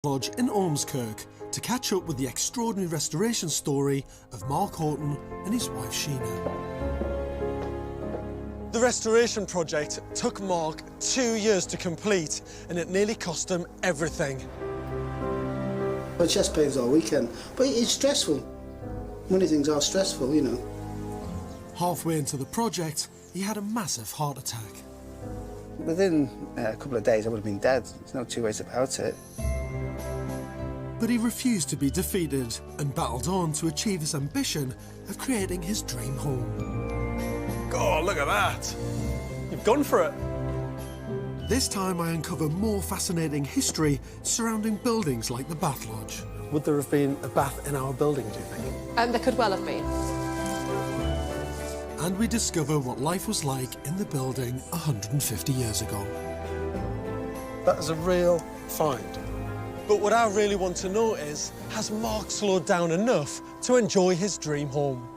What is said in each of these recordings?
Lodge in Ormskirk to catch up with the extraordinary restoration story of Mark Horton and his wife Sheena. The restoration project took Mark 2 years to complete, and it nearly cost him everything. Well, chest pains all weekend, but it's stressful. Many things are stressful, you know. Halfway into the project, he had a massive heart attack. Within a couple of days, I would have been dead. There's no two ways about it. But he refused to be defeated and battled on to achieve his ambition of creating his dream home. God, look at that! You've gone for it. This time I uncover more fascinating history surrounding buildings like the Bath Lodge. Would there have been a bath in our building, do you think? There could well have been. And we discover what life was like in the building 150 years ago. That is a real find. But what I really want to know is, has Mark slowed down enough to enjoy his dream home?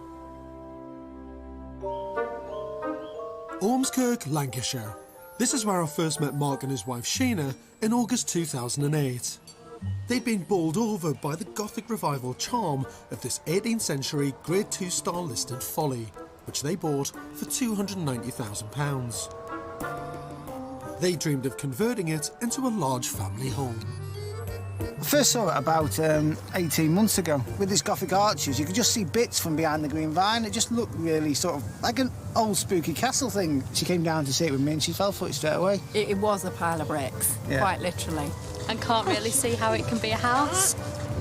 Ormskirk, Lancashire. This is where I first met Mark and his wife Sheena in August 2008. They'd been bowled over by the Gothic revival charm of this 18th century Grade 2 star listed folly, which they bought for £290,000. They dreamed of converting it into a large family home. I first saw it about 18 months ago. With these Gothic arches, you could just see bits from behind the green vine. It just looked really sort of like an old spooky castle thing. She came down to see it with me and she fell for it straight away. It was a pile of bricks, yeah. Quite literally. And can't really see how it can be a house.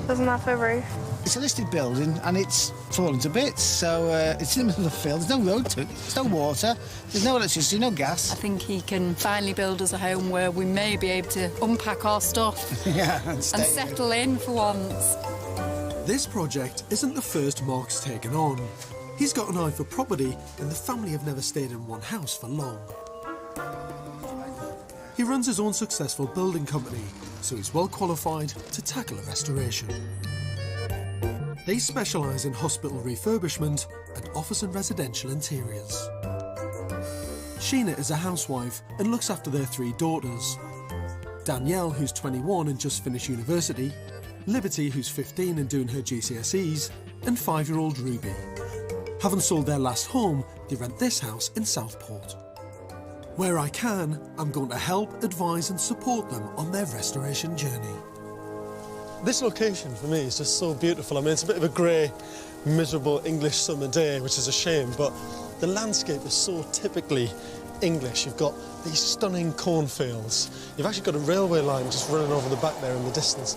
Doesn't have a roof. It's a listed building and it's fallen to bits, so it's in the middle of the field. There's no road to it, there's no water, there's no electricity, no gas. I think he can finally build us a home where we may be able to unpack our stuff yeah, and settle in for once. This project isn't the first Mark's taken on. He's got an eye for property and the family have never stayed in one house for long. He runs his own successful building company, so he's well qualified to tackle a restoration. They specialise in hospital refurbishment and office and residential interiors. Sheena is a housewife and looks after their 3 daughters. Danielle, who's 21 and just finished university, Liberty, who's 15 and doing her GCSEs, and 5-year-old Ruby. Having sold their last home, they rent this house in Southport. Where I can, I'm going to help, advise and support them on their restoration journey. This location for me is just so beautiful. I mean, it's a bit of a grey, miserable English summer day, which is a shame, but the landscape is so typically English. You've got these stunning cornfields. You've actually got a railway line just running over the back there in the distance.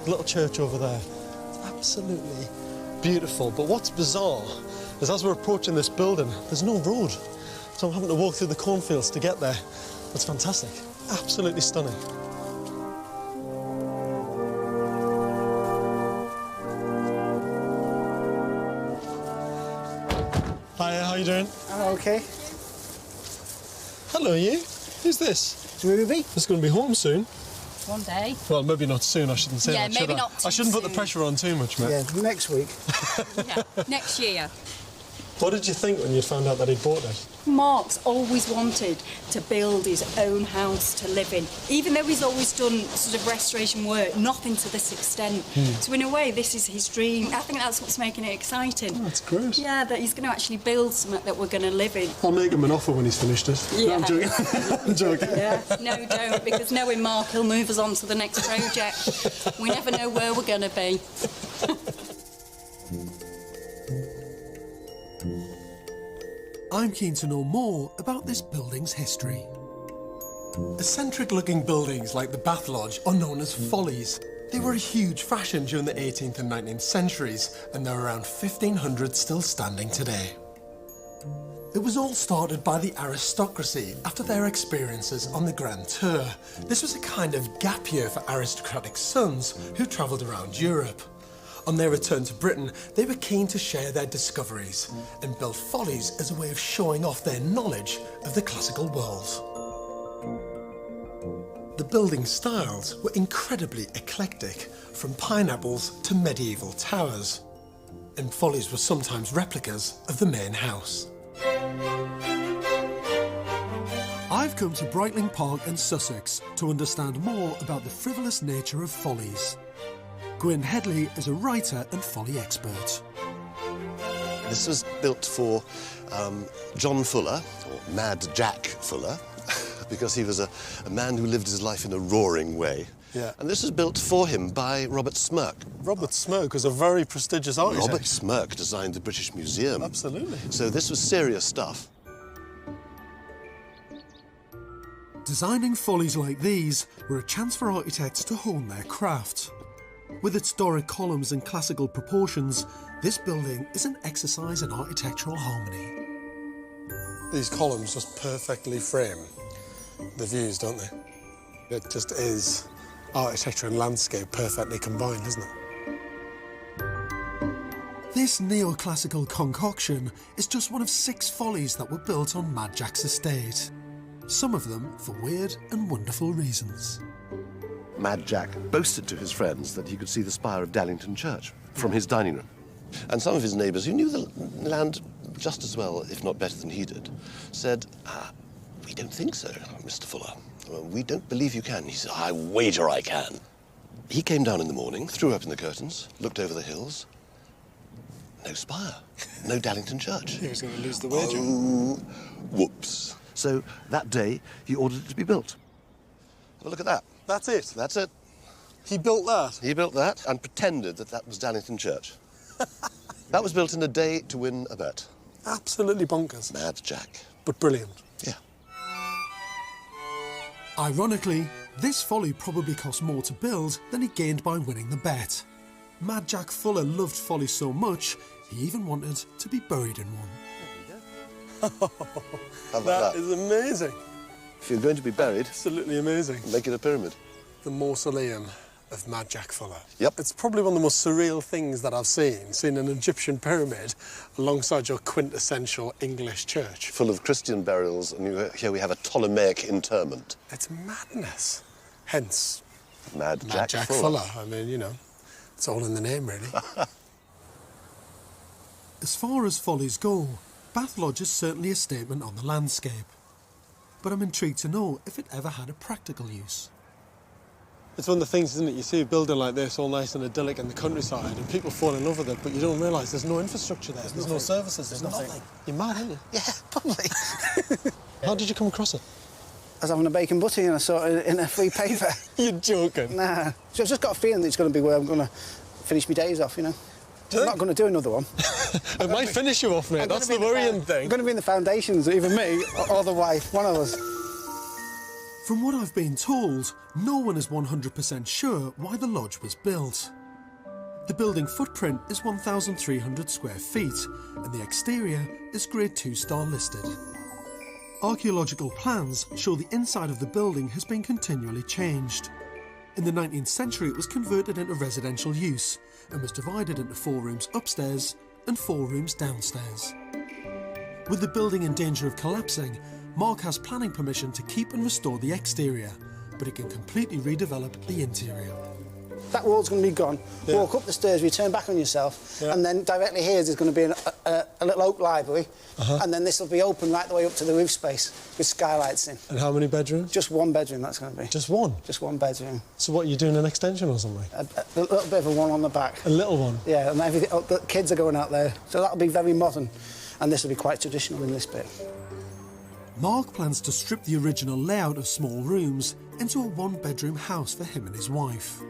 A little church over there. It's absolutely beautiful. But what's bizarre is as we're approaching this building, there's no road. So I'm having to walk through the cornfields to get there. That's fantastic. Absolutely stunning. Hiya, how you doing? I'm okay. Hello, you. Who's this? It's Ruby. It's going to be home soon. One day. Well, maybe not soon. I shouldn't say that, should maybe I? not too I shouldn't put the soon. pressure on too much, mate. Yeah, next week. Yeah, next year. What did you think when you found out that he'd bought it? Mark's always wanted to build his own house to live in. Even though he's always done sort of restoration work, nothing to this extent. So in a way, this is his dream. I think that's what's making it exciting. Oh, that's great. Yeah, that he's going to actually build something that we're going to live in. I'll make him an offer when he's finished it. Yeah. No, I'm joking. I'm joking. Yeah, no, don't, because knowing Mark, he'll move us on to the next project. We never know where we're going to be. I'm keen to know more about this building's history. Eccentric-looking buildings like the Bath Lodge are known as follies. They were a huge fashion during the 18th and 19th centuries, and there are around 1,500 still standing today. It was all started by the aristocracy after their experiences on the Grand Tour. This was a kind of gap year for aristocratic sons who travelled around Europe. On their return to Britain, they were keen to share their discoveries and built follies as a way of showing off their knowledge of the classical world. The building styles were incredibly eclectic, from pineapples to medieval towers, and follies were sometimes replicas of the main house. I've come to Brightling Park in Sussex to understand more about the frivolous nature of follies. Gwyn Headley is a writer and folly expert. This was built for John Fuller, or Mad Jack Fuller, because he was a man who lived his life in a roaring way. Yeah. And this was built for him by Robert Smirke. Robert Smirke was a very prestigious architect. Robert Smirke designed the British Museum. Absolutely. So this was serious stuff. Designing follies like these were a chance for architects to hone their craft. With its Doric columns and classical proportions, this building is an exercise in architectural harmony. These columns just perfectly frame the views, don't they? It just is architecture and landscape perfectly combined, isn't it? This neoclassical concoction is just one of 6 follies that were built on Mad Jack's estate. Some of them for weird and wonderful reasons. Mad Jack boasted to his friends that he could see the spire of Dallington Church from his dining room. And some of his neighbours, who knew the land just as well, if not better than he did, said, "We don't think so, Mr. Fuller. We don't believe you can." He said, "I wager I can." He came down in the morning, threw open the curtains, looked over the hills. No spire, no Dallington Church. He was going to lose the wager. Oh, whoops. So that day, he ordered it to be built. Have a look at that. That's it. That's it. He built that. He built that and pretended that that was Dallington Church. That was built in a day to win a bet. Absolutely bonkers. Mad Jack. But brilliant. Yeah. Ironically, this folly probably cost more to build than he gained by winning the bet. Mad Jack Fuller loved folly so much, he even wanted to be buried in one. How about That that? is amazing. If you're going to be buried, Absolutely amazing. make it a pyramid. The mausoleum of Mad Jack Fuller. Yep. It's probably one of the most surreal things that I've seen an Egyptian pyramid alongside your quintessential English church. Full of Christian burials, and here we have a Ptolemaic interment. It's madness. Hence, Mad Mad Jack Fuller. I mean, you know, it's all in the name, really. As far as follies go, Bath Lodge is certainly a statement on the landscape. But I'm intrigued to know if it ever had a practical use. It's one of the things, isn't it? You see a building like this, all nice and idyllic in the countryside, and people fall in love with it, but you don't realise there's no infrastructure there. There's no services. There's nothing. You're mad, aren't you? Yeah, probably. How did you come across it? I was having a bacon butty and I saw it in a free paper. You're joking. Nah. So I've just got a feeling that it's going to be where I'm going to finish my days off, you know. I'm not going to do another one. It might finish you off, mate. That's the worrying thing. I'm going to be in the foundations, either me or the wife, one of us. From what I've been told, no one is 100% sure why the lodge was built. The building footprint is 1,300 square feet and the exterior is Grade 2 star listed. Archaeological plans show the inside of the building has been continually changed. In the 19th century it was converted into residential use and was divided into 4 rooms upstairs and 4 rooms downstairs. With the building in danger of collapsing, Mark has planning permission to keep and restore the exterior, but he can completely redevelop the interior. That wall's going to be gone. Yeah. Walk up the stairs, return back on yourself, Yeah. and then directly here there's going to be a little oak library, and then this will be open right the way up to the roof space with skylights in. And how many bedrooms? Just one bedroom, that's going to be. Just one? Just one bedroom. So what, you're doing an extension or something? A little bit of a one on the back. A little one? Yeah, and everything, the kids are going out there, so that'll be very modern, and this will be quite traditional in this bit. Mark plans to strip the original layout of small rooms into a 1-bedroom house for him and his wife.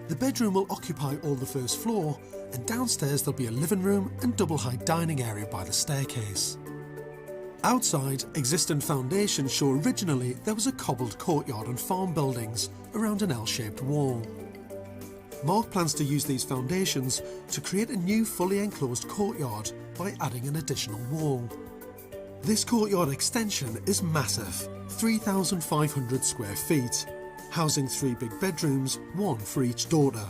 The bedroom will occupy all the first floor, and downstairs there'll be a living room and double-height dining area by the staircase. Outside, existing foundations show originally there was a cobbled courtyard and farm buildings around an L-shaped wall. Mark plans to use these foundations to create a new fully enclosed courtyard by adding an additional wall. This courtyard extension is massive, 3,500 square feet, housing 3 big bedrooms, 1 for each daughter,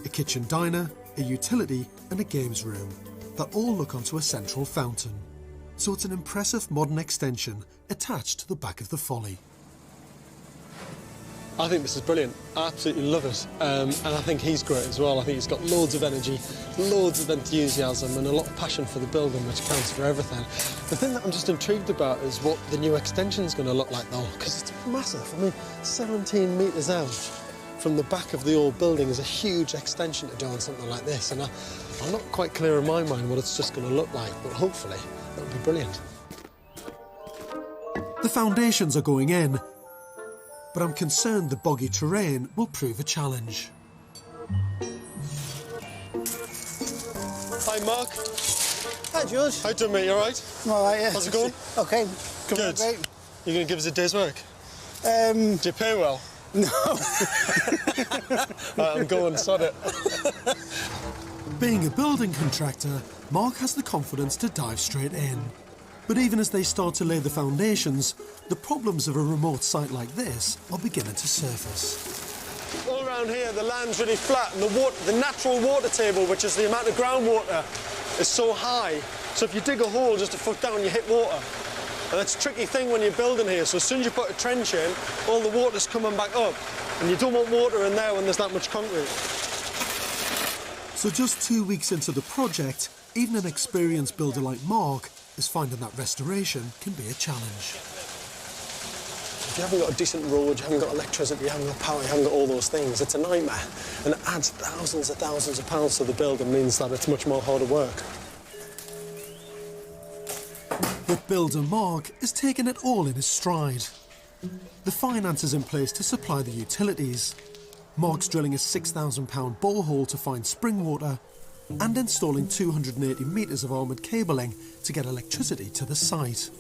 a kitchen diner, a utility and a games room that all look onto a central fountain. So it's an impressive modern extension attached to the back of the folly. I think this is brilliant. I absolutely love it. And I think he's great as well. I think he's got loads of energy, loads of enthusiasm and a lot of passion for the building, which counts for everything. The thing that I'm just intrigued about is what the new extension's going to look like, though, because it's massive. I mean, 17 metres out from the back of the old building is a huge extension to do on something like this. And I'm not quite clear in my mind what it's just going to look like, but hopefully it'll be brilliant. The foundations are going in, but I'm concerned the boggy terrain will prove a challenge. Hi, Mark. Hi, George. How you doing, mate? You all right? I'm all right, yeah. How's it going? OK. Good. Great. You going to give us a day's work? Do you pay well? No. Right, I'm going, sod it. Being a building contractor, Mark has the confidence to dive straight in. But even as they start to lay the foundations, the problems of a remote site like this are beginning to surface. All around here, the land's really flat, and the natural water table, which is the amount of groundwater, is so high. So if you dig a hole just a foot down, you hit water. And that's a tricky thing when you're building here. So as soon as you put a trench in, all the water's coming back up. And you don't want water in there when there's that much concrete. So just 2 weeks into the project, even an experienced builder like Mark is finding that restoration can be a challenge. If you haven't got a decent road, you haven't got electricity, you haven't got power, you haven't got all those things, it's a nightmare. And it adds thousands of pounds to the build and means that it's much more harder work. But builder Mark is taking it all in his stride. The finance is in place to supply the utilities. Mark's drilling a £6,000 borehole to find spring water and installing 280 metres of armoured cabling to get electricity to the site.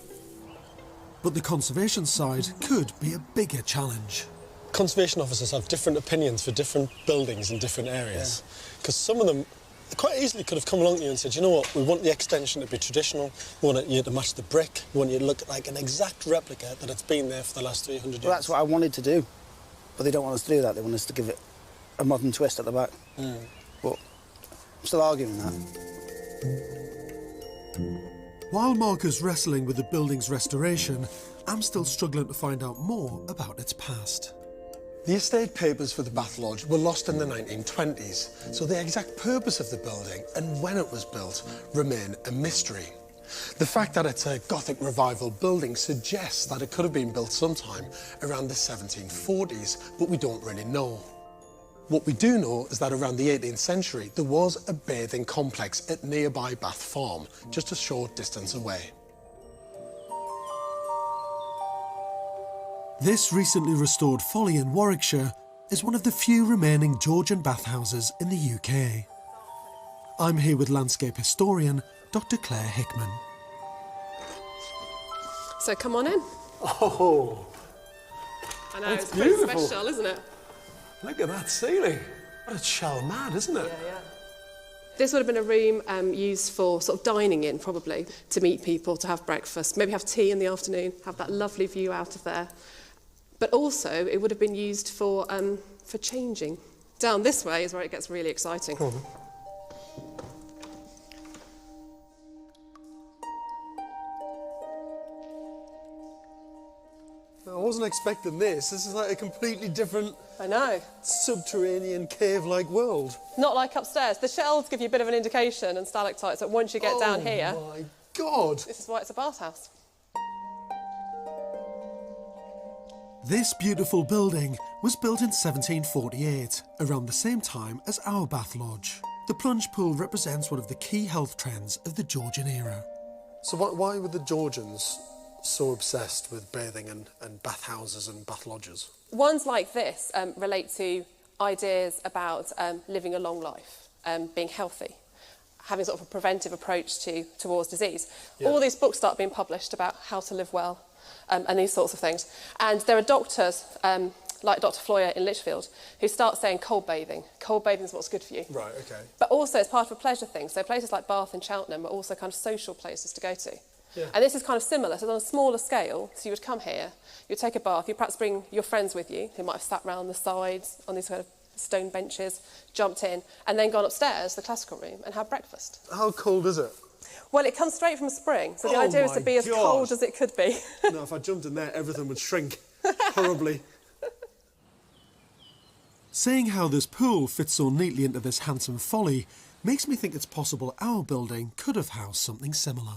But the conservation side could be a bigger challenge. Conservation officers have different opinions for different buildings in different areas. Because some of them quite easily could have come along to you and said, you know what, we want the extension to be traditional, we want you to match the brick, we want you to look like an exact replica that it's been there for the last 300 years. Well, that's what I wanted to do. But they don't want us to do that. They want us to give it a modern twist at the back. But I'm still arguing that. While Mark is wrestling with the building's restoration, I'm still struggling to find out more about its past. The estate papers for the Bath Lodge were lost in the 1920s, so the exact purpose of the building and when it was built remain a mystery. The fact that it's a Gothic revival building suggests that it could have been built sometime around the 1740s, but we don't really know. What we do know is that around the 18th century, there was a bathing complex at nearby Bath Farm, just a short distance away. This recently restored folly in Warwickshire is one of the few remaining Georgian bathhouses in the UK. I'm here with landscape historian Dr. Claire Hickman. So come on in. Oh, I know, that's it's pretty beautiful. special, isn't it? Look at that ceiling. That's shell mad, isn't it? Yeah. This would have been a room used for sort of dining in, probably, to meet people, to have breakfast, maybe have tea in the afternoon, have that lovely view out of there. But also, it would have been used for changing. Down this way is where it gets really exciting. I wasn't expecting this. This is like a completely different I know. subterranean cave-like world. Not like upstairs. The shelves give you a bit of an indication, and stalactites, that once you get down here, Oh my God! this is why it's a bathhouse. This beautiful building was built in 1748, around the same time as our Bath Lodge. The plunge pool represents one of the key health trends of the Georgian era. So why were the Georgians so obsessed with bathing and bathhouses and bath lodges? Ones like this relate to ideas about living a long life, being healthy, having sort of a preventive approach towards disease. Yeah. All these books start being published about how to live well and these sorts of things. And there are doctors, like Dr. Floyer in Lichfield, who start saying cold bathing. Cold bathing is what's good for you. Right, OK. But also it's part of a pleasure thing. So places like Bath and Cheltenham are also kind of social places to go to. Yeah. And this is kind of similar, so on a smaller scale. So you would come here, you'd take a bath, you'd perhaps bring your friends with you, who might have sat round the sides on these kind of stone benches, jumped in, and then gone upstairs, the classical room, and had breakfast. How cold is it? Well, it comes straight from a spring, so the Oh idea is to my be as God. cold as it could be. No, if I jumped in there, everything would shrink horribly. Seeing how this pool fits so neatly into this handsome folly makes me think it's possible our building could have housed something similar.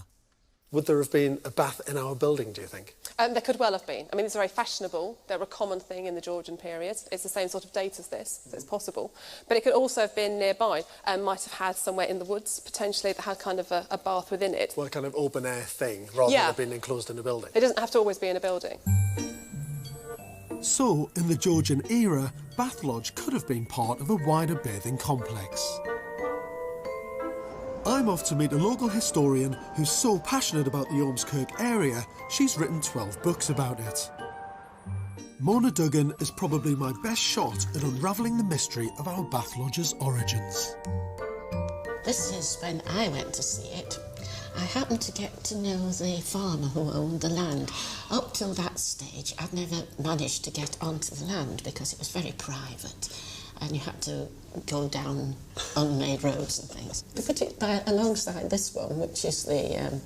Would there have been a bath in our building, do you think? There could well have been. I mean, it's very fashionable. They're a common thing in the Georgian period. It's the same sort of date as this, so it's possible. But it could also have been nearby. Might have had somewhere in the woods, potentially, that had kind of a bath within it. Well, a kind of open-air thing, rather than have been enclosed in a building. It doesn't have to always be in a building. So, in the Georgian era, Bath Lodge could have been part of a wider bathing complex. I'm off to meet a local historian who's so passionate about the Ormskirk area, she's written 12 books about it. Mona Duggan is probably my best shot at unravelling the mystery of our Bath Lodge's origins. This is when I went to see it. I happened to get to know the farmer who owned the land. Up till that stage, I'd never managed to get onto the land because it was very private. And you had to go down unmade roads and things. We put it alongside this one, which is the...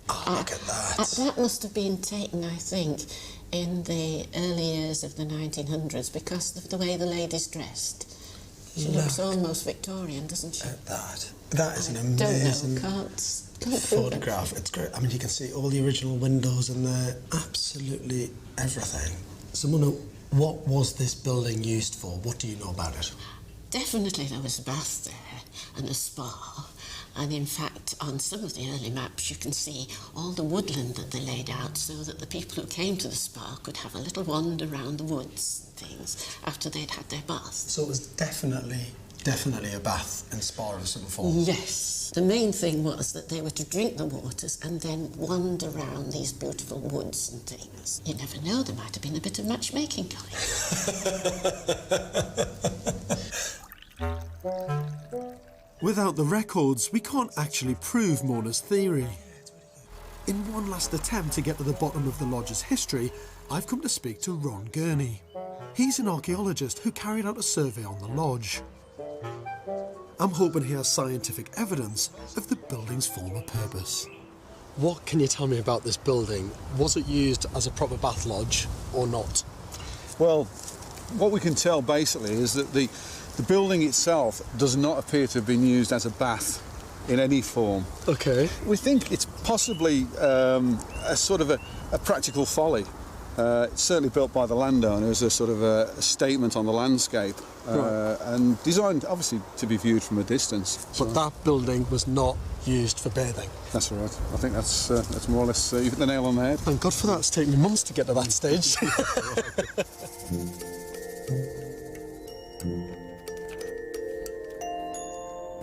look at that. That must have been taken, I think, in the early years of the 1900s because of the way the lady's dressed. She looks almost Victorian, doesn't she? At that. That is an amazing Can't photograph. It's great. I mean, you can see all the original windows in there, absolutely everything. So, Mona, what was this building used for? What do you know about it? Definitely there was a bath there and a spa. And in fact, on some of the early maps, you can see all the woodland that they laid out so that the people who came to the spa could have a little wander around the woods and things after they'd had their bath. So it was definitely a bath and spa of some form? Yes. The main thing was that they were to drink the waters and then wander around these beautiful woods and things. You never know, there might have been a bit of matchmaking going on. Without the records, we can't actually prove Mona's theory. In one last attempt to get to the bottom of the lodge's history, I've come to speak to Ron Gurney. He's an archaeologist who carried out a survey on the lodge. I'm hoping he has scientific evidence of the building's former purpose. What can you tell me about this building? Was it used as a proper bath lodge or not? Well, what we can tell basically is that the building itself does not appear to have been used as a bath in any form. OK. We think it's possibly a sort of a practical folly. It's certainly built by the landowner as a sort of a statement on the landscape and designed obviously to be viewed from a distance. But that building was not used for bathing. That's right. I think that's more or less, you hit the nail on the head. Thank God for that. It's taken me months to get to that stage.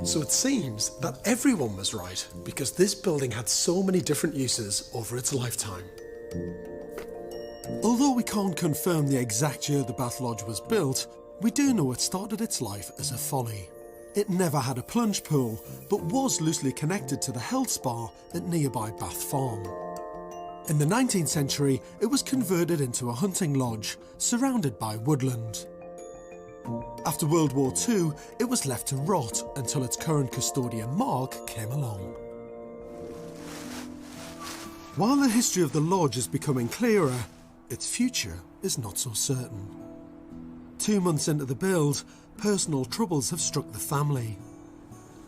So it seems that everyone was right, because this building had so many different uses over its lifetime. Although we can't confirm the exact year the Bath Lodge was built, we do know it started its life as a folly. It never had a plunge pool, but was loosely connected to the health spa at nearby Bath Farm. In the 19th century, it was converted into a hunting lodge, surrounded by woodland. After World War II, it was left to rot until its current custodian, Mark, came along. While the history of the lodge is becoming clearer, its future is not so certain. 2 months into the build, personal troubles have struck the family.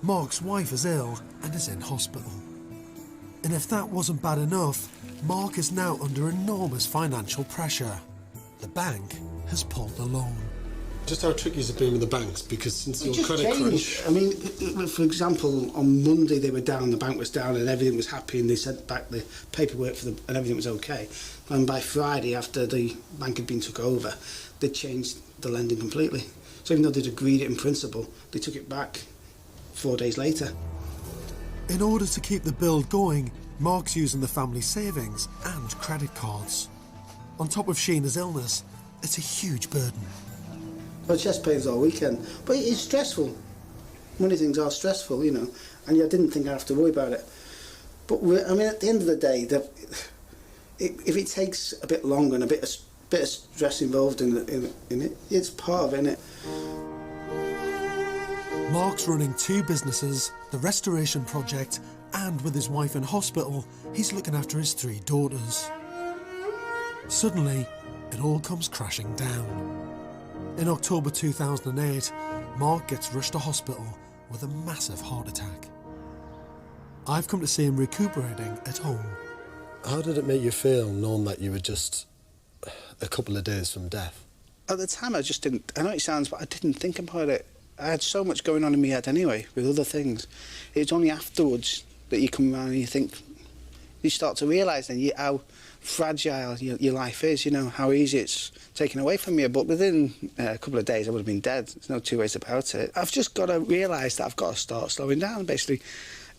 Mark's wife is ill and is in hospital. And if that wasn't bad enough, Mark is now under enormous financial pressure. The bank has pulled the loan. Just how tricky has it been with the banks? Because since your credit crunch... I mean, for example, on Monday they were down, the bank was down and everything was happy and they sent back the paperwork for and everything was okay. And by Friday, after the bank had been took over, they changed the lending completely. So even though they'd agreed it in principle, they took it back 4 days later. In order to keep the build going, Mark's using the family savings and credit cards. On top of Sheena's illness, it's a huge burden. Well, chest pains all weekend, but it's stressful. Money things are stressful, you know, and I didn't think I'd have to worry about it. But I mean, at the end of the day, if it takes a bit longer and a bit of stress involved in it, it's part of it, innit? Mark's running 2 businesses, the restoration project, and with his wife in hospital, he's looking after his 3 daughters. Suddenly, it all comes crashing down. In October 2008, Mark gets rushed to hospital with a massive heart attack. I've come to see him recuperating at home. How did it make you feel knowing that you were just a couple of days from death? At the time, I just didn't... I know it sounds, but I didn't think about it. I had so much going on in my head anyway, with other things. It's only afterwards that you come around and you think... You start to realise then how fragile your life is, you know, how easy it's taken away from you. But within a couple of days, I would have been dead. There's no two ways about it. I've just got to realise that I've got to start slowing down, basically.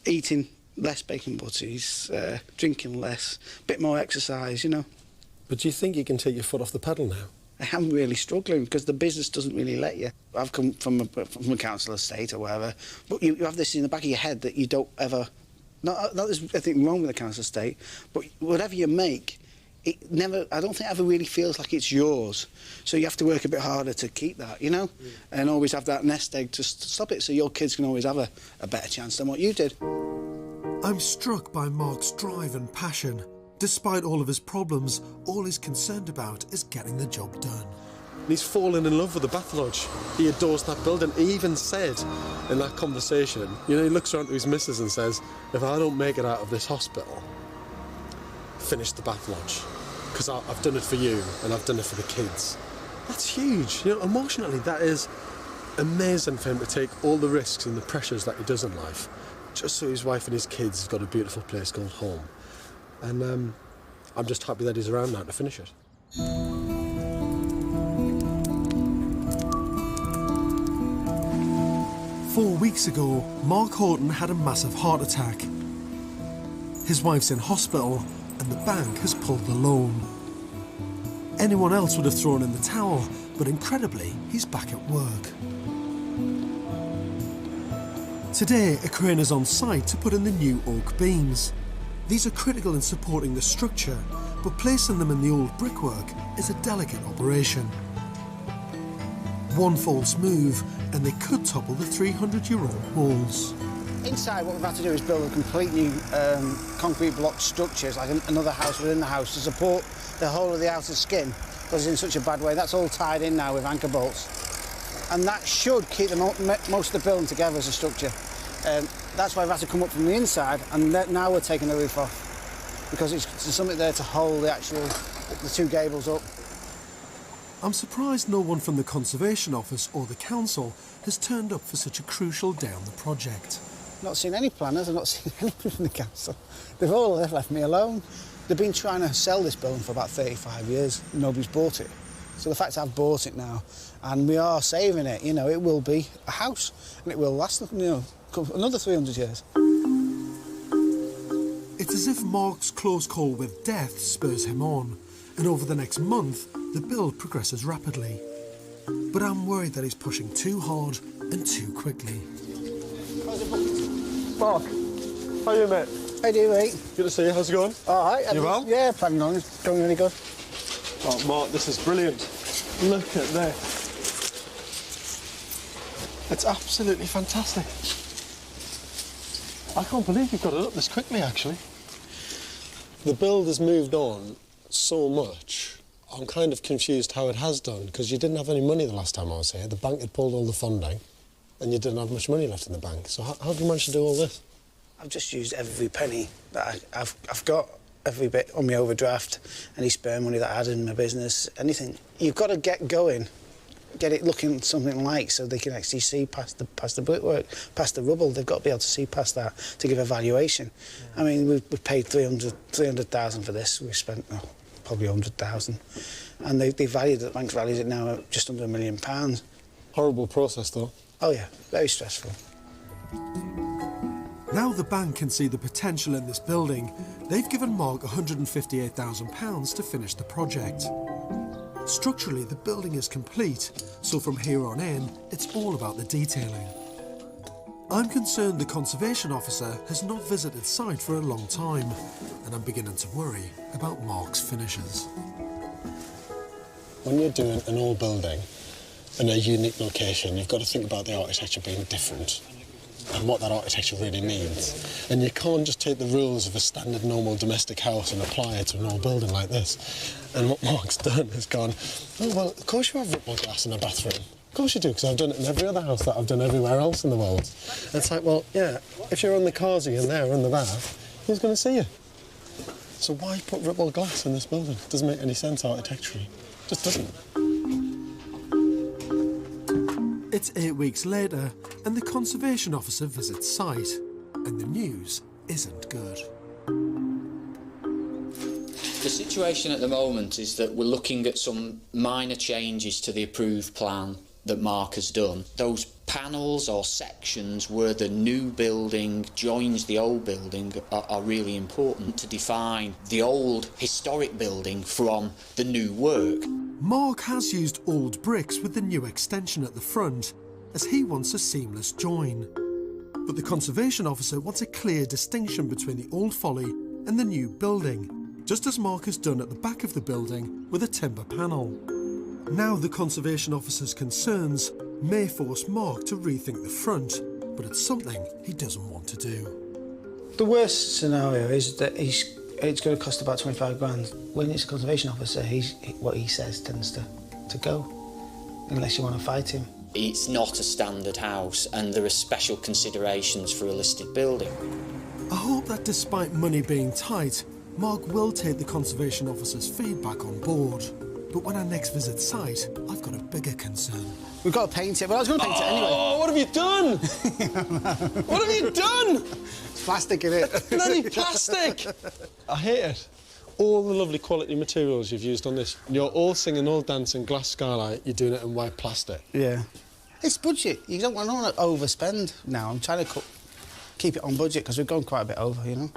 Eating less bacon butties, drinking less, a bit more exercise, you know. But do you think you can take your foot off the pedal now? I am really struggling because the business doesn't really let you. I've come from a council estate or whatever, but you have this in the back of your head that you don't ever... Not there's anything wrong with the council estate, but whatever you make, it never... I don't think it ever really feels like it's yours. So you have to work a bit harder to keep that, you know? And always have that nest egg to stop it so your kids can always have a better chance than what you did. I'm struck by Mark's drive and passion. Despite all of his problems, all he's concerned about is getting the job done. He's fallen in love with the Bath Lodge. He adores that building. He even said in that conversation, you know, he looks around to his missus and says, if I don't make it out of this hospital, finish the Bath Lodge. Because I've done it for you and I've done it for the kids. That's huge. You know, emotionally, that is amazing for him to take all the risks and the pressures that he does in life, just so his wife and his kids have got a beautiful place called home. And I'm just happy that he's around now to finish it. Four weeks ago, Mark Horton had a massive heart attack. His wife's in hospital and the bank has pulled the loan. Anyone else would have thrown in the towel, but incredibly, he's back at work. Today, a crane is on site to put in the new oak beams. These are critical in supporting the structure, but placing them in the old brickwork is a delicate operation. One false move and they could topple the 300-year-old walls. Inside, what we've had to do is build a complete new concrete block structure, like another house within the house, to support the whole of the outer skin, because it's in such a bad way. That's all tied in now with anchor bolts. And that should keep most of the building together as a structure. That's why we've had to come up from the inside, and now we're taking the roof off, because there's something there to hold the two gables up. I'm surprised no one from the Conservation Office or the Council has turned up for such a crucial day on the project. Not seen any planners, I've not seen anything from the Council. They've all left me alone. They've been trying to sell this building for about 35 years. Nobody's bought it. So the fact I've bought it now, and we are saving it, you know, it will be a house, and it will last, you know, another 300 years. It's as if Mark's close call with death spurs him on, and over the next month, the build progresses rapidly. But I'm worried that he's pushing too hard and too quickly. Mark, how are you, mate? How do you, mate? Good to see you. How's it going? All right. You well? Yeah, planning on. It's going really good. Oh, Mark, this is brilliant. Look at this. It's absolutely fantastic. I can't believe you've got it up this quickly, actually. The build has moved on so much. I'm kind of confused how it has done, because you didn't have any money the last time I was here. The bank had pulled all the funding, and you didn't have much money left in the bank. So how have you managed to do all this? I've just used every penny that I've got, every bit on my overdraft, any spare money that I had in my business, anything. You've got to get going, get it looking something like, so they can actually see past the brickwork, past the rubble. They've got to be able to see past that to give a valuation. Yeah. I mean, we've paid 300,000 for this. We've spent probably 100,000, and they valued it. The bank values it now at just under £1 million. Horrible process, though. Oh yeah, very stressful. Now the bank can see the potential in this building, they've given Mark £158,000 to finish the project. Structurally, the building is complete, so from here on in, it's all about the detailing. I'm concerned the Conservation Officer has not visited site for a long time, and I'm beginning to worry about Mark's finishes. When you're doing an old building in a unique location, you've got to think about the architecture being different. and what that architecture really means. And you can't just take the rules of a standard normal domestic house and apply it to an old building like this. And what Mark's done is gone, oh, well, of course you have ripple glass in a bathroom. Of course you do, because I've done it in every other house that I've done everywhere else in the world. And it's like, well, yeah, if you're on the carsy in there or in the bath, who's going to see you? So why put ripple glass in this building? It doesn't make any sense architecturally. It just doesn't. It's 8 weeks later, and the conservation officer visits site, and the news isn't good. The situation at the moment is that we're looking at some minor changes to the approved plan that Mark has done. Those panels or sections where the new building joins the old building are really important to define the old historic building from the new work. Mark has used old bricks with the new extension at the front, as he wants a seamless join. But the conservation officer wants a clear distinction between the old folly and the new building, just as Mark has done at the back of the building with a timber panel. Now the conservation officer's concerns may force Mark to rethink the front, but it's something he doesn't want to do. The worst scenario is that it's going to cost about 25 grand. When it's a conservation officer, what he says tends to go, unless you want to fight him. It's not a standard house, and there are special considerations for a listed building. I hope that despite money being tight, Mark will take the conservation officer's feedback on board. But when I next visit site, I've got a bigger concern. We've got to paint it, but I was going to paint it anyway. Oh, what have you done? What have you done? It's plastic, isn't it? Bloody plastic! I hate it. All the lovely quality materials you've used on this. You're all singing, all dancing, glass skylight, you're doing it in white plastic. Yeah. It's budget. You don't want to overspend now. I'm trying to keep it on budget because we've gone quite a bit over, you know.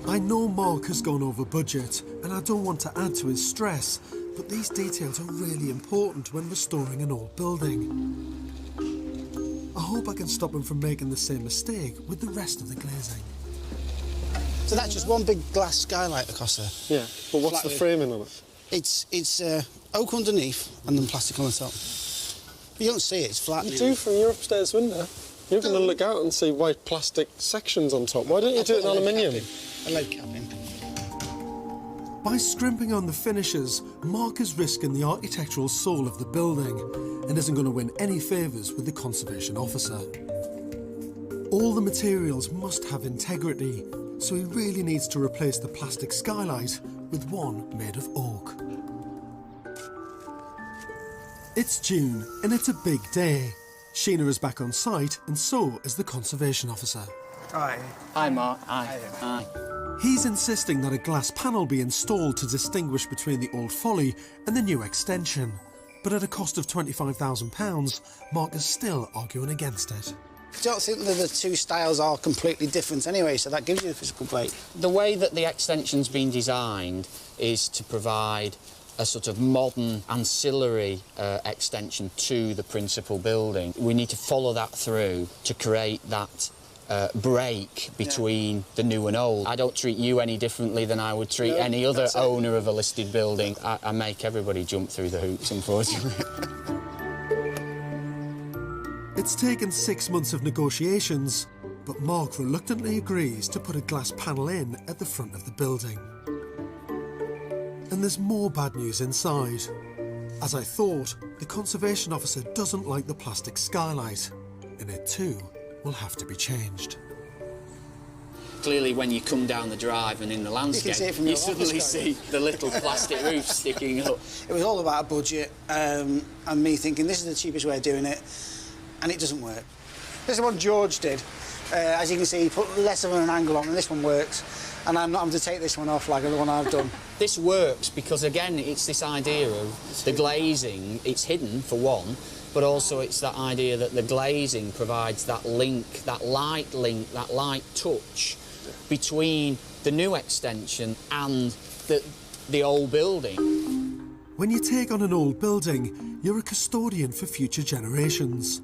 I know Mark has gone over budget, and I don't want to add to his stress, but these details are really important when restoring an old building. I hope I can stop him from making the same mistake with the rest of the glazing. So that's just one big glass skylight across there? Yeah, but what's the framing on it? It's oak underneath and then plastic on the top. You don't see it, it's flat. You do from your upstairs window. You're going to look out and see white plastic sections on top. Why don't you do it in aluminium? A lead cap in. By scrimping on the finishes, Mark is risking the architectural soul of the building and isn't going to win any favours with the conservation officer. All the materials must have integrity, so he really needs to replace the plastic skylight with one made of oak. It's June and it's a big day. Sheena is back on site and so is the conservation officer. Hi. Hi, Mark. Hi. Hi. He's insisting that a glass panel be installed to distinguish between the old folly and the new extension. But at a cost of £25,000, Mark is still arguing against it. I don't think that the two styles are completely different anyway, so that gives you a physical break. The way that the extension's been designed is to provide a sort of modern ancillary extension to the principal building. We need to follow that through to create that break between the new and old. I don't treat you any differently than I would treat any other owner of a listed building. I make everybody jump through the hoops, unfortunately. It's taken 6 months of negotiations, but Mark reluctantly agrees to put a glass panel in at the front of the building. And there's more bad news inside. As I thought, the conservation officer doesn't like the plastic skylight, and it too will have to be changed. Clearly, when you come down the drive and in the landscape, you suddenly see the little plastic roof sticking up. It was all about a budget, and me thinking this is the cheapest way of doing it, and it doesn't work. This is what George did. As you can see, he put less of an angle on, and this one works. And I'm not having to take this one off like the one I've done. This works because, again, it's this idea of the glazing. It's hidden, for one, but also it's that idea that the glazing provides that link, that light touch between the new extension and the old building. When you take on an old building, you're a custodian for future generations.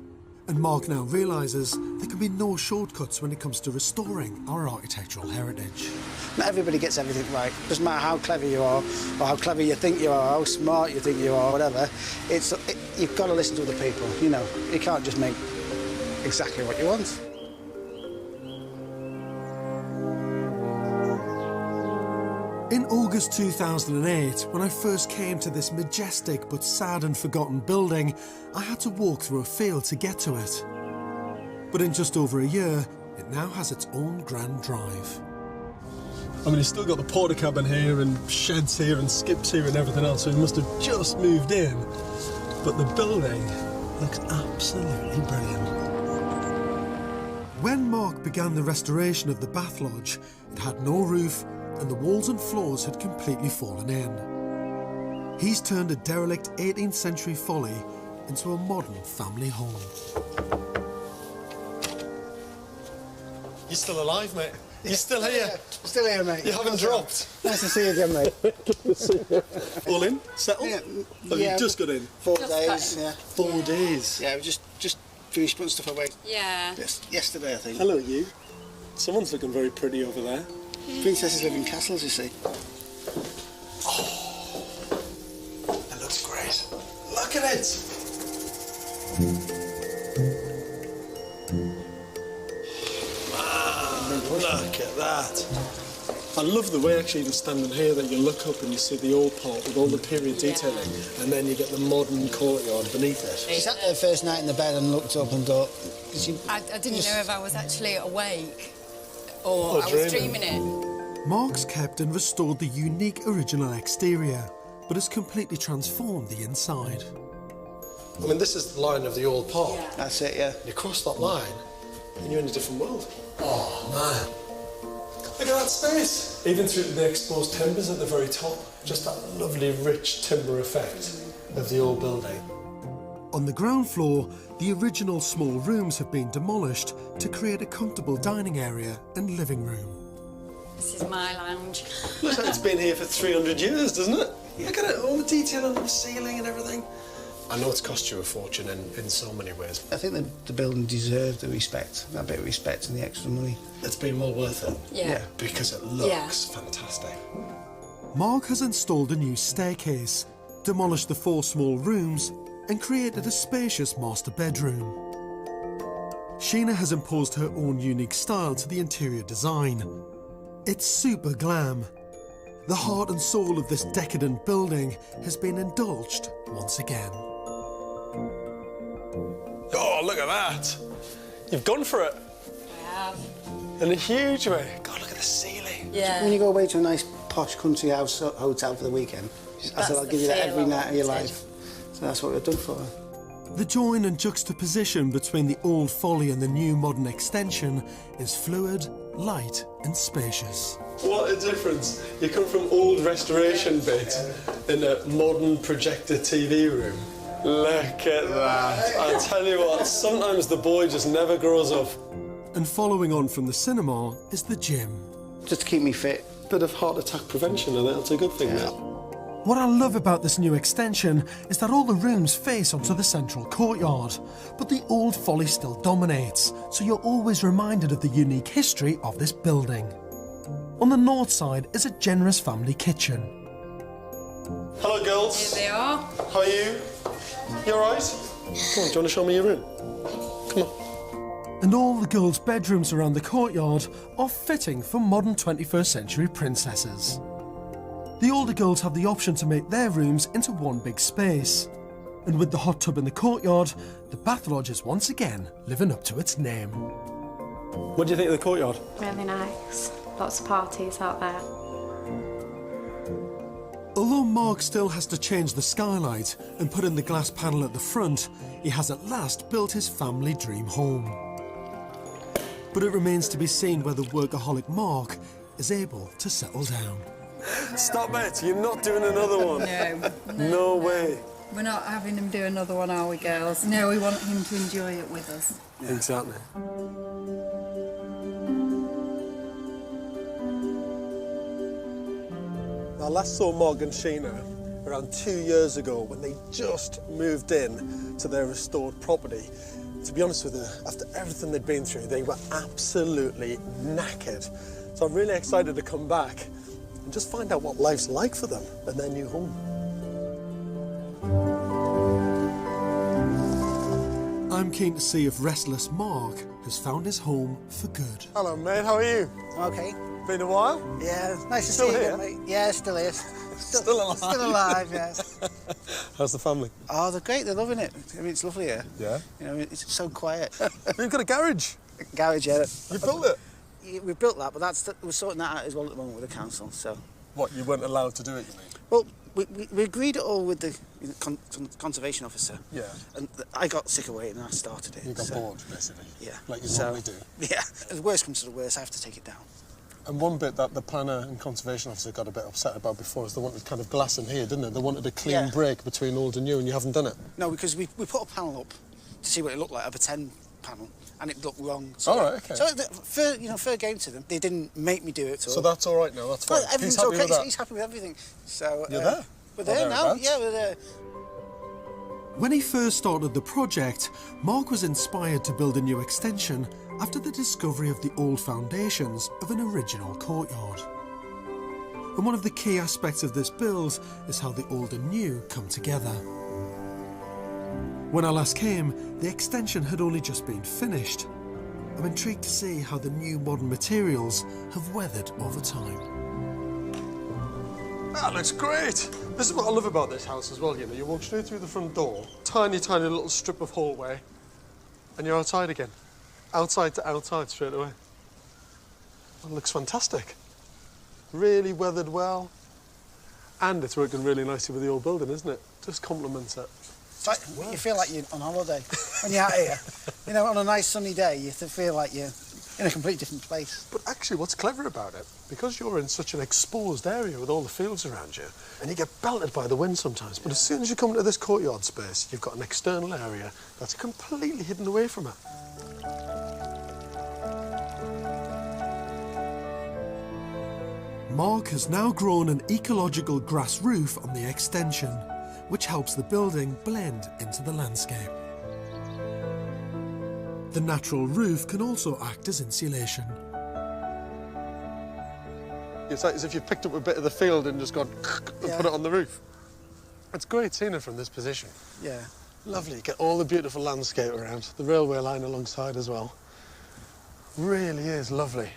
And Mark now realises there can be no shortcuts when it comes to restoring our architectural heritage. Not everybody gets everything right. Doesn't matter how clever you are, or how clever you think you are, how smart you think you are, whatever. You've got to listen to other people, you know. You can't just make exactly what you want. In August 2008, when I first came to this majestic but sad and forgotten building, I had to walk through a field to get to it. But in just over a year, it now has its own grand drive. I mean, it's still got the porta cabin here and sheds here and skips here and everything else, so it must have just moved in. But the building looks absolutely brilliant. When Mark began the restoration of the bath lodge, it had no roof and the walls and floors had completely fallen in. He's turned a derelict 18th century folly into a modern family home. You're still alive, mate. You're still here. Yeah, still here, mate. You haven't dropped. Nice to see you again, mate. All in? Settled? Yeah, Have yeah, you just got in? 4 Just days, got in. yeah. 4 days. Yeah, we just finished putting stuff away Yeah. yesterday, I think. Hello, you. Someone's looking very pretty over there. Princesses live in castles, you see. That looks great. Look at it. Man, look at that. I love the way, actually, even standing here, that you look up and you see the old part with all the period detailing, and then you get the modern courtyard beneath it. She sat there first night in the bed and looked up and thought... I didn't know if I was actually awake or I was dreaming it. Mark's kept and restored the unique original exterior, but has completely transformed the inside. I mean, this is the line of the old part. Yeah. That's it, yeah. You cross that line, and you're in a different world. Oh, man. Look at that space. Even through the exposed timbers at the very top, just that lovely, rich timber effect of the old building. On the ground floor, the original small rooms have been demolished to create a comfortable dining area and living room. This is my lounge. Looks like it's been here for 300 years, doesn't it? Look at it, all the detail on the ceiling and everything. I know it's cost you a fortune in so many ways. I think the building deserved the respect, that bit of respect and the extra money. It's been well worth it. Yeah. Because it looks fantastic. Mark has installed a new staircase, demolished the 4 small rooms, and created a spacious master bedroom. Sheena has imposed her own unique style to the interior design. It's super glam. The heart and soul of this decadent building has been indulged once again. Oh, look at that. You've gone for it. I have. In a huge way. God, look at the ceiling. Yeah. When you go away to a nice posh country house hotel for the weekend, I said I'll give you that every night of your life. So that's what we've done for her. The join and juxtaposition between the old folly and the new modern extension is fluid, light and spacious. What a difference. You come from old restoration bit in a modern projector TV room. Look at that. I tell you what, sometimes the boy just never grows up. And following on from the cinema is the gym. Just to keep me fit. Bit of heart attack prevention, and that's a good thing now. What I love about this new extension is that all the rooms face onto the central courtyard, but the old folly still dominates, so you're always reminded of the unique history of this building. On the north side is a generous family kitchen. Hello, girls. Here they are. How are you? You all right? Come on, do you want to show me your room? Come on. And all the girls' bedrooms around the courtyard are fitting for modern 21st century princesses. The older girls have the option to make their rooms into one big space. And with the hot tub in the courtyard, the bath lodge is once again living up to its name. What do you think of the courtyard? Really nice. Lots of parties out there. Although Mark still has to change the skylight and put in the glass panel at the front, he has at last built his family dream home. But it remains to be seen whether workaholic Mark is able to settle down. Stop it! You're not doing another one. No way. We're not having him do another one, are we, girls? No, we want him to enjoy it with us. Exactly. I last saw Mark and Sheena around 2 years ago when they just moved in to their restored property. To be honest with you, after everything they'd been through, they were absolutely knackered. So I'm really excited to come back and just find out what life's like for them in their new home. I'm keen to see if restless Mark has found his home for good. Hello, mate. How are you? Okay. Been a while? Yeah, nice to Still see you here? again, mate. Yeah, still here. Still alive? Still alive, yes. How's the family? Oh, they're great. They're loving it. I mean, it's lovely here. Yeah? You know, it's so quiet. You've got a garage. Garage, yeah. You built it? Yeah, we built that, but we're sorting that out as well at the moment with the council, so... What, you weren't allowed to do it, you mean? Well, we agreed it all with the conservation officer. Yeah. And I got sick of waiting and I started it. You got bored, basically. Yeah. Like you normally do. Yeah. If the worst comes to the worst, I have to take it down. And one bit that the planner and conservation officer got a bit upset about before is they wanted kind of glass in here, didn't they? They wanted a clean break between old and new, and you haven't done it. No, because we put a panel up to see what it looked like, of a 10 panel, and it looked wrong. So, all right, OK. So, fair game to them. They didn't make me do it at all. So that's all right now, that's fine. Well, everything's He's happy okay. with that? He's happy with everything. So You're there? We're there now. Yeah, we're there. When he first started the project, Mark was inspired to build a new extension after the discovery of the old foundations of an original courtyard. And one of the key aspects of this build is how the old and new come together. When I last came, the extension had only just been finished. I'm intrigued to see how the new modern materials have weathered over time. That looks great. This is what I love about this house as well, you know. You walk straight through the front door, tiny, tiny little strip of hallway, and you're outside again. Outside to outside straight away. That looks fantastic. Really weathered well. And it's working really nicely with the old building, isn't it? Just complements it. It's like, you feel like you're on holiday when you're out here. You know, on a nice sunny day, you feel like you're in a completely different place. But actually, what's clever about it, because you're in such an exposed area with all the fields around you, and you get belted by the wind sometimes, but as soon as you come into this courtyard space, you've got an external area that's completely hidden away from it. Mark has now grown an ecological grass roof on the extension, which helps the building blend into the landscape. The natural roof can also act as insulation. It's like as if you picked up a bit of the field and just gone and put it on the roof. It's great seeing it from this position. Yeah. Lovely. You get all the beautiful landscape around, the railway line alongside as well. Really is lovely.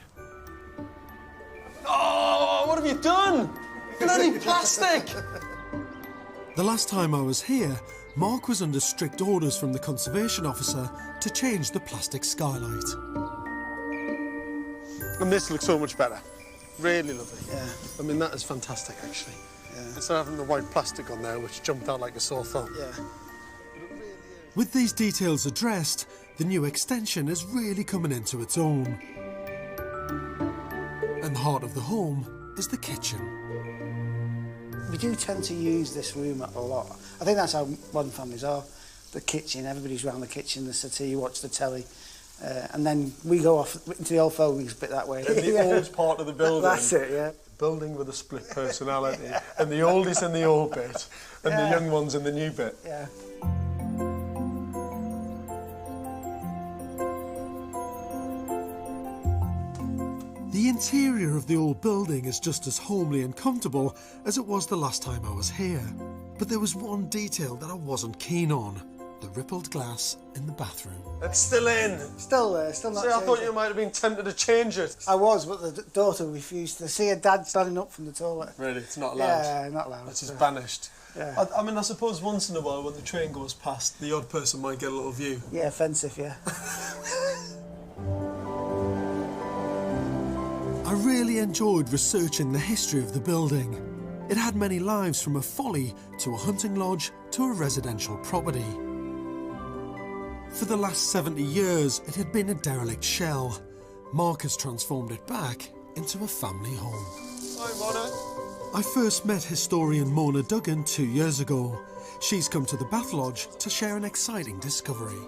Oh, what have you done? Bloody plastic! The last time I was here, Mark was under strict orders from the conservation officer to change the plastic skylight. And this looks so much better. Really lovely. Yeah. I mean, that is fantastic, actually. Yeah. Instead of having the white plastic on there, which jumped out like a sore thumb. Yeah. With these details addressed, the new extension is really coming into its own. And the heart of the home is the kitchen. We do tend to use this room a lot. I think that's how modern families are. The kitchen, everybody's around the kitchen, the settee, you watch the telly. And then we go off into the old fogies bit that way. In the old part of the building. That's it, yeah. Building with a split personality. And the oldies in the old bit, and the young ones in the new bit. Yeah. The interior of the old building is just as homely and comfortable as it was the last time I was here. But there was one detail that I wasn't keen on: the rippled glass in the bathroom. It's still in. Still there, still not See, I changed. thought you might have been tempted to change it. I was, but the daughter refused to see her dad standing up from the toilet. Really, it's not allowed. Yeah, not allowed. It's just banished. Yeah. I mean, I suppose once in a while when the train goes past, the odd person might get a little view. Yeah, offensive, yeah. I really enjoyed researching the history of the building. It had many lives, from a folly to a hunting lodge to a residential property. For the last 70 years, it had been a derelict shell. Mark has transformed it back into a family home. Hi, Mona. I first met historian Mona Duggan 2 years ago. She's come to the Bath Lodge to share an exciting discovery.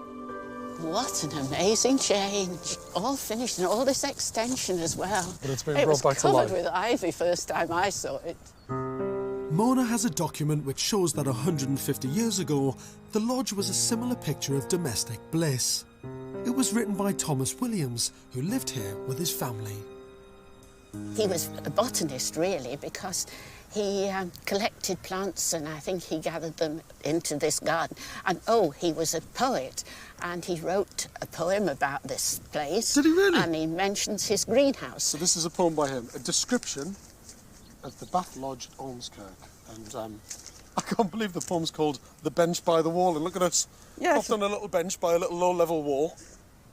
What an amazing change. All finished, and all this extension as well. But it's been It brought was back to life. covered with ivy first time I saw it. Mona has a document which shows that 150 years ago, the lodge was a similar picture of domestic bliss. It was written by Thomas Williams, who lived here with his family. He was a botanist, really, because he collected plants and I think he gathered them into this garden. And, oh, he was a poet and he wrote a poem about this place. Did he really? And he mentions his greenhouse. So this is a poem by him, a description of the Bath Lodge at Ormskirk. And I can't believe the poem's called The Bench by the Wall. And look at us, Yes. propped on a little bench by a little low-level wall.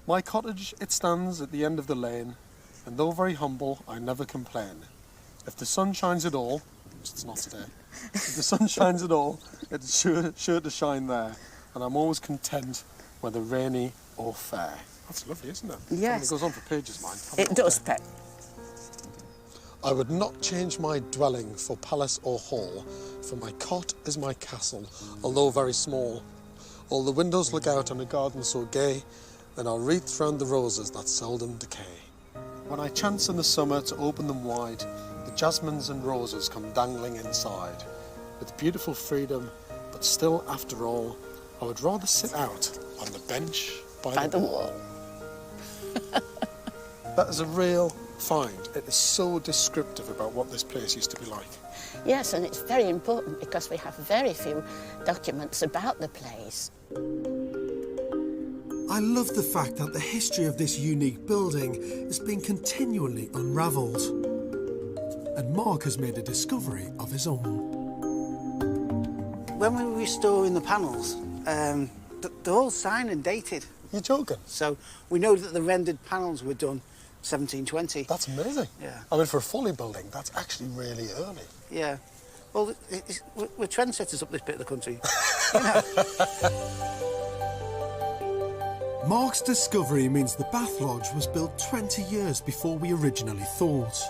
My cottage, it stands at the end of the lane, and though very humble, I never complain. If the sun shines at all, which it's not today, if the sun shines at all, it's sure to shine there, and I'm always content, whether rainy or fair. That's lovely, isn't it? Yes. It goes on for pages, mine. It does, Pet. I would not change my dwelling for palace or hall, for my cot is my castle, although very small. All the windows look out on a garden so gay, and I'll wreath round the roses that seldom decay. When I chance in the summer to open them wide, the jasmines and roses come dangling inside. With beautiful freedom, but still, after all, I would rather sit out on the bench by the wall. That is a real find. It is so descriptive about what this place used to be like. Yes, and it's very important because we have very few documents about the place. I love the fact that the history of this unique building is being continually unravelled. And Mark has made a discovery of his own. When we were restoring the panels, they're all signed and dated. You're joking? So we know that the rendered panels were done 1720. That's amazing. Yeah. I mean, for a folly building, that's actually really early. Yeah. Well, we're trendsetters up this bit of the country. You know. Mark's discovery means the Bath Lodge was built 20 years before we originally thought.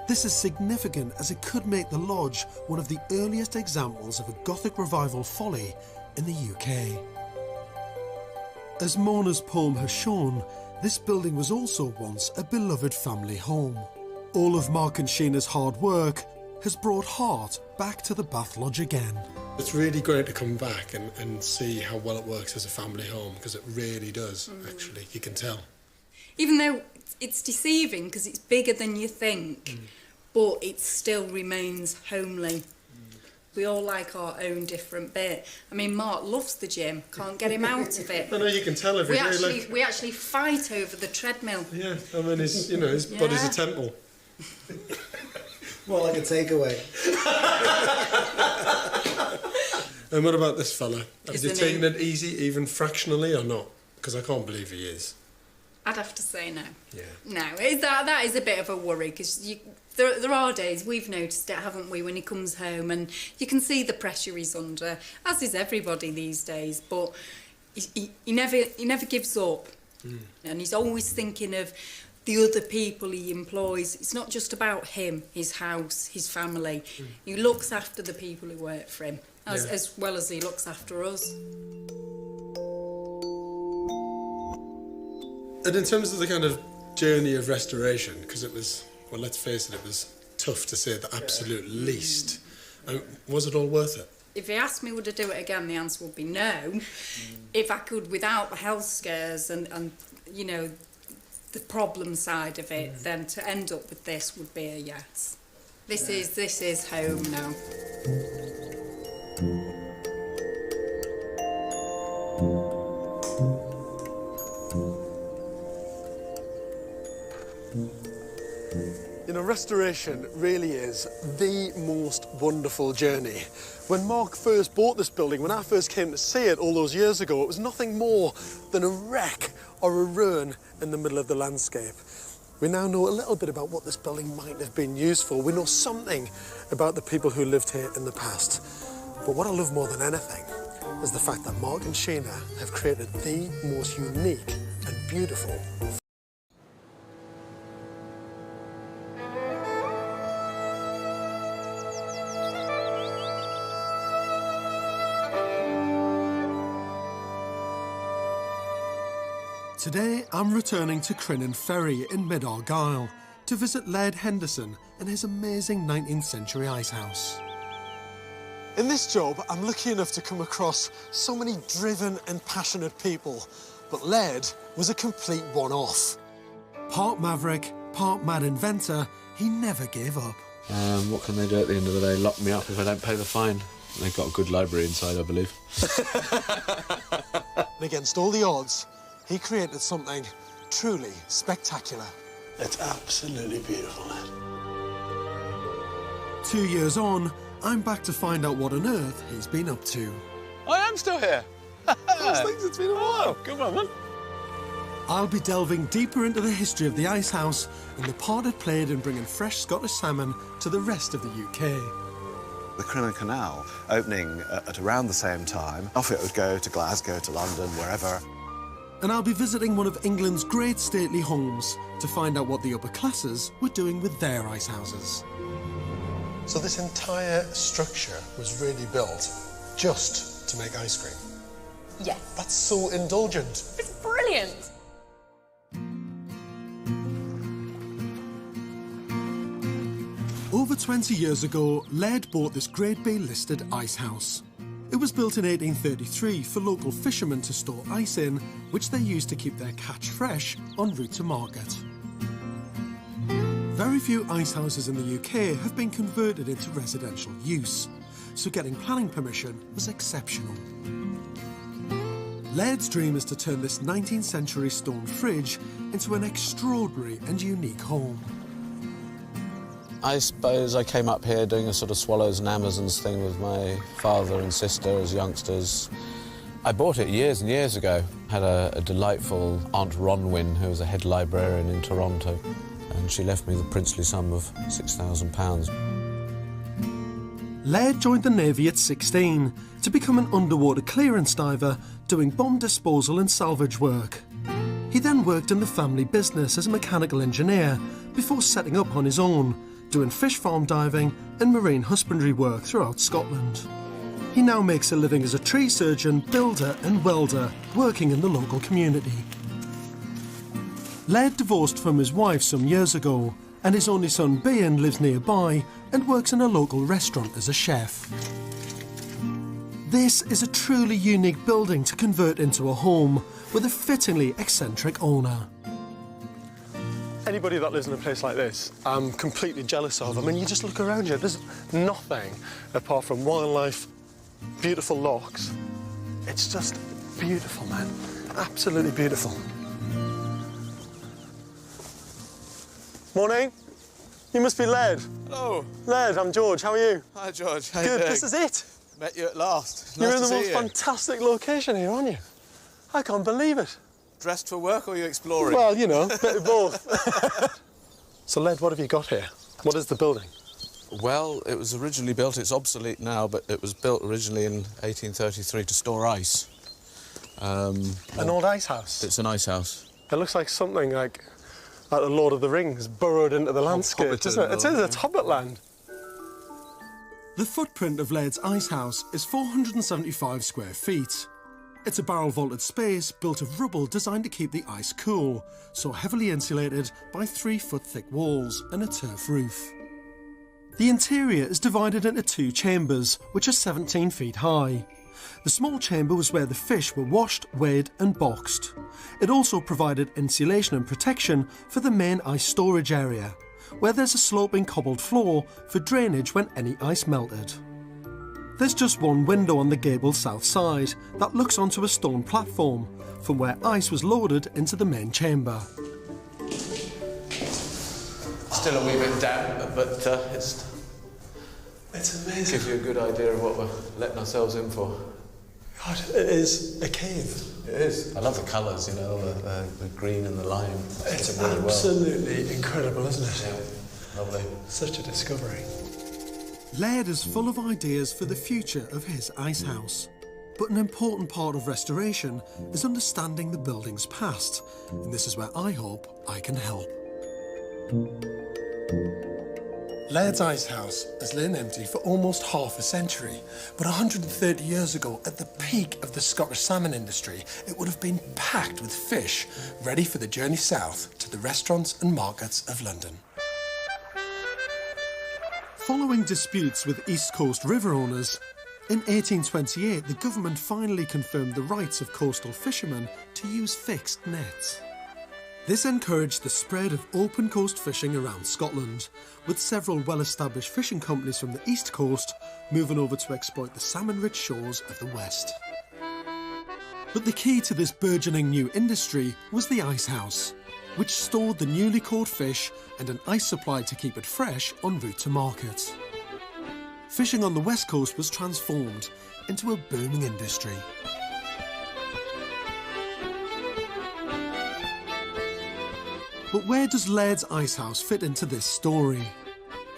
This is significant as it could make the lodge one of the earliest examples of a Gothic revival folly in the UK. As Mona's poem has shown, this building was also once a beloved family home. All of Mark and Sheena's hard work has brought heart back to the Bath Lodge again. It's really great to come back and see how well it works as a family home, because it really does, actually. You can tell. Even though it's deceiving because it's bigger than you think, but it still remains homely. We all like our own different bit. I mean, Mark loves the gym, can't get him out of it. I know, you can tell every day. We actually fight over the treadmill. Yeah, I mean, his body's a temple. More like a takeaway. And what about this fella? Is he Isn't taking he? it easy, even fractionally, or not? Because I can't believe he is. I'd have to say no. Yeah. No, that is a bit of a worry because there are days, we've noticed it, haven't we, when he comes home and you can see the pressure he's under, as is everybody these days, but he never gives up. And he's always thinking of the other people he employs. It's not just about him, his house, his family. He looks after the people who work for him, as well as he looks after us. And in terms of the kind of journey of restoration, because it was, well, let's face it, it was tough to say the absolute least. Was it all worth it? If he asked me would I do it again, the answer would be no. If I could, without the health scares and you know, the problem side of it, then to end up with this would be a yes. This is home now. You know, restoration really is the most wonderful journey. When Mark first bought this building, when I first came to see it all those years ago, it was nothing more than a wreck or a ruin in the middle of the landscape. We now know a little bit about what this building might have been used for. We know something about the people who lived here in the past. But what I love more than anything is the fact that Mark and Sheena have created the most unique and beautiful. Today, I'm returning to Crinan Ferry in mid-Argyll to visit Laird Henderson and his amazing 19th century icehouse. In this job, I'm lucky enough to come across so many driven and passionate people, but Laird was a complete one-off. Part maverick, Part mad inventor, he never gave up. What can they do at the end of the day? Lock me up if I don't pay the fine. They've got a good library inside, I believe. Against all the odds, he created something truly spectacular. It's absolutely beautiful, Ned. 2 years on, I'm back to find out what on earth he's been up to. I am still here. Those things, it's been a while. Come on, man. I'll be delving deeper into the history of the ice house and the part it played in bringing fresh Scottish salmon to the rest of the UK. The Crinan Canal opening at around the same time, off it would go to Glasgow, to London, wherever. And I'll be visiting one of England's great stately homes to find out what the upper classes were doing with their ice houses. So this entire structure was really built just to make ice cream. Yes. That's so indulgent. It's brilliant. Over 20 years ago, Laird bought this Grade B listed ice house. It was built in 1833 for local fishermen to store ice in, which they used to keep their catch fresh en route to market. Very few ice houses in the UK have been converted into residential use, so getting planning permission was exceptional. Laird's dream is to turn this 19th century stone fridge into an extraordinary and unique home. I suppose I came up here doing a sort of Swallows and Amazons thing with my father and sister as youngsters. I bought it years and years ago. Had a delightful Aunt Ronwyn, who was a head librarian in Toronto, and she left me the princely sum of £6,000. Laird joined the Navy at 16 to become an underwater clearance diver doing bomb disposal and salvage work. He then worked in the family business as a mechanical engineer before setting up on his own, doing fish farm diving and marine husbandry work throughout Scotland. He now makes a living as a tree surgeon, builder and welder, working in the local community. Laird divorced from his wife some years ago, and his only son Bean lives nearby and works in a local restaurant as a chef. This is a truly unique building to convert into a home with a fittingly eccentric owner. Anybody that lives in a place like this, I'm completely jealous of. I mean, you just look around you, there's nothing apart from wildlife, beautiful lochs. It's just beautiful, man. Absolutely beautiful. Morning. You must be Laird. Hello. Laird, I'm George. How are you? Hi, George. How Good, you doing? this is it. Met you at last. You're Nice in to the see most you. fantastic location here, aren't you? I can't believe it. Dressed for work or are you exploring? Well, you know, bit of both. So, Laird, what have you got here? What is the building? Well, it was originally built, it's obsolete now, but it was built originally in 1833 to store ice. An old ice house? It's an ice house. It looks like something like the Lord of the Rings burrowed into the landscape, doesn't it? It is, it's Hobbitland. The footprint of Laird's ice house is 475 square feet. It's a barrel-vaulted space built of rubble designed to keep the ice cool, so heavily insulated by 3-foot-thick walls and a turf roof. The interior is divided into 2 chambers, which are 17 feet high. The small chamber was where the fish were washed, weighed and boxed. It also provided insulation and protection for the main ice storage area, where there's a sloping cobbled floor for drainage when any ice melted. There's just one window on the gabled south side that looks onto a stone platform from where ice was loaded into the main chamber. Still a wee bit damp, but it's amazing. gives you a good idea of what we're letting ourselves in for. God, it is a cave. It is. I love the colours, you know, the green and the lime. It's really well. absolutely incredible, isn't it? Yeah, lovely. Such a discovery. Laird is full of ideas for the future of his ice house. But an important part of restoration is understanding the building's past, and this is where I hope I can help. Laird's ice house has lain empty for almost half a century, but 130 years ago, at the peak of the Scottish salmon industry, it would have been packed with fish, ready for the journey south to the restaurants and markets of London. Following disputes with East Coast river owners, in 1828 the government finally confirmed the rights of coastal fishermen to use fixed nets. This encouraged the spread of open coast fishing around Scotland, with several well-established fishing companies from the east coast moving over to exploit the salmon-rich shores of the west. But the key to this burgeoning new industry was the ice house, which stored the newly caught fish and an ice supply to keep it fresh en route to market. Fishing on the west coast was transformed into a booming industry. But where does Laird's Ice House fit into this story?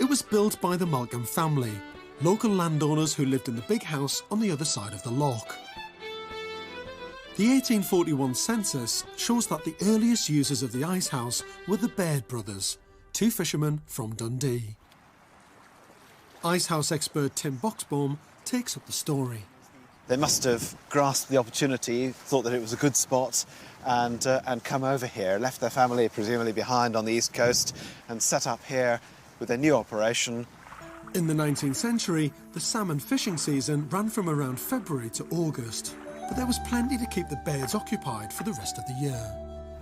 It was built by the Malcolm family, local landowners who lived in the big house on the other side of the loch. The 1841 census shows that the earliest users of the ice house were the Baird brothers, two fishermen from Dundee. Ice house expert Tim Boxbaum takes up the story. They must have grasped the opportunity, thought that it was a good spot, and come over here, left their family presumably behind on the east coast, and set up here with their new operation. In the 19th century, the salmon fishing season ran from around February to August, but there was plenty to keep the Bairds occupied for the rest of the year.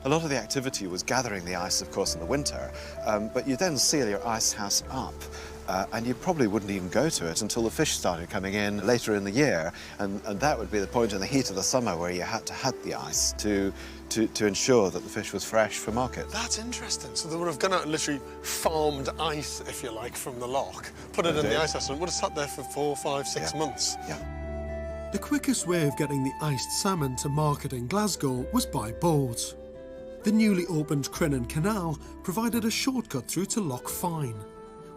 A lot of the activity was gathering the ice, of course, in the winter, but you then seal your ice house up. And you probably wouldn't even go to it until the fish started coming in later in the year, and that would be the point in the heat of the summer where you had to have the ice to ensure that the fish was fresh for market. That's interesting. So they would have gone out and literally farmed ice, if you like, from the loch, put it in the ice house, and it would have sat there for 4, 5, 6 months. Yeah. The quickest way of getting the iced salmon to market in Glasgow was by boat. The newly opened Crinan Canal provided a shortcut through to Loch Fyne,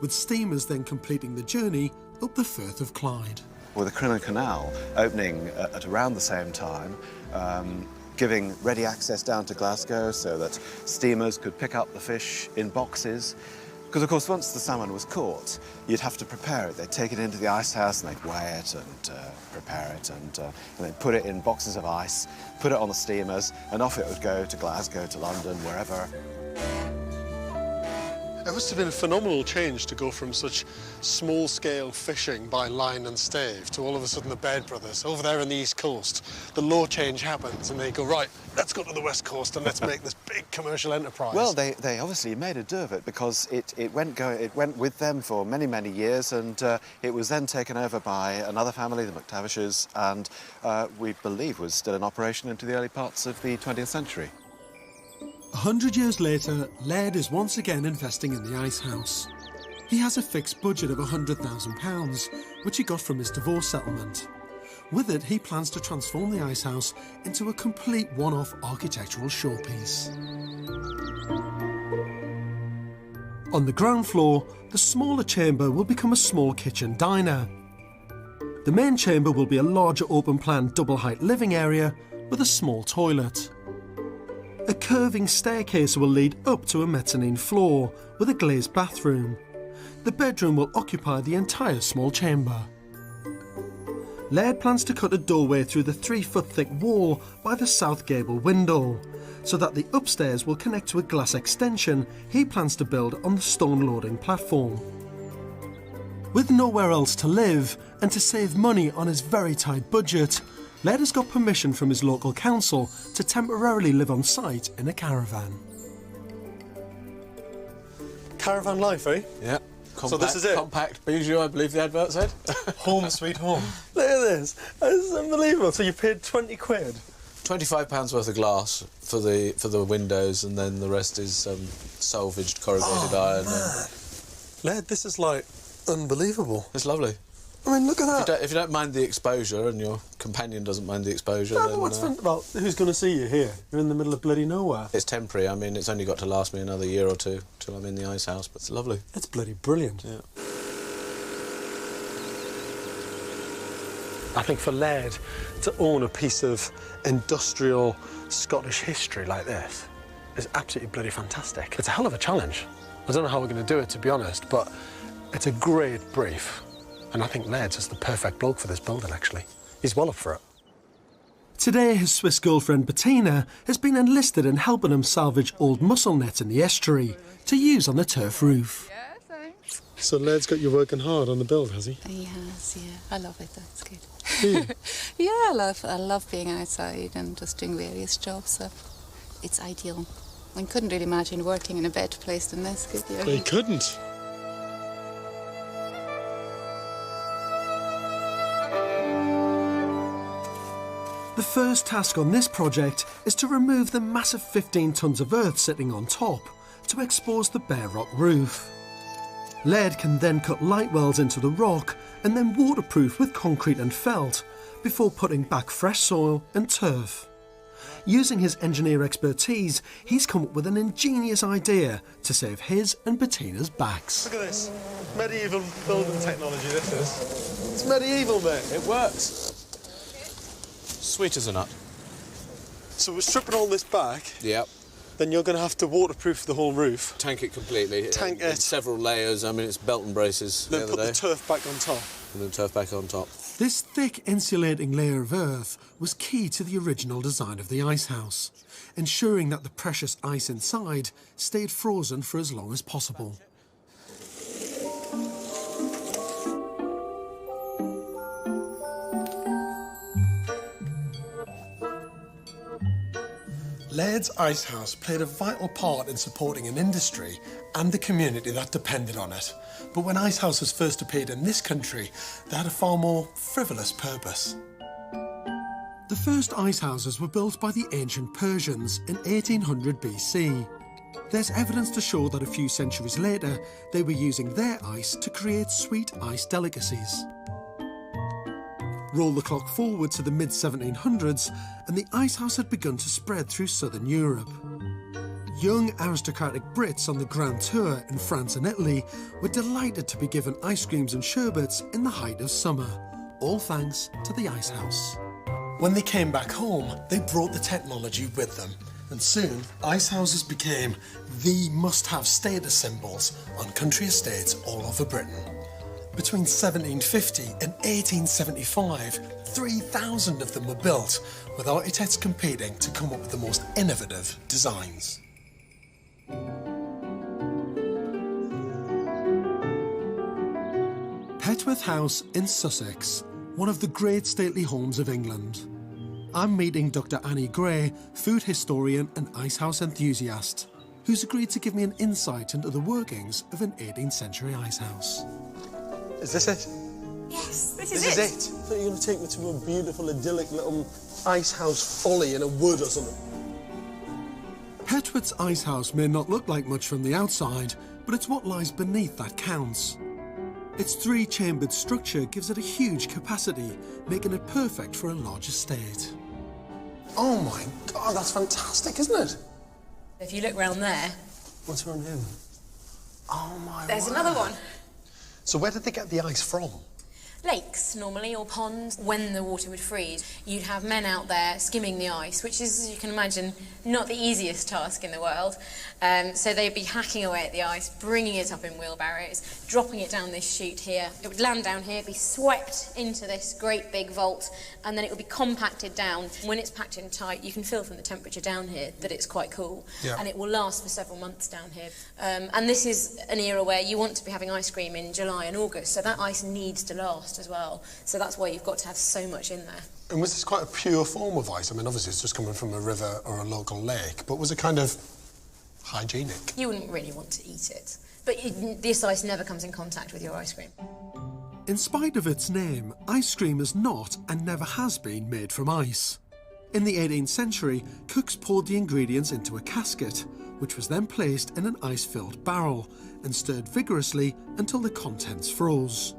with steamers then completing the journey up the Firth of Clyde. With the Crinan Canal opening at around the same time, giving ready access down to Glasgow so that steamers could pick up the fish in boxes. Because, of course, once the salmon was caught, you'd have to prepare it. They'd take it into the ice house and they'd weigh it and prepare it, and they'd put it in boxes of ice, put it on the steamers, and off it would go to Glasgow, to London, wherever. It must have been a phenomenal change to go from such small-scale fishing by line and stave to all of a sudden the Baird brothers over there on the east coast. The law change happens and they go, right, let's go to the west coast and let's make this big commercial enterprise. Well, they obviously made a do of it because it went with them for many, many years, and it was then taken over by another family, the McTavishes, and we believe was still in operation into the early parts of the 20th century. 100 years later, Laird is once again investing in the ice house. He has a fixed budget of £100,000, which he got from his divorce settlement. With it, he plans to transform the ice house into a complete one-off architectural showpiece. On the ground floor, the smaller chamber will become a small kitchen diner. The main chamber will be a larger open-plan double-height living area with a small toilet. A curving staircase will lead up to a mezzanine floor with a glazed bathroom. The bedroom will occupy the entire small chamber. Laird plans to cut a doorway through the 3-foot-thick wall by the south gable window, so that the upstairs will connect to a glass extension he plans to build on the stone loading platform. With nowhere else to live and to save money on his very tight budget, Laird has got permission from his local council to temporarily live on site in a caravan. Caravan life, eh? Yeah. So this is it? Compact bijou, I believe the advert said. Home sweet home. Look at this. This is unbelievable. So you paid 20 quid? £25 worth of glass for the windows, and then the rest is salvaged corrugated iron. Laird, this is like unbelievable. It's lovely. I mean, look at that. If you don't mind the exposure, and your companion doesn't mind the exposure, No, then... but what's fun? Well, who's going to see you here? You're in the middle of bloody nowhere. It's temporary. I mean, it's only got to last me another year or two till I'm in the ice house, but it's lovely. It's bloody brilliant. Yeah. I think for Laird to own a piece of industrial Scottish history like this is absolutely bloody fantastic. It's a hell of a challenge. I don't know how we're going to do it, to be honest, but it's a great brief. And I think Laird's is the perfect bloke for this building, actually. He's well up for it. Today, his Swiss girlfriend Bettina has been enlisted in helping him salvage old mussel nets in the estuary to use on the turf roof. So Laird's got you working hard on the build, has he? He has, yeah. I love it, that's good. Yeah, I love being outside and just doing various jobs, so it's ideal. I couldn't really imagine working in a better place than this, could you? They couldn't. The first task on this project is to remove the massive 15 tonnes of earth sitting on top to expose the bare rock roof. Lead can then cut light wells into the rock and then waterproof with concrete and felt before putting back fresh soil and turf. Using his engineer expertise, he's come up with an ingenious idea to save his and Bettina's backs. Look at this. Medieval building technology, this is. It's medieval, mate. It works. Sweet as a nut. So we're stripping all this back. Yep. Then you're going to have to waterproof the whole roof. Tank it completely. Tank in it. Several layers. I mean, it's belt and braces. Then put the turf back on top. And then turf back on top. This thick insulating layer of earth was key to the original design of the ice house, ensuring that the precious ice inside stayed frozen for as long as possible. Laird's Ice House played a vital part in supporting an industry and the community that depended on it. But when ice houses first appeared in this country, they had a far more frivolous purpose. The first ice houses were built by the ancient Persians in 1800 BC. There's evidence to show that a few centuries later, they were using their ice to create sweet ice delicacies. Roll the clock forward to the mid-1700s and the ice house had begun to spread through southern Europe. Young aristocratic Brits on the Grand Tour in France and Italy were delighted to be given ice creams and sherbets in the height of summer, all thanks to the ice house. When they came back home, they brought the technology with them, and soon ice houses became the must-have status symbols on country estates all over Britain. Between 1750 and 1875, 3,000 of them were built, with architects competing to come up with the most innovative designs. Petworth House in Sussex, one of the great stately homes of England. I'm meeting Dr. Annie Gray, food historian and ice house enthusiast, who's agreed to give me an insight into the workings of an 18th century ice house. Is this it? Yes, this is it. I thought you were going to take me to a beautiful, idyllic little ice house folly in a wood or something. Petworth's ice house may not look like much from the outside, but it's what lies beneath that counts. Its three-chambered structure gives it a huge capacity, making it perfect for a large estate. Oh my God, that's fantastic, isn't it? If you look round there... What's around here? Oh my There's word. another one. So where did they get the ice from? Lakes, normally, or ponds. When the water would freeze, you'd have men out there skimming the ice, which is, as you can imagine, not the easiest task in the world. So they'd be hacking away at the ice, bringing it up in wheelbarrows, dropping it down this chute here. It would land down here, be swept into this great big vault, and then it would be compacted down. When it's packed in tight, you can feel from the temperature down here that it's quite cool, and it will last for several months down here. And this is an era where you want to be having ice cream in July and August, so that ice needs to last as well. So that's why you've got to have so much in there. And was this quite a pure form of ice? I mean, obviously it's just coming from a river or a local lake, but was it kind of hygienic? You wouldn't really want to eat it, but this ice never comes in contact with your ice cream. In spite of its name, ice cream is not and never has been made from ice. In the 18th century, cooks poured the ingredients into a casket, which was then placed in an ice-filled barrel and stirred vigorously until the contents froze.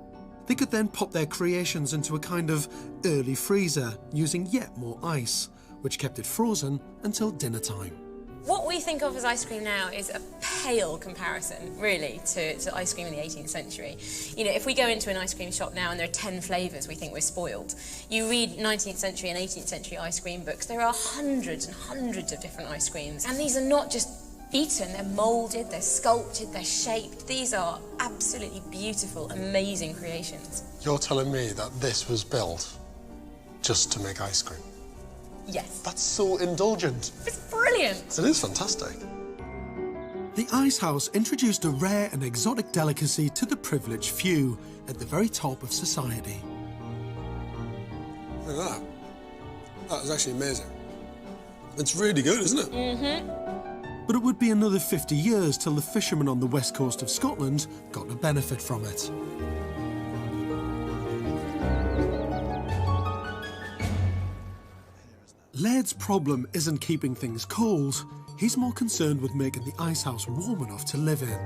They could then pop their creations into a kind of early freezer using yet more ice, which kept it frozen until dinner time. What we think of as ice cream now is a pale comparison, really, to ice cream in the 18th century. You know, if we go into an ice cream shop now and there are 10 flavours, we think we're spoiled. You read 19th century and 18th century ice cream books, there are hundreds and hundreds of different ice creams. And these are not just eaten, they're moulded, they're sculpted, they're shaped. These are absolutely beautiful, amazing creations. You're telling me that this was built just to make ice cream? Yes. That's so indulgent. It's brilliant. It is fantastic. The ice house introduced a rare and exotic delicacy to the privileged few at the very top of society. Look at that. That is actually amazing. It's really good, isn't it? Mm-hmm. But it would be another 50 years till the fishermen on the west coast of Scotland got to benefit from it. Laird's problem isn't keeping things cold, he's more concerned with making the icehouse warm enough to live in.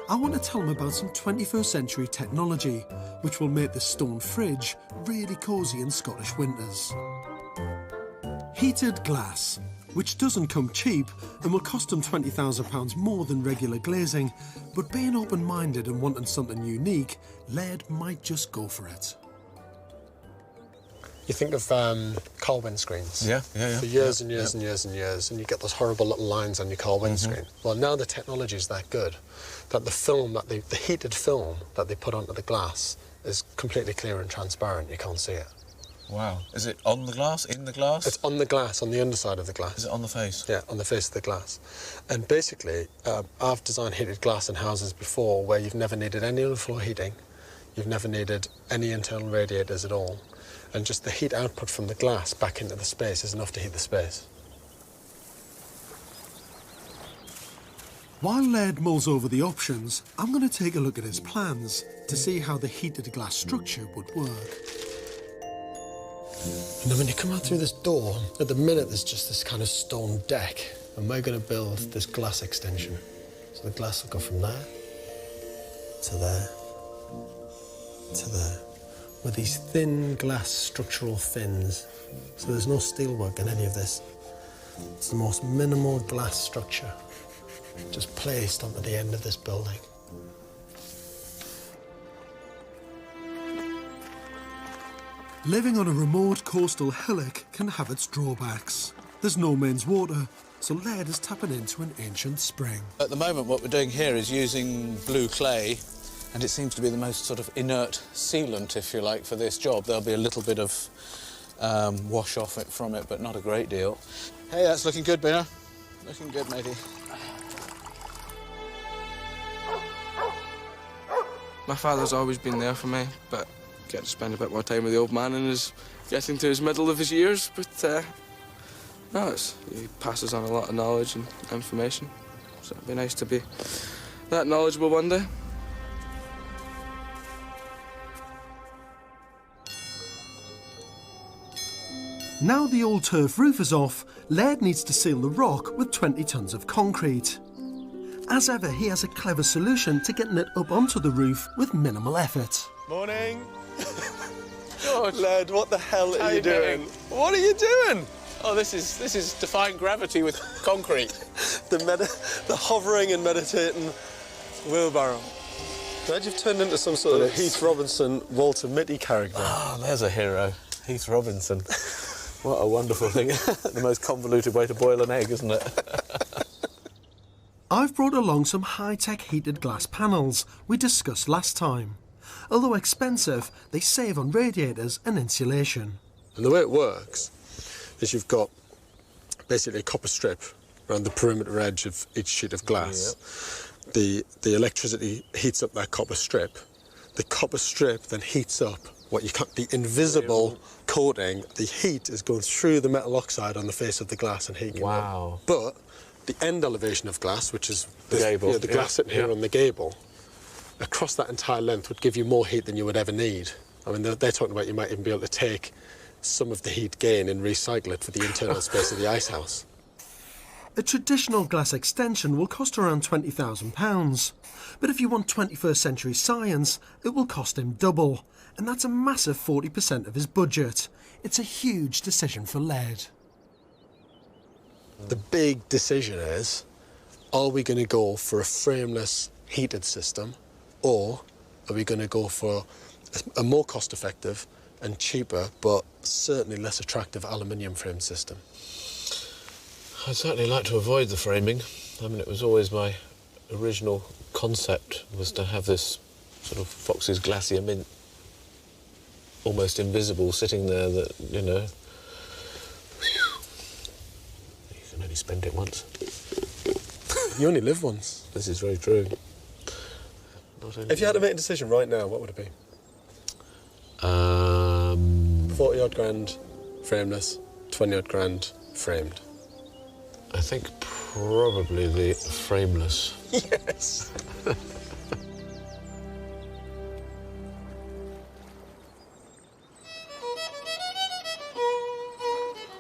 I want to tell him about some 21st century technology which will make the stone fridge really cosy in Scottish winters. Heated glass, which doesn't come cheap and will cost him £20,000 more than regular glazing, but being open-minded and wanting something unique, Laird might just go for it. You think of car windscreens. Yeah. For years and years and years and years, and you get those horrible little lines on your car windscreen. Well, now the technology is that good that the heated film that they put onto the glass is completely clear and transparent. You can't see it. Wow. Is it on the glass, in the glass? It's on the glass, on the underside of the glass. Is it on the face? Yeah, on the face of the glass. And basically, I've designed heated glass in houses before where you've never needed any underfloor heating, you've never needed any internal radiators at all, and just the heat output from the glass back into the space is enough to heat the space. While Laird mulls over the options, I'm going to take a look at his plans to see how the heated glass structure would work. And then when you come out through this door, at the minute there's just this kind of stone deck, and we're going to build this glass extension. So the glass will go from there to there to there, with these thin glass structural fins. So there's no steelwork in any of this. It's the most minimal glass structure, just placed onto the end of this building. Living on a remote coastal hillock can have its drawbacks. There's no mains water, so Laird is tapping into an ancient spring. At the moment, what we're doing here is using blue clay, and it seems to be the most sort of inert sealant, if you like, for this job. There'll be a little bit of wash off it from it, but not a great deal. Hey, that's looking good, Bina. Looking good, matey. My father's always been there for me, but get to spend a bit more time with the old man and is getting to his middle of his years. But no, he passes on a lot of knowledge and information. So it'd be nice to be that knowledgeable one day. Now the old turf roof is off, Laird needs to seal the rock with 20 tonnes of concrete. As ever, he has a clever solution to getting it up onto the roof with minimal effort. Morning. George, Laird, what the hell are you doing? What are you doing? Oh, this is defying gravity with concrete. the hovering and meditating wheelbarrow. Glad you've turned into some sort of Heath Robinson, Walter Mitty character. Oh, there's a hero. Heath Robinson. What a wonderful thing. The most convoluted way to boil an egg, isn't it? I've brought along some high-tech heated glass panels we discussed last time. Although expensive, they save on radiators and insulation. And the way it works is you've got basically a copper strip around the perimeter edge of each sheet of glass. Yep. The electricity heats up that copper strip. The copper strip then heats up the invisible coating. The heat is going through the metal oxide on the face of the glass and heating it up. But the end elevation of glass, which is the gable, the glass sitting here on the gable, across that entire length would give you more heat than you would ever need. I mean, they're talking about you might even be able to take some of the heat gain and recycle it for the internal space of the icehouse. A traditional glass extension will cost around £20,000, but if you want 21st century science, it will cost him double, and that's a massive 40% of his budget. It's a huge decision for Laird. The big decision is, are we going to go for a frameless heated system, or are we going to go for a more cost-effective and cheaper, but certainly less attractive aluminium frame system? I'd certainly like to avoid the framing. I mean, it was always my original concept, was to have this sort of Fox's Glacier Mint, almost invisible, sitting there that, you know, you can only spend it once. You only live once. This is very true. If you had to make a decision right now, what would it be? 40 odd grand frameless, 20 odd grand framed. I think Probably the frameless. Yes.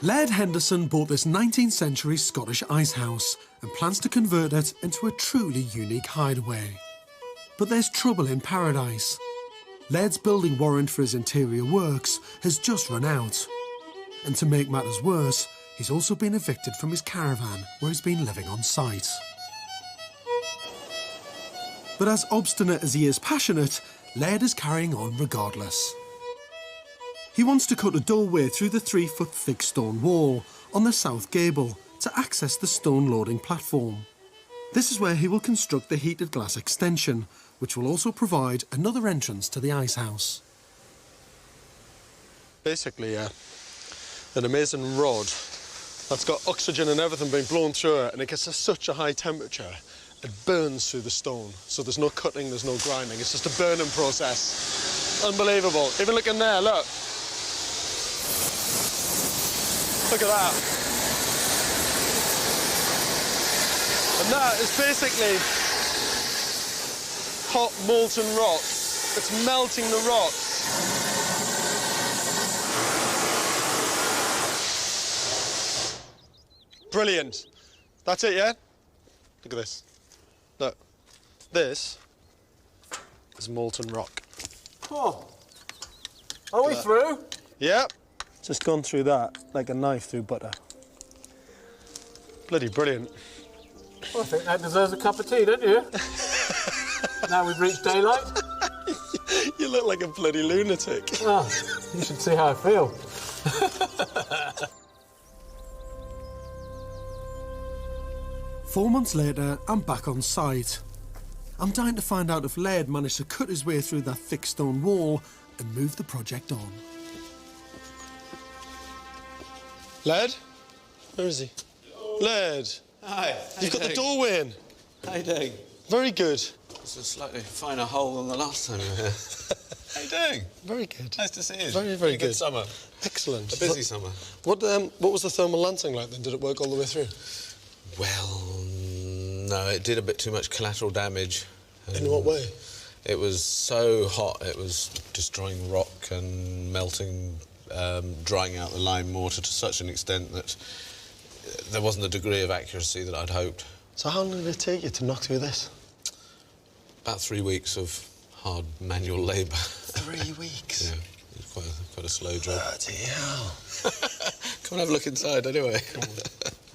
Laird Henderson bought this 19th century Scottish ice house and plans to convert it into a truly unique hideaway. But there's trouble in paradise. Laird's building warrant for his interior works has just run out. And to make matters worse, he's also been evicted from his caravan where he's been living on site. But as obstinate as he is passionate, Laird is carrying on regardless. He wants to cut a doorway through the 3-foot thick stone wall on the south gable to access the stone loading platform. This is where he will construct the heated glass extension, which will also provide another entrance to the ice house. Basically, an amazing rod that's got oxygen and everything being blown through it, and it gets to such a high temperature, it burns through the stone. So there's no cutting, there's no grinding, it's just a burning process. Unbelievable. Even look in there, look. Look at that. And that is basically hot molten rock. It's melting the rocks. Brilliant. That's it, yeah? Look at this. Look. This is molten rock. Oh. Are we through? Yep. Just gone through that like a knife through butter. Bloody brilliant. Well, I think that deserves a cup of tea, don't you? Now we've reached daylight. You look like a bloody lunatic. Oh, you should see how I feel. 4 months later, I'm back on site. I'm dying to find out if Laird managed to cut his way through that thick stone wall and move the project on. Laird? Where is he? Laird! Hi. You've got the doorway in. How you doing? Very good. It's a slightly finer hole than the last time you were here. How you doing? Very good. Nice to see you. Very, very good. Good summer. Excellent. A busy summer. What was the thermal lancing like then? Did it work all the way through? Well, no, it did a bit too much collateral damage. In what way? It was so hot, it was destroying rock and melting, drying out the lime mortar to such an extent that there wasn't the degree of accuracy that I'd hoped. So how long did it take you to knock through this? About 3 weeks of hard manual labour. 3 weeks? Yeah, it was quite a slow job. Bloody hell. Come and have a look inside, anyway.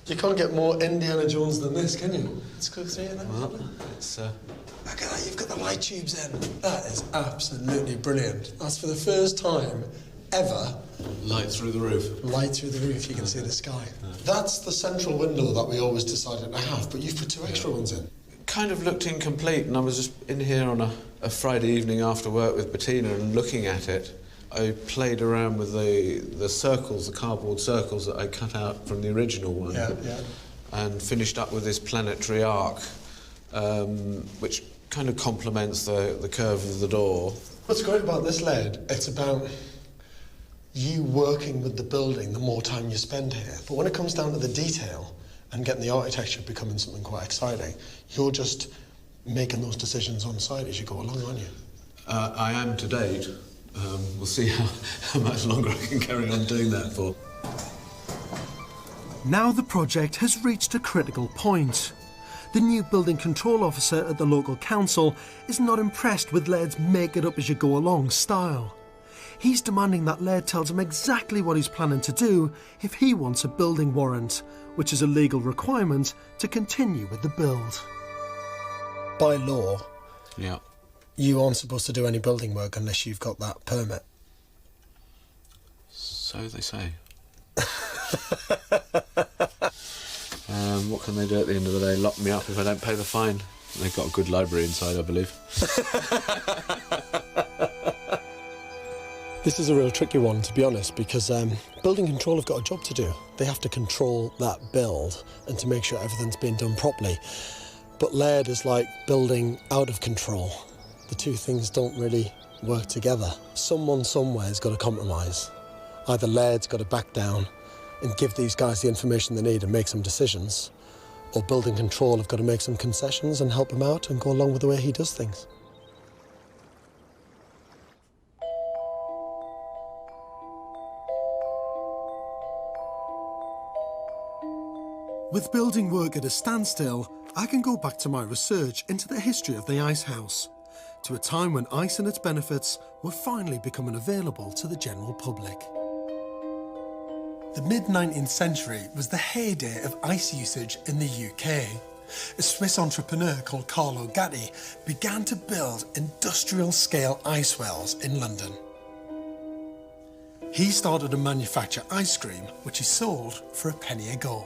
You can't get more Indiana Jones than this, can you? Let's go through it then. Well, it's, look at that, you've got the light tubes in. That is absolutely brilliant. That's for the first time ever. Light through the roof. Light through the roof, you can see the sky. That's the central window that we always decided to have, but you've put 2 extra ones in. Kind of looked incomplete, and I was just in here on a Friday evening after work with Bettina and looking at it. I played around with the circles, the cardboard circles that I cut out from the original one. Yeah. And finished up with this planetary arc, which kind of complements the curve of the door. What's great about this, Laird, it's about you working with the building the more time you spend here. But when it comes down to the detail and getting the architecture becoming something quite exciting, you're just making those decisions on site as you go along, aren't you? I am to date. We'll see how much longer I can carry on doing that for. Now the project has reached a critical point. The new building control officer at the local council is not impressed with Laird's make-it-up-as-you-go-along style. He's demanding that Laird tells him exactly what he's planning to do if he wants a building warrant, which is a legal requirement to continue with the build. By law, yeah, you aren't supposed to do any building work unless you've got that permit. So they say. What can they do at the end of the day? Lock me up if I don't pay the fine. They've got a good library inside, I believe. This is a real tricky one, to be honest, because building control have got a job to do. They have to control that build and to make sure everything's being done properly. But Laird is like building out of control. The two things don't really work together. Someone somewhere's got to compromise. Either Laird's got to back down and give these guys the information they need and make some decisions, or building control have got to make some concessions and help him out and go along with the way he does things. With building work at a standstill, I can go back to my research into the history of the ice house, to a time when ice and its benefits were finally becoming available to the general public. The mid-19th century was the heyday of ice usage in the UK. A Swiss entrepreneur called Carlo Gatti began to build industrial-scale ice wells in London. He started to manufacture ice cream, which he sold for a penny a go.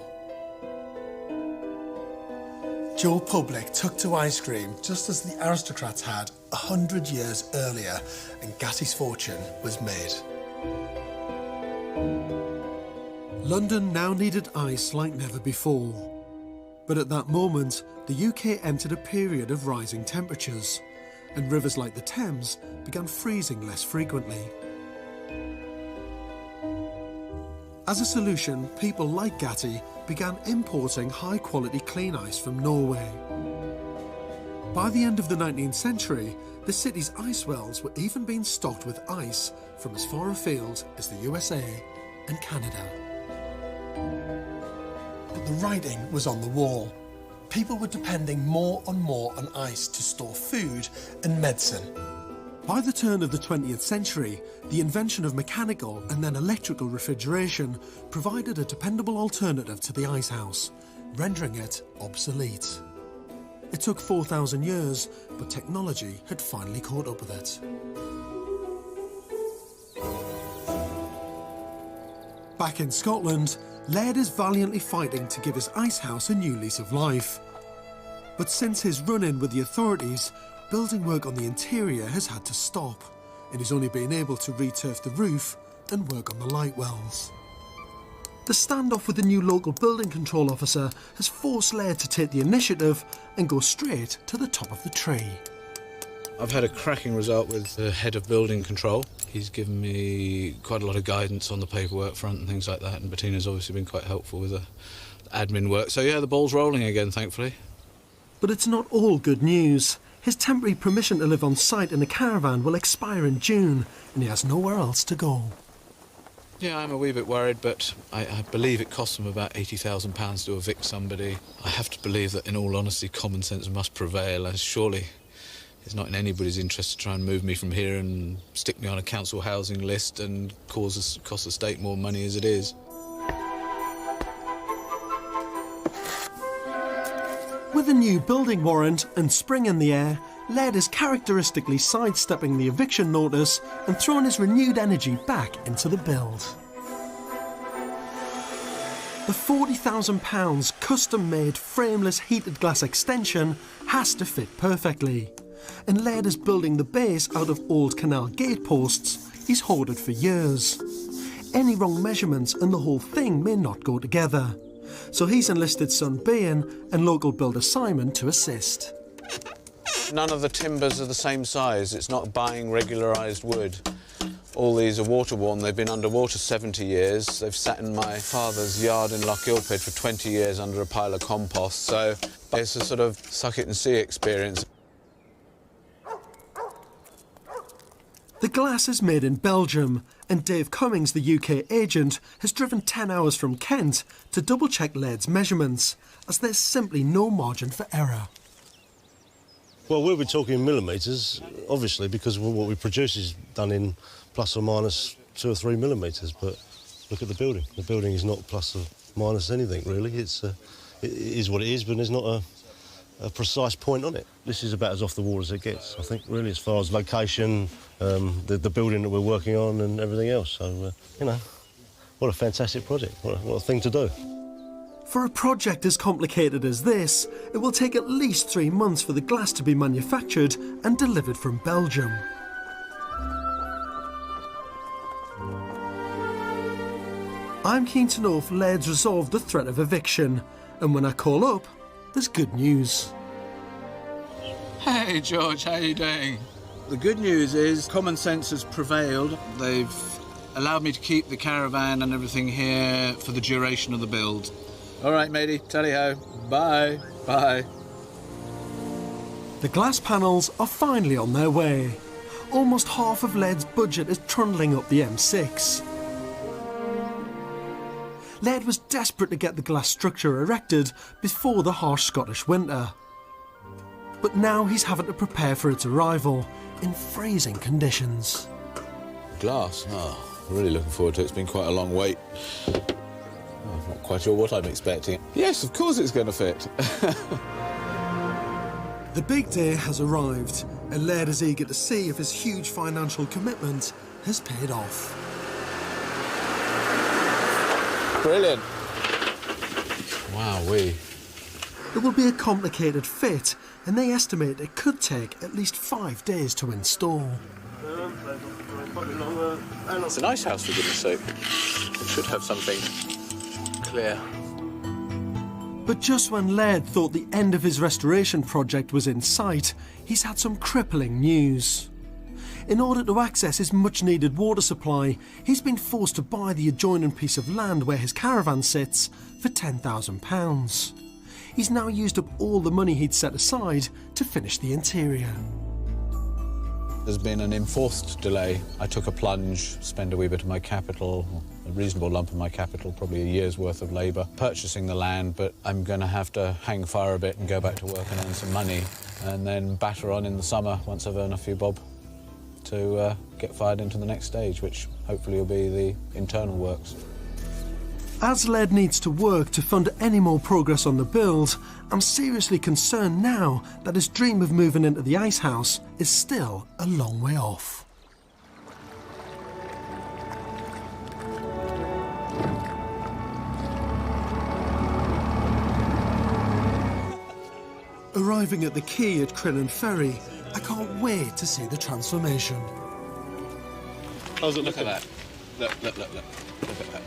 Joe Public took to ice cream just as the aristocrats had 100 years earlier, and Gatti's fortune was made. London now needed ice like never before. But at that moment, the UK entered a period of rising temperatures, and rivers like the Thames began freezing less frequently. As a solution, people like Gatti began importing high-quality clean ice from Norway. By the end of the 19th century, the city's ice wells were even being stocked with ice from as far afield as the USA and Canada. But the writing was on the wall. People were depending more and more on ice to store food and medicine. By the turn of the 20th century, the invention of mechanical and then electrical refrigeration provided a dependable alternative to the ice house, rendering it obsolete. It took 4,000 years, but technology had finally caught up with it. Back in Scotland, Laird is valiantly fighting to give his ice house a new lease of life. But since his run-in with the authorities, building work on the interior has had to stop, and he's only been able to returf the roof and work on the light wells. The standoff with the new local building control officer has forced Laird to take the initiative and go straight to the top of the tree. I've had a cracking result with the head of building control. He's given me quite a lot of guidance on the paperwork front and things like that, and Bettina's obviously been quite helpful with the admin work. So yeah, the ball's rolling again, thankfully. But it's not all good news. His temporary permission to live on site in a caravan will expire in June, and he has nowhere else to go. Yeah, I'm a wee bit worried, but I believe it costs them about £80,000 to evict somebody. I have to believe that, in all honesty, common sense must prevail, as surely it's not in anybody's interest to try and move me from here and stick me on a council housing list and cost the state more money as it is. With a new building warrant and spring in the air, Laird is characteristically sidestepping the eviction notice and throwing his renewed energy back into the build. The £40,000 custom-made frameless heated glass extension has to fit perfectly, and Laird is building the base out of old canal gate posts he's hoarded for years. Any wrong measurements and the whole thing may not go together. So he's enlisted son Bain and local builder Simon to assist. None of the timbers are the same size. It's not buying regularised wood. All these are water-worn. They've been underwater 70 years. They've sat in my father's yard in Loch Ilpid for 20 years under a pile of compost. So it's a sort of suck-it-and-see experience. The glass is made in Belgium, and Dave Cummings, the UK agent, has driven 10 hours from Kent to double-check Laird's measurements, as there's simply no margin for error. Well, we'll be talking millimetres, obviously, because what we produce is done in plus or minus 2 or 3 millimetres, but look at the building. The building is not plus or minus anything, really. It is what it is, but there's not a precise point on it. This is about as off the wall as it gets, I think, really, as far as location, the building that we're working on and everything else. So, you know, what a fantastic project, what a thing to do. For a project as complicated as this, it will take at least 3 months for the glass to be manufactured and delivered from Belgium. I'm keen to know if Laird's resolved the threat of eviction, and when I call up, there's good news. Hey, George, how are you doing? The good news is common sense has prevailed. They've allowed me to keep the caravan and everything here for the duration of the build. All right, matey, tally-ho. Bye. Bye. The glass panels are finally on their way. Almost half of Lead's budget is trundling up the M6. Lead was desperate to get the glass structure erected before the harsh Scottish winter. But now he's having to prepare for its arrival in freezing conditions. Glass? Oh, really looking forward to it. It's been quite a long wait. I'm not quite sure what I'm expecting. Yes, of course it's going to fit. The big day has arrived, and Laird is eager to see if his huge financial commitment has paid off. Brilliant. Wowee. It will be a complicated fit, and they estimate it could take at least 5 days to install. It's a nice house, for goodness sake. It should have something clear. But just when Laird thought the end of his restoration project was in sight, he's had some crippling news. In order to access his much-needed water supply, he's been forced to buy the adjoining piece of land where his caravan sits for £10,000. He's now used up all the money he'd set aside to finish the interior. There's been an enforced delay. I took a plunge, spent a wee bit of my capital, a reasonable lump of my capital, probably a year's worth of labour, purchasing the land, but I'm going to have to hang fire a bit and go back to work and earn some money, and then batter on in the summer once I've earned a few bob to get fired into the next stage, which hopefully will be the internal works. As Laird needs to work to fund any more progress on the build, I'm seriously concerned now that his dream of moving into the ice house is still a long way off. Arriving at the quay at Crinan Ferry, I can't wait to see the transformation. How's it look at that? Look. Look at that.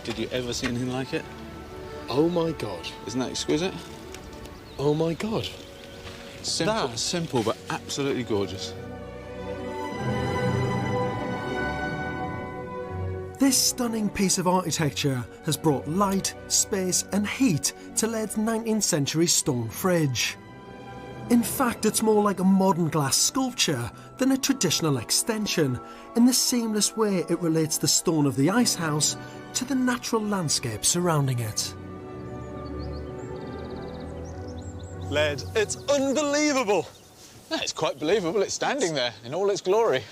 Did you ever see anything like it? Oh my God. Isn't that exquisite? Oh my God. Simple, but absolutely gorgeous. This stunning piece of architecture has brought light, space and heat to Laird's 19th century stone fridge. In fact, it's more like a modern glass sculpture than a traditional extension, in the seamless way it relates the stone of the ice house to the natural landscape surrounding it. Laird, it's unbelievable. Yeah, it's quite believable. It's standing there in all its glory.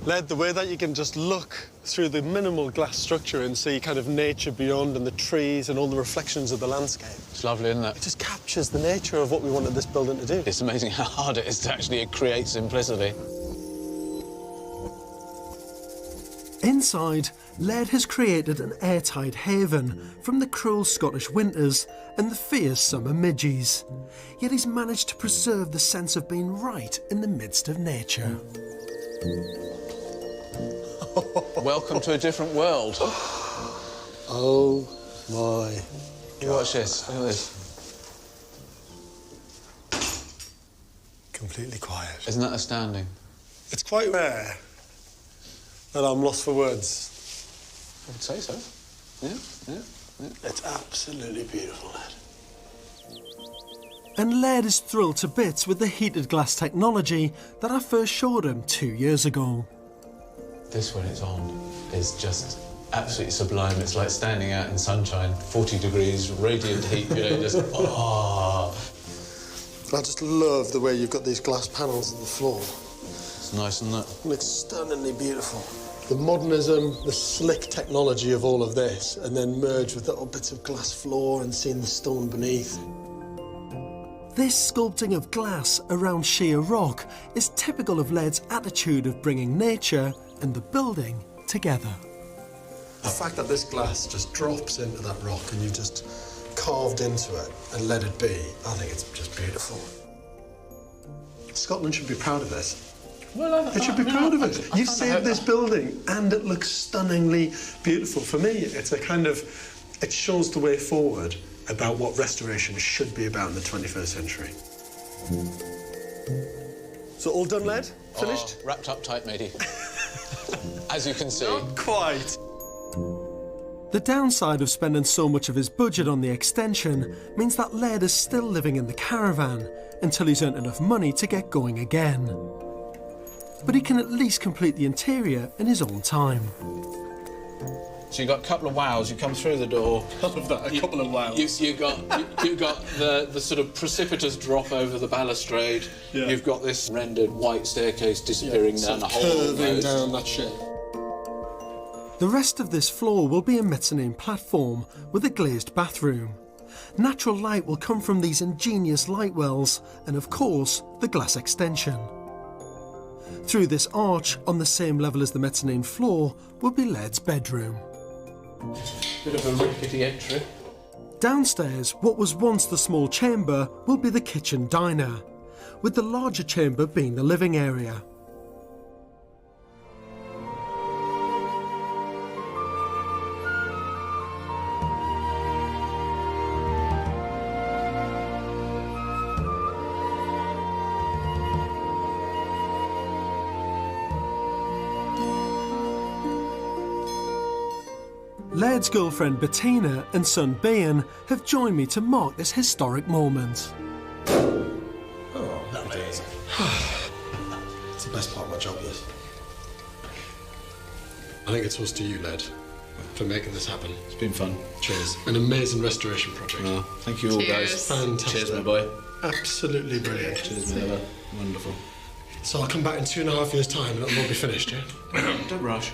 Laird, the way that you can just look through the minimal glass structure and see kind of nature beyond and the trees and all the reflections of the landscape. It's lovely, isn't it? It just captures the nature of what we wanted this building to do. It's amazing how hard it is to actually create simplicity. Inside, Laird has created an airtight haven from the cruel Scottish winters and the fierce summer midges. Yet he's managed to preserve the sense of being right in the midst of nature. Welcome to a different world. Oh my. You watch this. Look at this. Completely quiet. Isn't that astounding? It's quite rare that I'm lost for words. I would say so. Yeah. It's absolutely beautiful, Laird. And Laird is thrilled to bits with the heated glass technology that I first showed him 2 years ago. This, when it's on, is just absolutely sublime. It's like standing out in sunshine, 40 degrees, radiant heat, you know, just, oh. I just love the way you've got these glass panels on the floor. It's nice, isn't it? It looks stunningly beautiful. The modernism, the slick technology of all of this, and then merge with little bits of glass floor and seeing the stone beneath. This sculpting of glass around sheer rock is typical of Laird's attitude of bringing nature and the building together. The fact that this glass just drops into that rock and you've just carved into it and let it be, I think it's just beautiful. Scotland should be proud of this. Well, it should be proud of it. You've saved this building and it looks stunningly beautiful. For me, it's a kind of, it shows the way forward about what restoration should be about in the 21st century. So all done, Laird? Finished? Wrapped up tight, matey. As you can see. Not quite. The downside of spending so much of his budget on the extension means that Laird is still living in the caravan until he's earned enough money to get going again. But he can at least complete the interior in his own time. So you've got a couple of wows, you come through the door. I love that, a couple of wows. You've got the sort of precipitous drop over the balustrade. Yeah. You've got this rendered white staircase disappearing down the whole curving down that shape. The rest of this floor will be a mezzanine platform with a glazed bathroom. Natural light will come from these ingenious light wells and, of course, the glass extension. Through this arch, on the same level as the mezzanine floor, will be Laird's bedroom. Bit of a rickety entry. Downstairs, what was once the small chamber will be the kitchen diner, with the larger chamber being the living area. Laird's girlfriend Bettina and son Bayan have joined me to mark this historic moment. Oh, that is. It's the best part of my job, this. I think it's us to you, Laird, for making this happen. It's been fun. Cheers. An amazing restoration project. Oh, thank you all, Cheers. guys. Fantastic. Cheers, my boy. Absolutely brilliant. Cheers, my lover. Wonderful. So I'll come back in 2.5 years' time and it'll all be finished, yeah? Don't rush.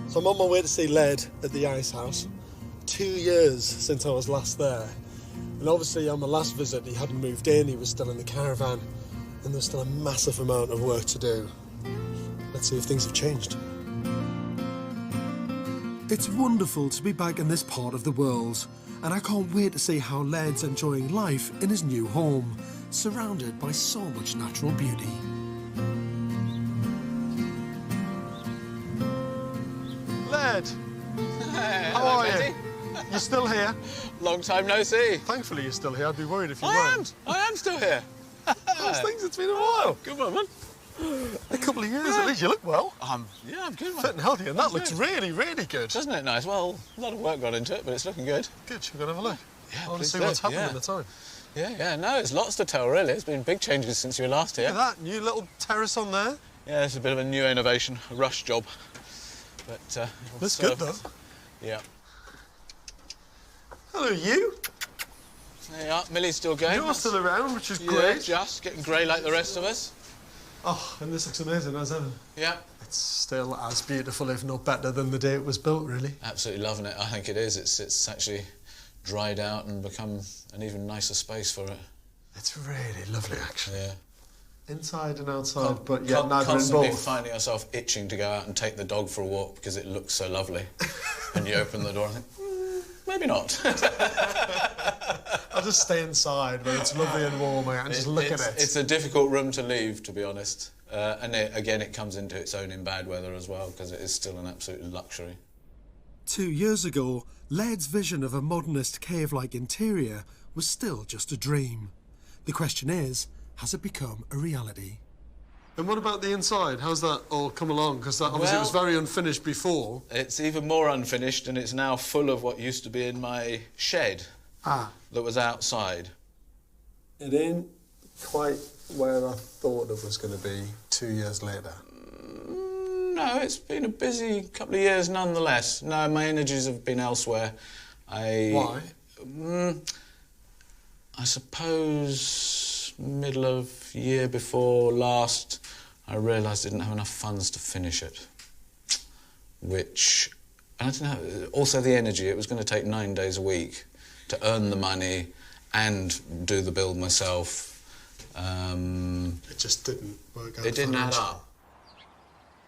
So I'm on my way to see Laird at the Ice House. 2 years since I was last there. And obviously on my last visit he hadn't moved in, he was still in the caravan, and there's still a massive amount of work to do. Let's see if things have changed. It's wonderful to be back in this part of the world, and I can't wait to see how Laird's enjoying life in his new home, surrounded by so much natural beauty. Laird! Hey, How hello, are Betty. you? You're still here? Long time no see. Thankfully you're still here. I'd be worried if you I weren't. am still here. How's things? It's been a while. Good one, man. A couple of years at least. You look well. Yeah, I'm good, man. Fit and healthy, and that looks good. really, really good. Doesn't it nice? Well, a lot of work got into it, but it's looking good. Good. Should we go and have a look? Yeah, I want to please see do, what's happened yeah. in the time. Yeah, no, there's lots to tell, really. There's been big changes since you were last here. Look at that new little terrace on there. Yeah, it's a bit of a new innovation, a rush job. But Looks good, though. Yeah. Hello, you. There you are. Millie's still going. You're still around, which is Yeah, great. just getting grey like the rest of us. Oh, and this looks amazing as ever. Yeah. It's still as beautiful, if not better, than the day it was built, really. Absolutely loving it. I think it is. It's actually dried out and become an even nicer space for it. It's really lovely, actually. Yeah. Inside and outside, but yeah, neither in Constantly both. finding yourself itching to go out and take the dog for a walk because it looks so lovely. And you open the door and think, maybe not. I'll just stay inside where it's lovely and warm and just look at it. It's a difficult room to leave, to be honest. And again, it comes into its own in bad weather as well because it is still an absolute luxury. 2 years ago, Laird's vision of a modernist cave-like interior was still just a dream. The question is, has it become a reality? And what about the inside? How's that all come along? Because obviously it was very unfinished before. It's even more unfinished and it's now full of what used to be in my shed that was outside. It ain't quite where I thought it was going to be 2 years later. No, it's been a busy couple of years nonetheless. No, my energies have been elsewhere. Why? I suppose middle of year before last, I realised I didn't have enough funds to finish it. Which, I don't know, also the energy. It was going to take 9 days a week to earn the money and do the build myself. It just didn't work out. It didn't add up.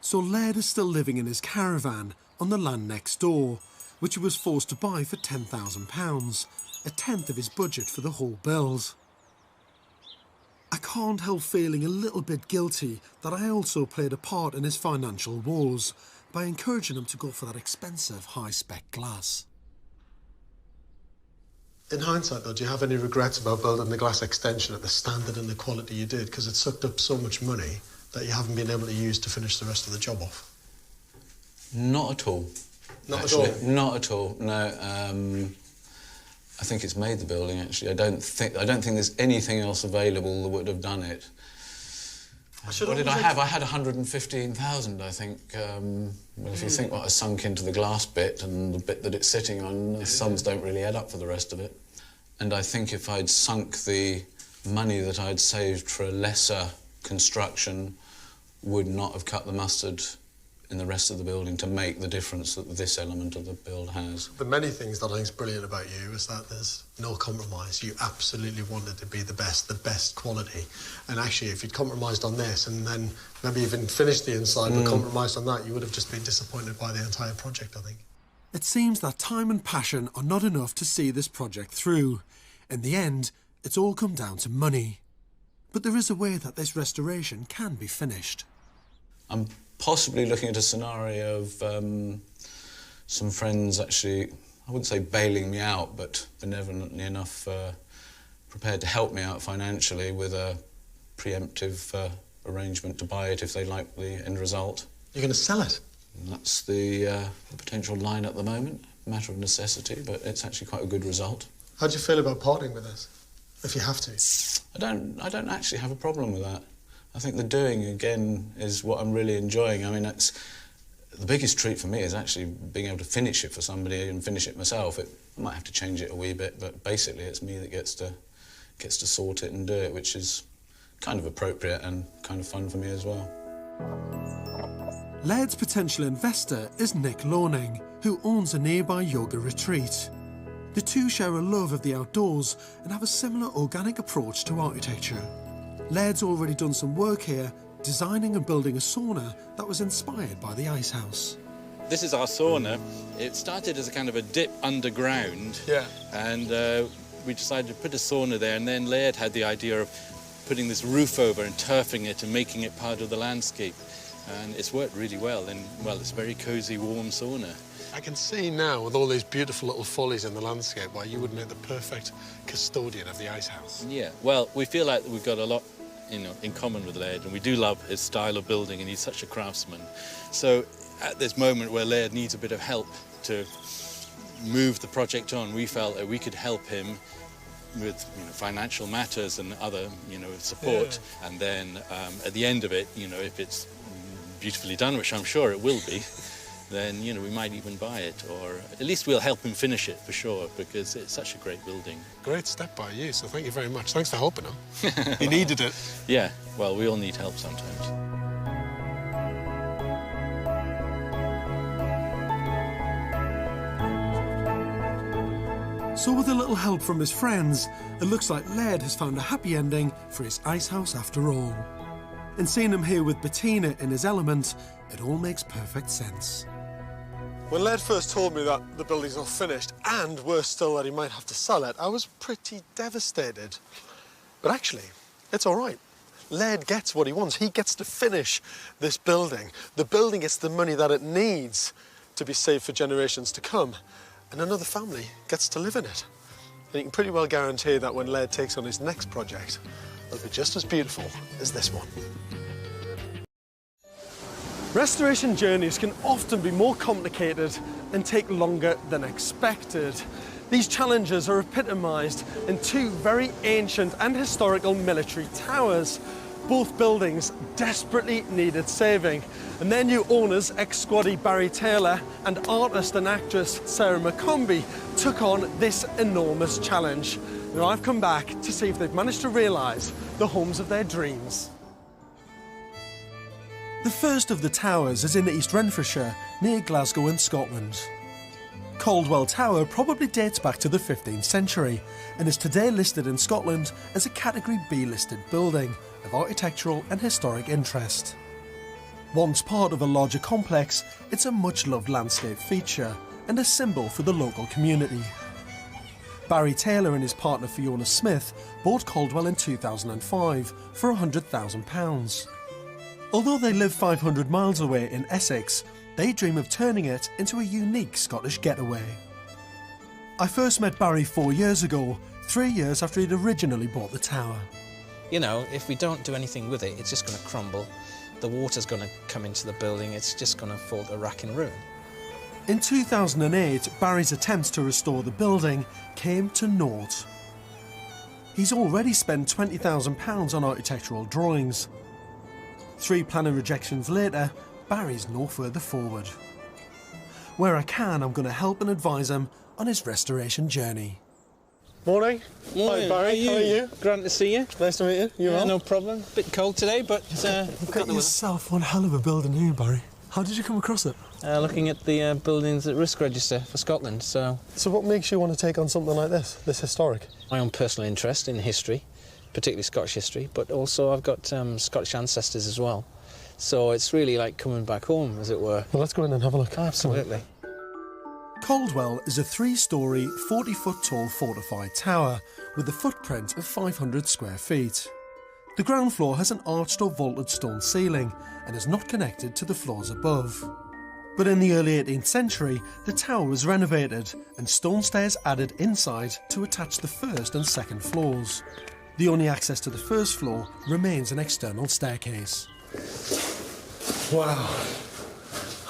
So Laird is still living in his caravan on the land next door, which he was forced to buy for £10,000, a tenth of his budget for the whole build. I can't help feeling a little bit guilty that I also played a part in his financial woes by encouraging him to go for that expensive high-spec glass. In hindsight, though, do you have any regrets about building the glass extension at the standard and the quality you did? Because it sucked up so much money that you haven't been able to use to finish the rest of the job off. Not at all. Not actually. at all? Not at all, no. I think it's made the building, actually. I don't think there's anything else available that would have done it. What did I have? I had 115,000, I think. Well, if you think what I sunk into the glass bit and the bit that it's sitting on, the sums don't really add up for the rest of it. And I think if I'd sunk the money that I'd saved for a lesser construction, would not have cut the mustard in the rest of the building to make the difference that this element of the build has. The many things that I think is brilliant about you is that there's no compromise. You absolutely wanted to be the best quality. And actually, if you'd compromised on this and then maybe even finished the inside but compromised on that, you would have just been disappointed by the entire project, I think. It seems that time and passion are not enough to see this project through. In the end, it's all come down to money. But there is a way that this restoration can be finished. I'm possibly looking at a scenario of some friends actually, I wouldn't say bailing me out, but benevolently enough prepared to help me out financially with a preemptive arrangement to buy it if they like the end result. You're going to sell it? And that's the potential line at the moment. Matter of necessity, but it's actually quite a good result. How do you feel about parting with this, if you have to? I don't actually have a problem with that. I think the doing, again, is what I'm really enjoying. I mean, the biggest treat for me is actually being able to finish it for somebody and finish it myself. I might have to change it a wee bit, but basically it's me that gets to sort it and do it, which is kind of appropriate and kind of fun for me as well. Laird's potential investor is Nick Loaning, who owns a nearby yoga retreat. The two share a love of the outdoors and have a similar organic approach to architecture. Laird's already done some work here, designing and building a sauna that was inspired by the ice house. This is our sauna. It started as a kind of a dip underground. Yeah. And we decided to put a sauna there, and then Laird had the idea of putting this roof over and turfing it and making it part of the landscape. And it's worked really well, and, well, it's a very cosy, warm sauna. I can see now, with all these beautiful little follies in the landscape, why you would make the perfect custodian of the ice house. Yeah, well, we feel like we've got a lot, in common with Laird, and we do love his style of building, and he's such a craftsman. So at this moment where Laird needs a bit of help to move the project on, we felt that we could help him with financial matters and other support. Yeah. And then at the end of it, if it's beautifully done, which I'm sure it will be, then we might even buy it, or at least we'll help him finish it for sure, because it's such a great building. Great step by you, so thank you very much. Thanks for helping him. He needed it. Yeah, well, we all need help sometimes. So with a little help from his friends, it looks like Laird has found a happy ending for his ice house after all. And seeing him here with Bettina in his element, it all makes perfect sense. When Laird first told me that the building's not finished, and worse still that he might have to sell it, I was pretty devastated. But actually, it's all right. Laird gets what he wants. He gets to finish this building. The building gets the money that it needs to be saved for generations to come, and another family gets to live in it. And you can pretty well guarantee that when Laird takes on his next project, it'll be just as beautiful as this one. Restoration journeys can often be more complicated and take longer than expected. These challenges are epitomised in two very ancient and historical military towers. Both buildings desperately needed saving, and their new owners, ex-squaddy Barry Taylor and artist and actress Sarah McCombie, took on this enormous challenge. Now I've come back to see if they've managed to realise the homes of their dreams. The first of the towers is in East Renfrewshire, near Glasgow in Scotland. Caldwell Tower probably dates back to the 15th century and is today listed in Scotland as a Category B listed building of architectural and historic interest. Once part of a larger complex, it's a much-loved landscape feature and a symbol for the local community. Barry Taylor and his partner Fiona Smith bought Caldwell in 2005 for £100,000. Although they live 500 miles away in Essex, they dream of turning it into a unique Scottish getaway. I first met Barry 4 years ago, 3 years after he'd originally bought the tower. You know, if we don't do anything with it, it's just going to crumble. The water's going to come into the building, it's just going to fall to rack and ruin. In 2008, Barry's attempts to restore the building came to naught. He's already spent £20,000 on architectural drawings. 3 planning rejections later, Barry's no further forward. Where I can, I'm going to help and advise him on his restoration journey. Morning. Morning. Hi Barry, how are you? Grand to see you. Nice to meet you. You well? No problem. Bit cold today, but You've got yourself one hell of a building here, Barry. How did you come across it? Looking at the buildings at risk register for Scotland, so... So what makes you want to take on something like this historic? My own personal interest in history, particularly Scottish history, but also I've got Scottish ancestors as well. So it's really like coming back home, as it were. Well, let's go in and have a look. Absolutely. Caldwell is a 3-storey, 40-foot-tall fortified tower with a footprint of 500 square feet. The ground floor has an arched or vaulted stone ceiling and is not connected to the floors above. But in the early 18th century, the tower was renovated and stone stairs added inside to attach the first and second floors. The only access to the first floor remains an external staircase. Wow.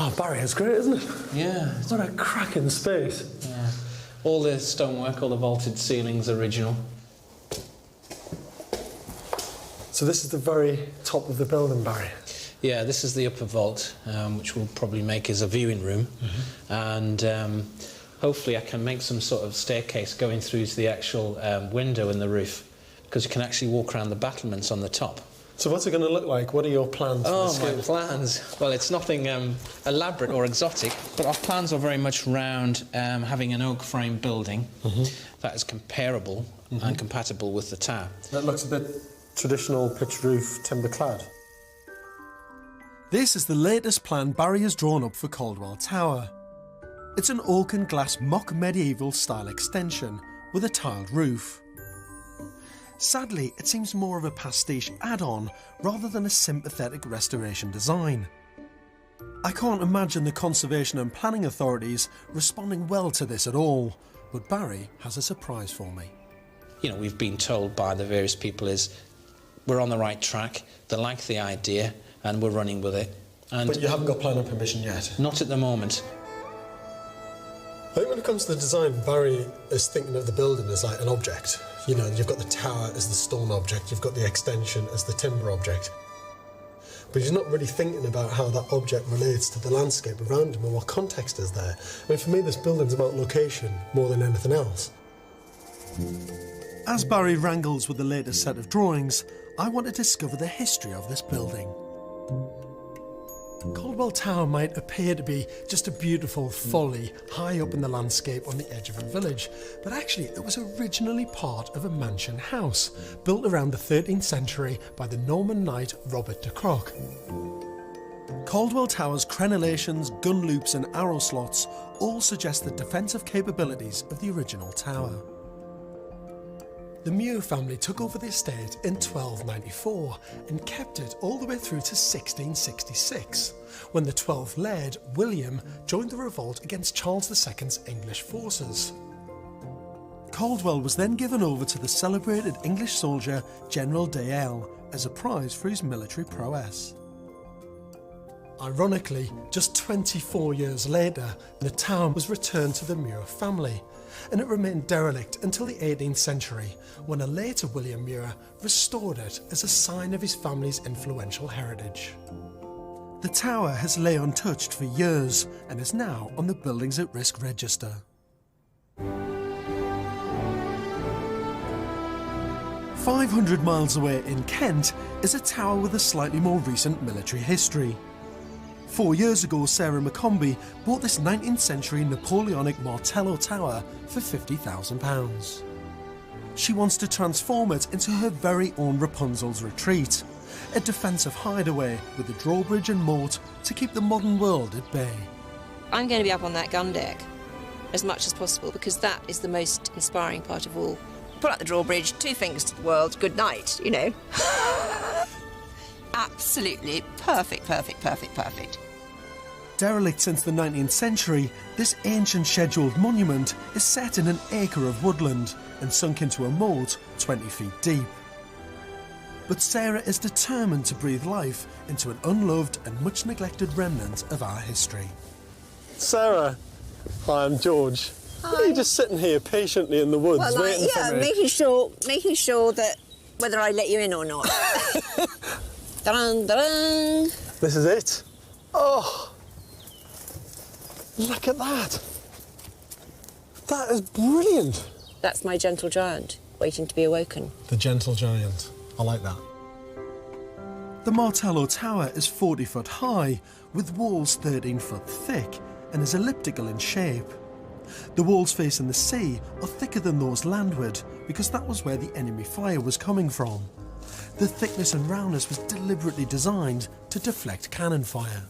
Oh, Barry, it's great, isn't it? Yeah. What a cracking space. Yeah. All the stonework, all the vaulted ceilings, original. So this is the very top of the building, Barry? Yeah, this is the upper vault, which we'll probably make as a viewing room. And hopefully I can make some sort of staircase going through to the actual window in the roof, because you can actually walk around the battlements on the top. So what's it going to look like? What are your plans? Oh, my plans? Well, it's nothing elaborate or exotic, but our plans are very much around having an oak frame building that is comparable and compatible with the tower. That looks a bit traditional pitched roof, timber clad. This is the latest plan Barry has drawn up for Caldwell Tower. It's an oak and glass mock medieval style extension with a tiled roof. Sadly, it seems more of a pastiche add-on rather than a sympathetic restoration design. I can't imagine the conservation and planning authorities responding well to this at all, but Barry has a surprise for me. You know, we've been told by the various people is we're on the right track, they like the idea, and we're running with it. And but you haven't got planning permission yet? Not at the moment. I think when it comes to the design, Barry is thinking of the building as like an object. You know, you've got the tower as the stone object, you've got the extension as the timber object. But he's not really thinking about how that object relates to the landscape around him and what context is there. I mean, for me, this building's about location more than anything else. As Barry wrangles with the latest set of drawings, I want to discover the history of this building. Caldwell Tower might appear to be just a beautiful folly high up in the landscape on the edge of a village, but actually it was originally part of a mansion house built around the 13th century by the Norman knight Robert de Clarke. Caldwell Tower's crenellations, gun loops and arrow slots all suggest the defensive capabilities of the original tower. The Muir family took over the estate in 1294 and kept it all the way through to 1666, when the 12th Laird, William, joined the revolt against Charles II's English forces. Caldwell was then given over to the celebrated English soldier General Dale as a prize for his military prowess. Ironically, just 24 years later, the tower was returned to the Muir family, and it remained derelict until the 18th century, when a later William Muir restored it as a sign of his family's influential heritage. The tower has lay untouched for years and is now on the Buildings at Risk register. "500 miles away in Kent is a tower with a slightly more recent military history. 4 years ago, Sarah McCombie bought this 19th century Napoleonic Martello tower for £50,000. She wants to transform it into her very own Rapunzel's Retreat, a defensive hideaway with a drawbridge and moat to keep the modern world at bay. I'm going to be up on that gun deck as much as possible because that is the most inspiring part of all. Pull out the drawbridge, 2 fingers to the world, good night, you know. Absolutely perfect, perfect, perfect, perfect. Derelict since the 19th century, this ancient scheduled monument is set in an acre of woodland and sunk into a moat 20 feet deep. But Sarah is determined to breathe life into an unloved and much neglected remnant of our history. Sarah, hi, I'm George. Hi. What are you just sitting here patiently in the woods waiting for me? making sure that whether I let you in or not. Dun, dun. This is it. Oh, look at that. That is brilliant. That's my gentle giant, waiting to be awoken. The gentle giant. I like that. The Martello Tower is 40 foot high, with walls 13 foot thick, and is elliptical in shape. The walls facing the sea are thicker than those landward, because that was where the enemy fire was coming from. The thickness and roundness was deliberately designed to deflect cannon fire.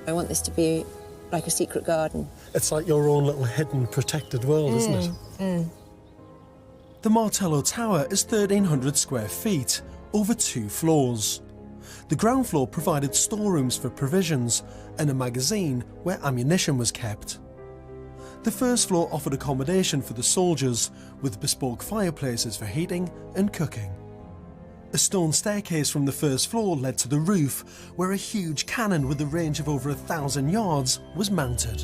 I want this to be like a secret garden. It's like your own little hidden, protected world, isn't it? The Martello Tower is 1,300 square feet, over 2 floors. The ground floor provided storerooms for provisions and a magazine where ammunition was kept. The first floor offered accommodation for the soldiers, with bespoke fireplaces for heating and cooking. A stone staircase from the first floor led to the roof, where a huge cannon with a range of over 1,000 yards was mounted.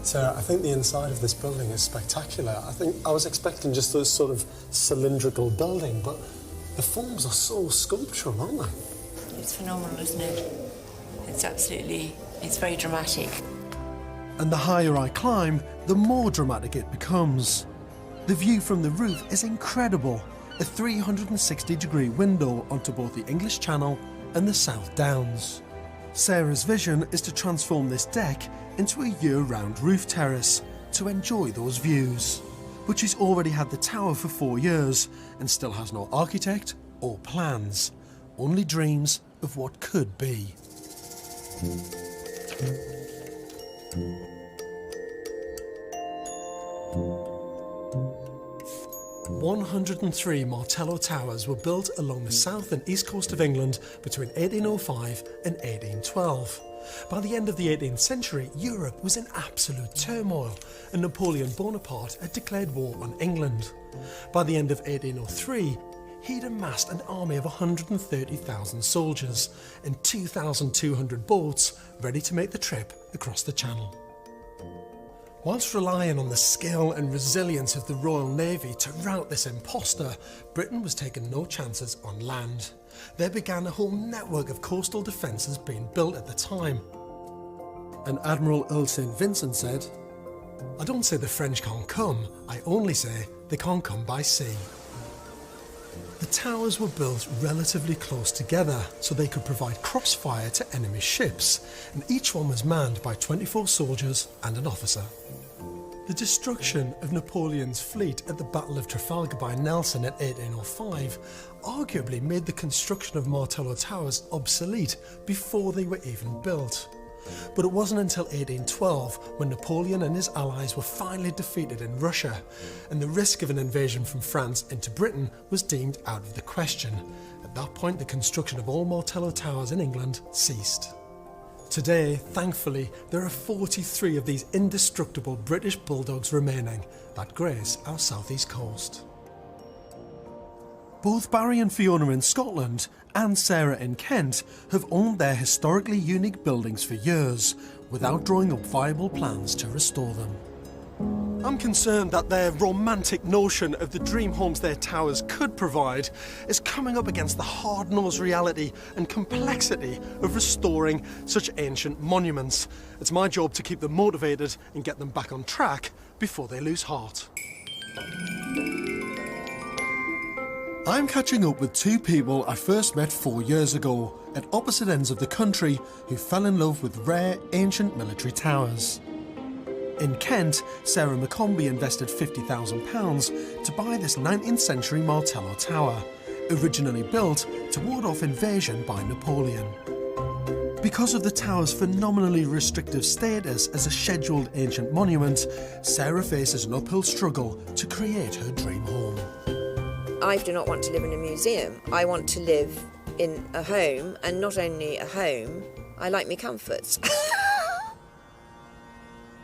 Sarah, I think the inside of this building is spectacular. I was expecting just a sort of cylindrical building, but the forms are so sculptural, aren't they? It's phenomenal, isn't it? It's very dramatic. And the higher I climb, the more dramatic it becomes. The view from the roof is incredible, a 360-degree window onto both the English Channel and the South Downs. Sarah's vision is to transform this deck into a year-round roof terrace to enjoy those views. But she's already had the tower for 4 years and still has no architect or plans, only dreams of what could be. 103 Martello Towers were built along the south and east coast of England between 1805 and 1812. By the end of the 18th century, Europe was in absolute turmoil, and Napoleon Bonaparte had declared war on England. By the end of 1803, he'd amassed an army of 130,000 soldiers and 2,200 boats ready to make the trip across the Channel. Whilst relying on the skill and resilience of the Royal Navy to rout this impostor, Britain was taking no chances on land. There began a whole network of coastal defences being built at the time. And Admiral Earl St. Vincent said, "I don't say the French can't come, I only say they can't come by sea." The towers were built relatively close together so they could provide crossfire to enemy ships, and each one was manned by 24 soldiers and an officer. The destruction of Napoleon's fleet at the Battle of Trafalgar by Nelson in 1805 arguably made the construction of Martello Towers obsolete before they were even built. But it wasn't until 1812 when Napoleon and his allies were finally defeated in Russia, and the risk of an invasion from France into Britain was deemed out of the question. At that point, the construction of all Martello Towers in England ceased. Today, thankfully, there are 43 of these indestructible British bulldogs remaining that grace our southeast coast. Both Barry and Fiona in Scotland and Sarah in Kent have owned their historically unique buildings for years without drawing up viable plans to restore them. I'm concerned that their romantic notion of the dream homes their towers could provide is coming up against the hard-nosed reality and complexity of restoring such ancient monuments. It's my job to keep them motivated and get them back on track before they lose heart. I'm catching up with 2 people I first met 4 years ago at opposite ends of the country who fell in love with rare ancient military towers. In Kent, Sarah McCombie invested £50,000 to buy this 19th century Martello Tower, originally built to ward off invasion by Napoleon. Because of the tower's phenomenally restrictive status as a scheduled ancient monument, Sarah faces an uphill struggle to create her dream home. I do not want to live in a museum. I want to live in a home, and not only a home, I like me comforts.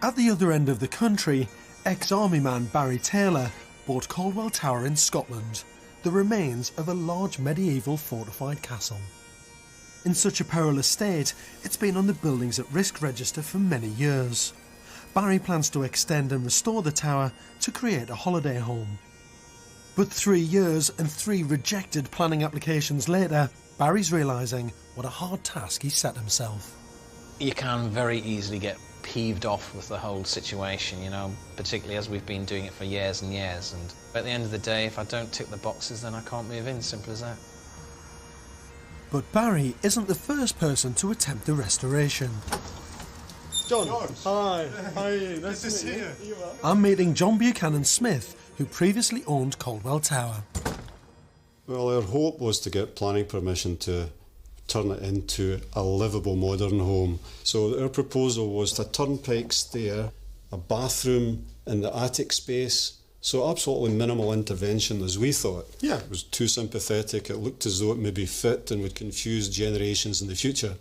At the other end of the country, ex-army man Barry Taylor bought Caldwell Tower in Scotland, the remains of a large medieval fortified castle. In such a perilous state, it's been on the buildings at risk register for many years. Barry plans to extend and restore the tower to create a holiday home. But 3 years and 3 rejected planning applications later, Barry's realising what a hard task he set himself. You can very easily get peeved off with the whole situation, particularly as we've been doing it for years and years. And at the end of the day, if I don't tick the boxes, then I can't move in, simple as that. But Barry isn't the first person to attempt the restoration. John, hi. How are you? Nice to see you. I'm meeting John Buchanan Smith, who previously owned Caldwell Tower. Well, our hope was to get planning permission to turn it into a livable modern home. So our proposal was a turnpike stair, a bathroom in the attic space, so absolutely minimal intervention as we thought. Yeah. It was too sympathetic, it looked as though it maybe fit and would confuse generations in the future.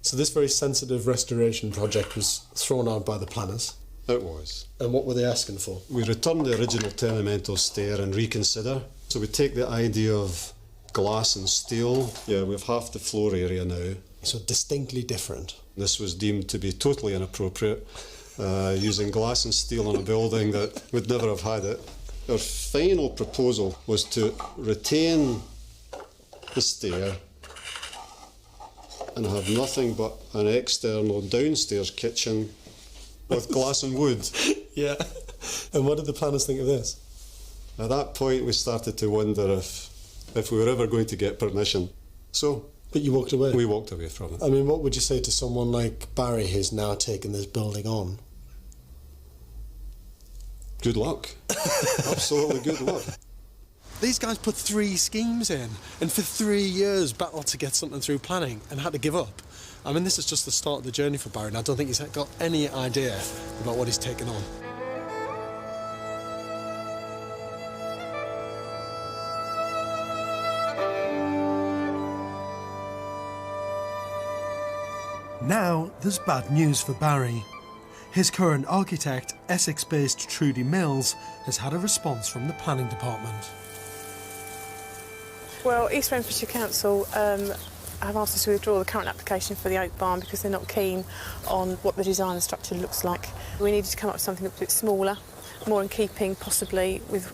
So this very sensitive restoration project was thrown out by the planners? It was. And what were they asking for? We return the original tenemental stair and reconsider. So we take the idea of glass and steel. Yeah, we have half the floor area now. So distinctly different. This was deemed to be totally inappropriate, using glass and steel on a building that would never have had it. Our final proposal was to retain the stair and have nothing but an external downstairs kitchen with glass and wood. Yeah. And what did the planners think of this? At that point, we started to wonder if we were ever going to get permission. So. But you walked away? We walked away from it. I mean, what would you say to someone like Barry who's now taken this building on? Good luck. Absolutely good luck. These guys put 3 schemes in, and for 3 years battled to get something through planning and had to give up. I mean, this is just the start of the journey for Barry, and I don't think he's got any idea about what he's taken on. Now there's bad news for Barry. His current architect, Essex-based Trudy Mills, has had a response from the planning department. Well, East Renfrewshire Council have asked us to withdraw the current application for the oak barn because they're not keen on what the design and structure looks like. We needed to come up with something that's a bit smaller, more in keeping possibly with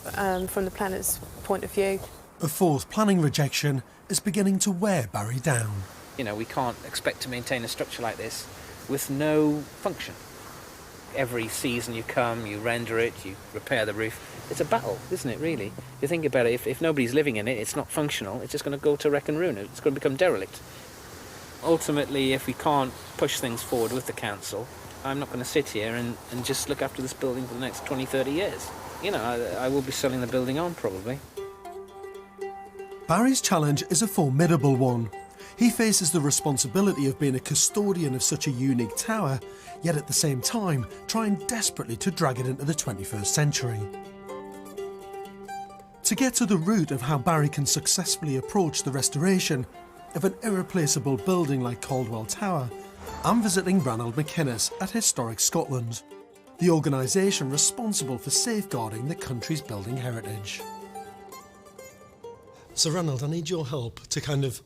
from the planner's point of view. A 4th planning rejection is beginning to wear Barry down. We can't expect to maintain a structure like this with no function. Every season you come, you render it, you repair the roof. It's a battle, isn't it, really? You think about it, if nobody's living in it, it's not functional, it's just going to go to wreck and ruin. It's going to become derelict. Ultimately, if we can't push things forward with the council, I'm not going to sit here and just look after this building for the next 20, 30 years. I will be selling the building on, probably. Barry's challenge is a formidable one. He faces the responsibility of being a custodian of such a unique tower, yet at the same time trying desperately to drag it into the 21st century. To get to the root of how Barry can successfully approach the restoration of an irreplaceable building like Caldwell Tower, I'm visiting Ranald McInnes at Historic Scotland, the organisation responsible for safeguarding the country's building heritage. So, Ranald, I need your help to kind of,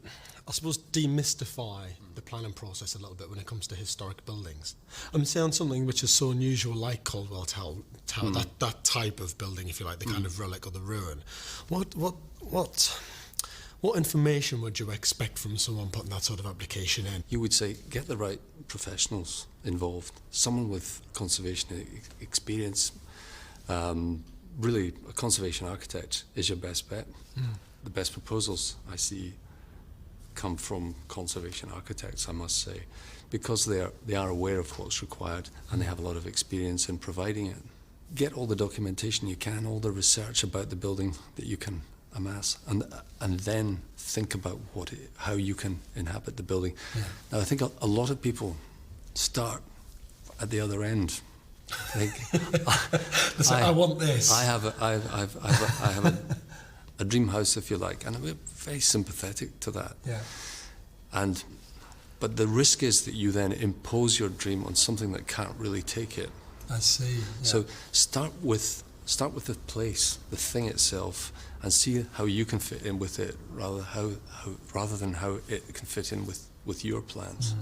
I suppose, demystify the planning process a little bit when it comes to historic buildings. I'm saying something which is so unusual, like Caldwell Tower, that type of building, if you like, the kind of relic or the ruin. What information would you expect from someone putting that sort of application in? You would say, get the right professionals involved. Someone with conservation experience. Really, a conservation architect is your best bet. The best proposals I see come from conservation architects, I must say, because they are aware of what's required and they have a lot of experience in providing it. Get all the documentation you can, all the research about the building that you can amass, and then think about how you can inhabit the building. Yeah. Now, I think a lot of people start at the other end. I want this. I have a dream house, if you like, and we're very sympathetic to that. Yeah. But the risk is that you then impose your dream on something that can't really take it. I see. Yeah. So start with the place, the thing itself, and see how you can fit in with it, rather than how it can fit in with your plans.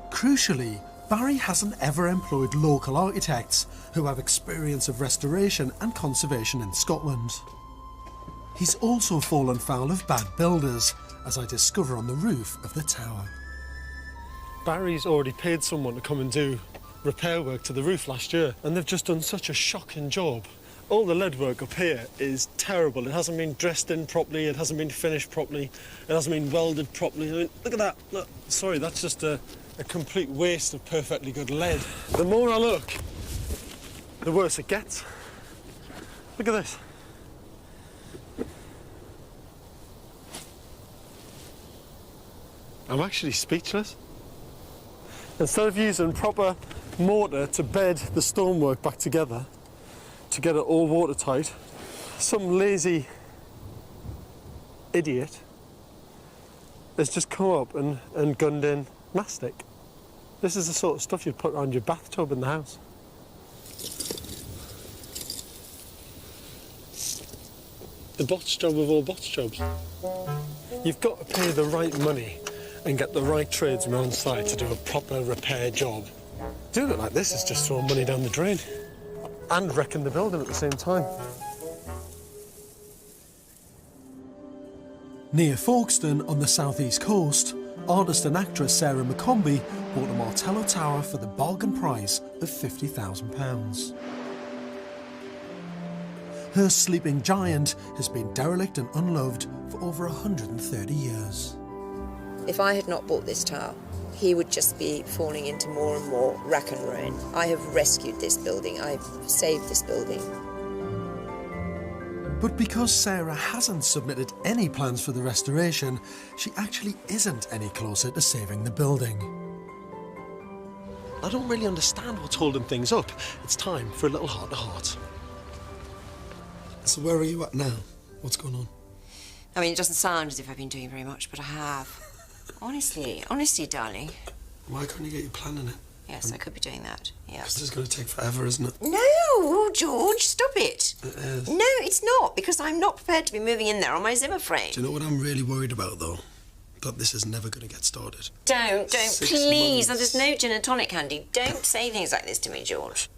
Crucially, Barry hasn't ever employed local architects who have experience of restoration and conservation in Scotland. He's also fallen foul of bad builders, as I discover on the roof of the tower. Barry's already paid someone to come and do repair work to the roof last year, and they've just done such a shocking job. All the lead work up here is terrible. It hasn't been dressed in properly, it hasn't been finished properly, it hasn't been welded properly. I mean, look at that. Look, sorry, that's just a complete waste of perfectly good lead. The more I look, the worse it gets. Look at this. I'm actually speechless. Instead of using proper mortar to bed the stonework back together, to get it all watertight, some lazy idiot has just come up and gunned in mastic. This is the sort of stuff you'd put around your bathtub in the house. The botch job of all botch jobs. You've got to pay the right money and get the right tradesmen on site to do a proper repair job. Doing it like this is just throwing money down the drain and wrecking the building at the same time. Near Folkestone on the southeast coast, artist and actress Sarah McCombie bought a Martello tower for the bargain price of £50,000. Her sleeping giant has been derelict and unloved for over 130 years. If I had not bought this tower, he would just be falling into more and more rack and ruin. I have rescued this building. I've saved this building. But because Sarah hasn't submitted any plans for the restoration, she actually isn't any closer to saving the building. I don't really understand what's holding things up. It's time for a little heart-to-heart. So where are you at now? What's going on? I mean, it doesn't sound as if I've been doing very much, but I have. Honestly, darling. Why can't you get your plan in it? Yes, I could be doing that, yeah. Because this is going to take forever, isn't it? No, George, stop it. It is. No, it's not, because I'm not prepared to be moving in there on my Zimmer frame. Do you know what I'm really worried about, though? That this is never going to get started. Don't, 6 please. months. Now, there's no gin and tonic handy. Don't say things like this to me, George.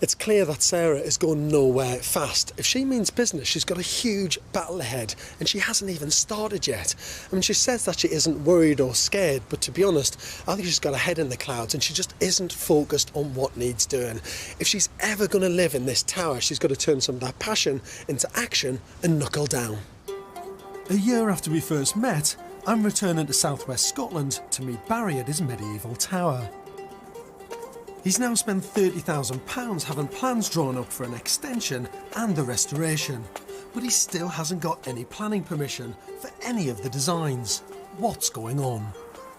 It's clear that Sarah is going nowhere fast. If she means business, she's got a huge battle ahead, and she hasn't even started yet. I mean, she says that she isn't worried or scared, but to be honest, I think she's got her head in the clouds, and she just isn't focused on what needs doing. If she's ever going to live in this tower, she's got to turn some of that passion into action and knuckle down. A year after we first met, I'm returning to southwest Scotland to meet Barry at his medieval tower. He's now spent £30,000 having plans drawn up for an extension and the restoration, but he still hasn't got any planning permission for any of the designs. What's going on?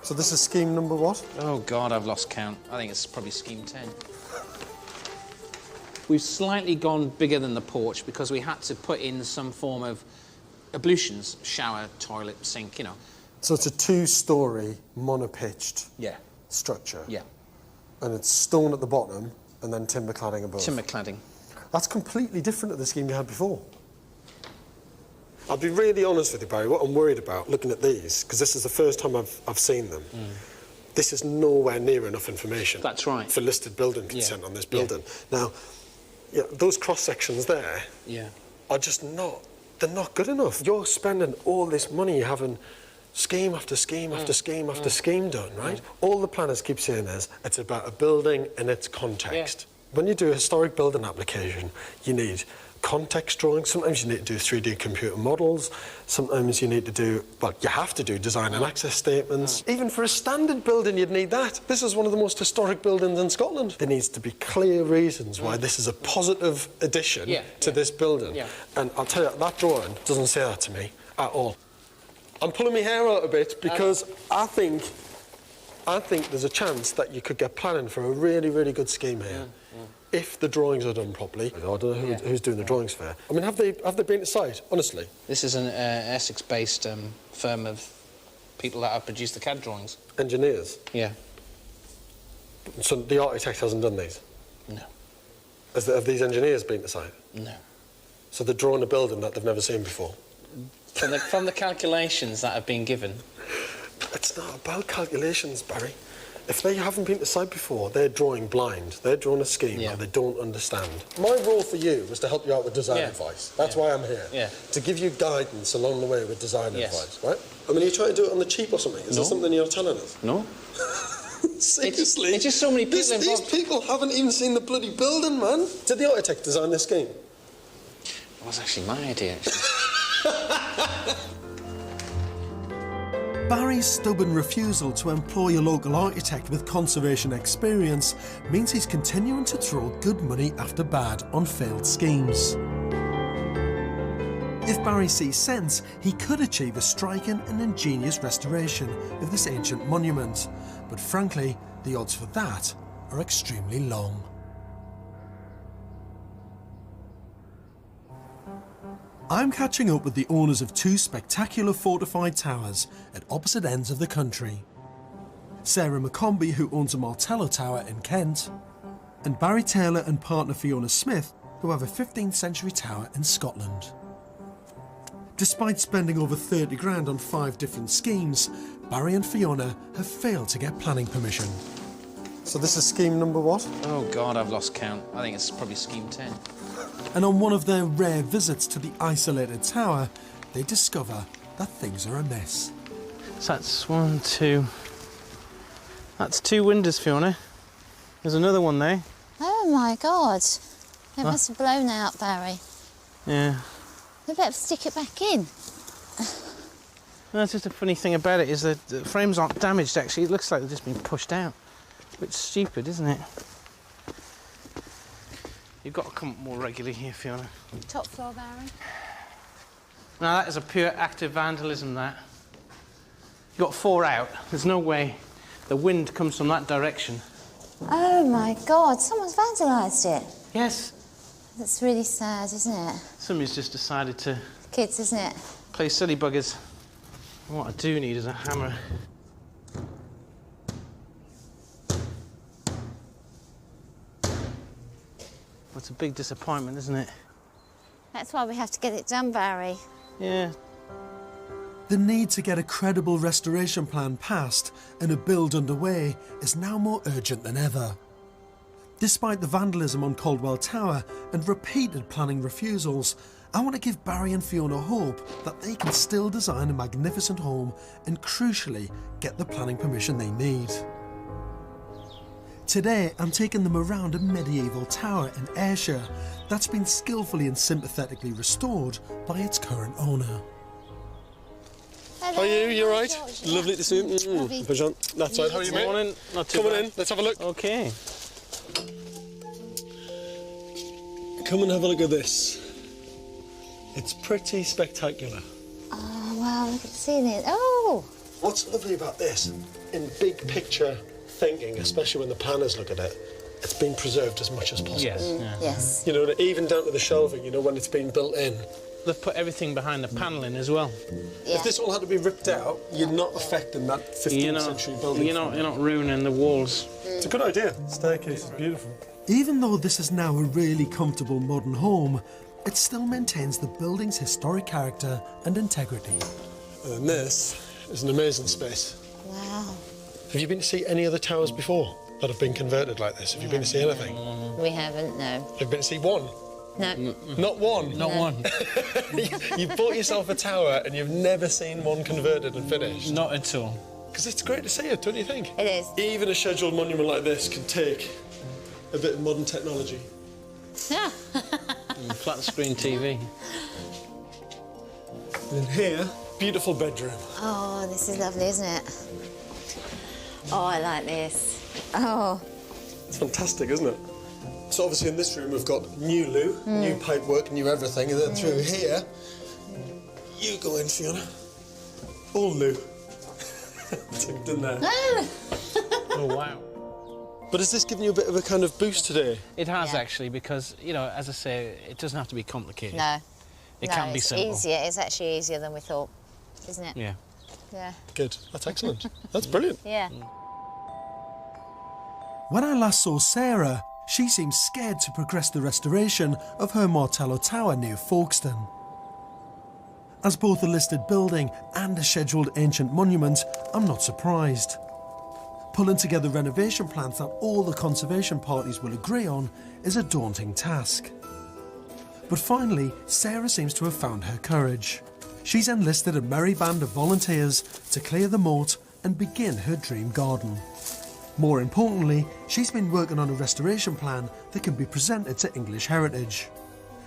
So this is scheme number what? Oh God, I've lost count. I think it's probably scheme 10. We've slightly gone bigger than the porch because we had to put in some form of ablutions, shower, toilet, sink, you know. So it's a 2-storey monopitched structure. Yeah. And it's stone at the bottom and then timber cladding above. Timber cladding. That's completely different to the scheme you had before. I'll be really honest with you, Barry, what I'm worried about looking at these, because this is the first time I've seen them, this is nowhere near enough information. That's right. For listed building consent on this building. Now, those cross-sections there are just not, they're not good enough. You're spending all this money having scheme after scheme after scheme after scheme done, right? All the planners keep saying is, it's about a building and its context. When you do a historic building application, you need context drawings. Sometimes you need to do 3D computer models. Sometimes you need to do, well, you have to do design and access statements. Even for a standard building, you'd need that. This is one of the most historic buildings in Scotland. There needs to be clear reasons why this is a positive addition to this building. And I'll tell you, that drawing doesn't say that to me at all. I'm pulling my hair out a bit because I think there's a chance that you could get planning for a really, really good scheme here. if the drawings are done properly. I don't know who's doing the drawings for it. I mean, have they been to site, honestly? This is an Essex-based firm of people that have produced the CAD drawings. Engineers? Yeah. So the architect hasn't done these? No. Have these engineers been to site? No. So they're drawing a building that they've never seen before? From the calculations that have been given. It's not about calculations, Barry. If they haven't been to site before, they're drawing blind. They're drawing a scheme that they don't understand. My role for you was to help you out with design advice. That's why I'm here. Yeah. To give you guidance along the way with design advice, right? I mean, are you trying to do it on the cheap or something? Is there something you're telling us? No. Seriously? It's just so many people These involved. people haven't even seen the bloody building, man. Did the architect design this scheme? It was actually my idea, actually. Barry's stubborn refusal to employ a local architect with conservation experience means he's continuing to throw good money after bad on failed schemes. If Barry sees sense, he could achieve a striking and ingenious restoration of this ancient monument, but frankly, the odds for that are extremely long. I'm catching up with the owners of two spectacular fortified towers at opposite ends of the country. Sarah McCombie, who owns a Martello Tower in Kent, and Barry Taylor and partner Fiona Smith, who have a 15th century tower in Scotland. Despite spending over 30 grand on 5 different schemes, Barry and Fiona have failed to get planning permission. So this is scheme number what? Oh God, I've lost count. I think it's probably scheme 10. And on one of their rare visits to the isolated tower, they discover that things are amiss. So that's 1, 2... That's 2 windows, Fiona. There's another one there. Oh my God. It must have blown out, Barry. Yeah. We better stick it back in. That's just a funny thing about it, is that the frames aren't damaged, actually. It looks like they've just been pushed out. A bit stupid, isn't it? You've got to come up more regularly here, Fiona. Top floor, Barry. Now, that is a pure act of vandalism, that. You've got 4 out. There's no way the wind comes from that direction. Oh my God, someone's vandalised it. Yes. That's really sad, isn't it? Somebody's just decided to... Kids, isn't it? Play silly buggers. What I do need is a hammer. It's a big disappointment, isn't it? That's why we have to get it done, Barry. Yeah. The need to get a credible restoration plan passed and a build underway is now more urgent than ever. Despite the vandalism on Caldwell Tower and repeated planning refusals, I want to give Barry and Fiona hope that they can still design a magnificent home and, crucially, get the planning permission they need. Today, I'm taking them around a medieval tower in Ayrshire that's been skillfully and sympathetically restored by its current owner. How are you? You all right? Lovely to see you. That's right. How are you, mate? Morning. Not too Come on bad. in. Let's have a look. OK. Come and have a look at this. It's pretty spectacular. Oh, wow, look at the ceiling. Oh! What's lovely about this, in big picture thinking, especially when the planners look at it, it's been preserved as much as possible. Yes. Yeah. Yes. You know, even down to the shelving, you know, when it's been built in. They've put everything behind the panelling as well. If this all had to be ripped out, you're not affecting that 15th century building. You're not ruining the walls. It's a good idea. The staircase is beautiful. Even though this is now a really comfortable modern home, it still maintains the building's historic character and integrity. And this is an amazing space. Wow. Have you been to see any other towers before that have been converted like this? Have you been to see anything? We haven't, no. Have you been to see one? No. Not one? Not one. You've bought yourself a tower and you've never seen one converted and finished? Not at all. Because it's great to see it, don't you think? It is. Even a scheduled monument like this can take a bit of modern technology. Yeah. Flat screen TV. And here, beautiful bedroom. Oh, this is lovely, isn't it? Oh, I like this. Oh. It's fantastic, isn't it? So obviously in this room we've got new loo, new pipework, new everything, and then through here, you go in, Fiona. All loo. Tucked in there. Oh, wow. But has this given you a bit of a kind of boost today? It has, actually, because, you know, as I say, it doesn't have to be complicated. No. It can be simple. It's easier. It's actually easier than we thought, isn't it? Yeah. Yeah. Good. That's excellent. That's brilliant. Yeah. When I last saw Sarah, she seemed scared to progress the restoration of her Martello Tower near Folkestone. As both a listed building and a scheduled ancient monument, I'm not surprised. Pulling together renovation plans that all the conservation parties will agree on is a daunting task. But finally, Sarah seems to have found her courage. She's enlisted a merry band of volunteers to clear the moat and begin her dream garden. More importantly, she's been working on a restoration plan that can be presented to English Heritage.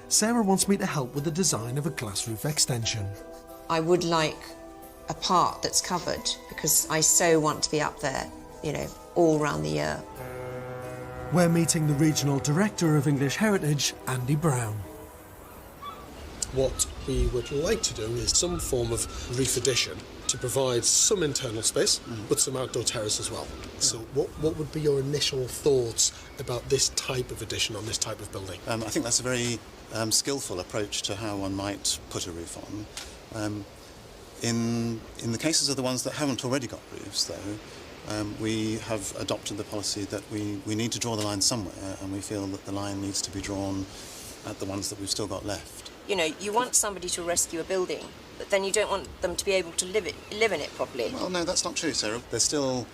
Sarah wants me to help with the design of a glass roof extension. I would like a part that's covered because I so want to be up there, you know, all round the year. We're meeting the Regional Director of English Heritage, Andy Brown. What we would like to do is some form of roof addition to provide some internal space, but some outdoor terrace as well. So what would be your initial thoughts about this type of addition on this type of building? I think that's a very skillful approach to how one might put a roof on. In the cases of the ones that haven't already got roofs, though, we have adopted the policy that we need to draw the line somewhere, and we feel that the line needs to be drawn at the ones that we've still got left. You know, you want somebody to rescue a building, but then you don't want them to be able to live in it properly. Well, no, that's not true, Sarah. There's still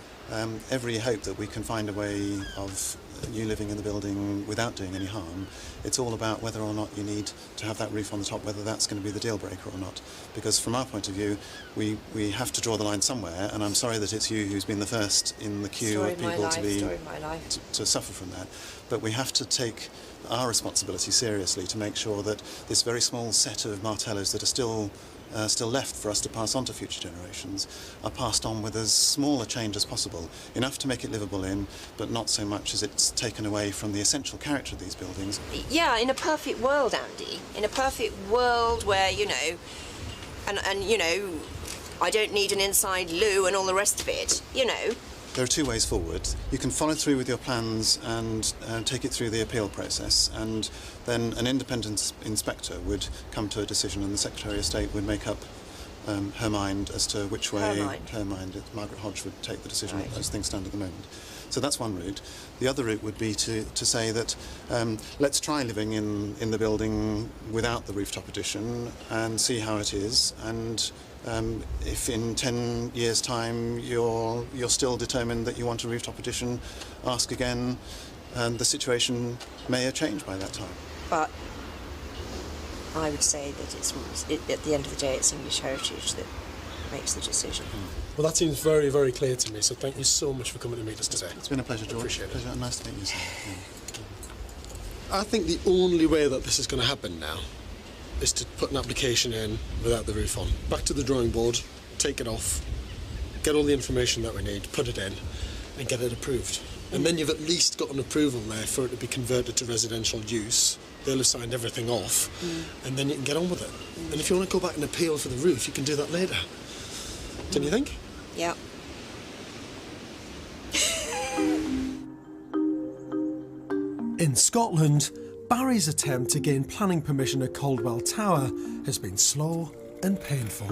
every hope that we can find a way of you living in the building without doing any harm. It's all about whether or not you need to have that roof on the top, whether that's going to be the deal breaker or not. Because from our point of view, we have to draw the line somewhere, and I'm sorry that it's you who's been the first in the queue of people to suffer from that. But we have to take our responsibility seriously to make sure that this very small set of Martellos that are still left for us to pass on to future generations are passed on with as small a change as possible, enough to make it livable in, but not so much as it's taken away from the essential character of these buildings. Yeah, in a perfect world, Andy, in a perfect world where, you know, and you know, I don't need an inside loo and all the rest of it, you know. There are two ways forward. You can follow through with your plans and take it through the appeal process, and then an independent inspector would come to a decision, and the Secretary of State would make up her mind as to which way Margaret Hodge would take the decision as things stand at the moment. So that's one route. The other route would be to say that let's try living in the building without the rooftop addition and see how it is, and if in 10 years' time you're still determined that you want a rooftop addition, ask again, and the situation may have changed by that time. But I would say that at the end of the day, it's English Heritage that makes the decision. Well, that seems very, very clear to me, so thank you so much for coming to meet us today. It's been a pleasure, George. Appreciate it. Pleasure. Nice to meet you, sir. I think the only way that this is going to happen now is to put an application in without the roof on. Back to the drawing board, take it off, get all the information that we need, put it in, and get it approved. And then you've at least got an approval there for it to be converted to residential use. They'll have signed everything off, and then you can get on with it. And if you want to go back and appeal for the roof, you can do that later. Don't you think? Yeah. In Scotland, Barry's attempt to gain planning permission at Caldwell Tower has been slow and painful.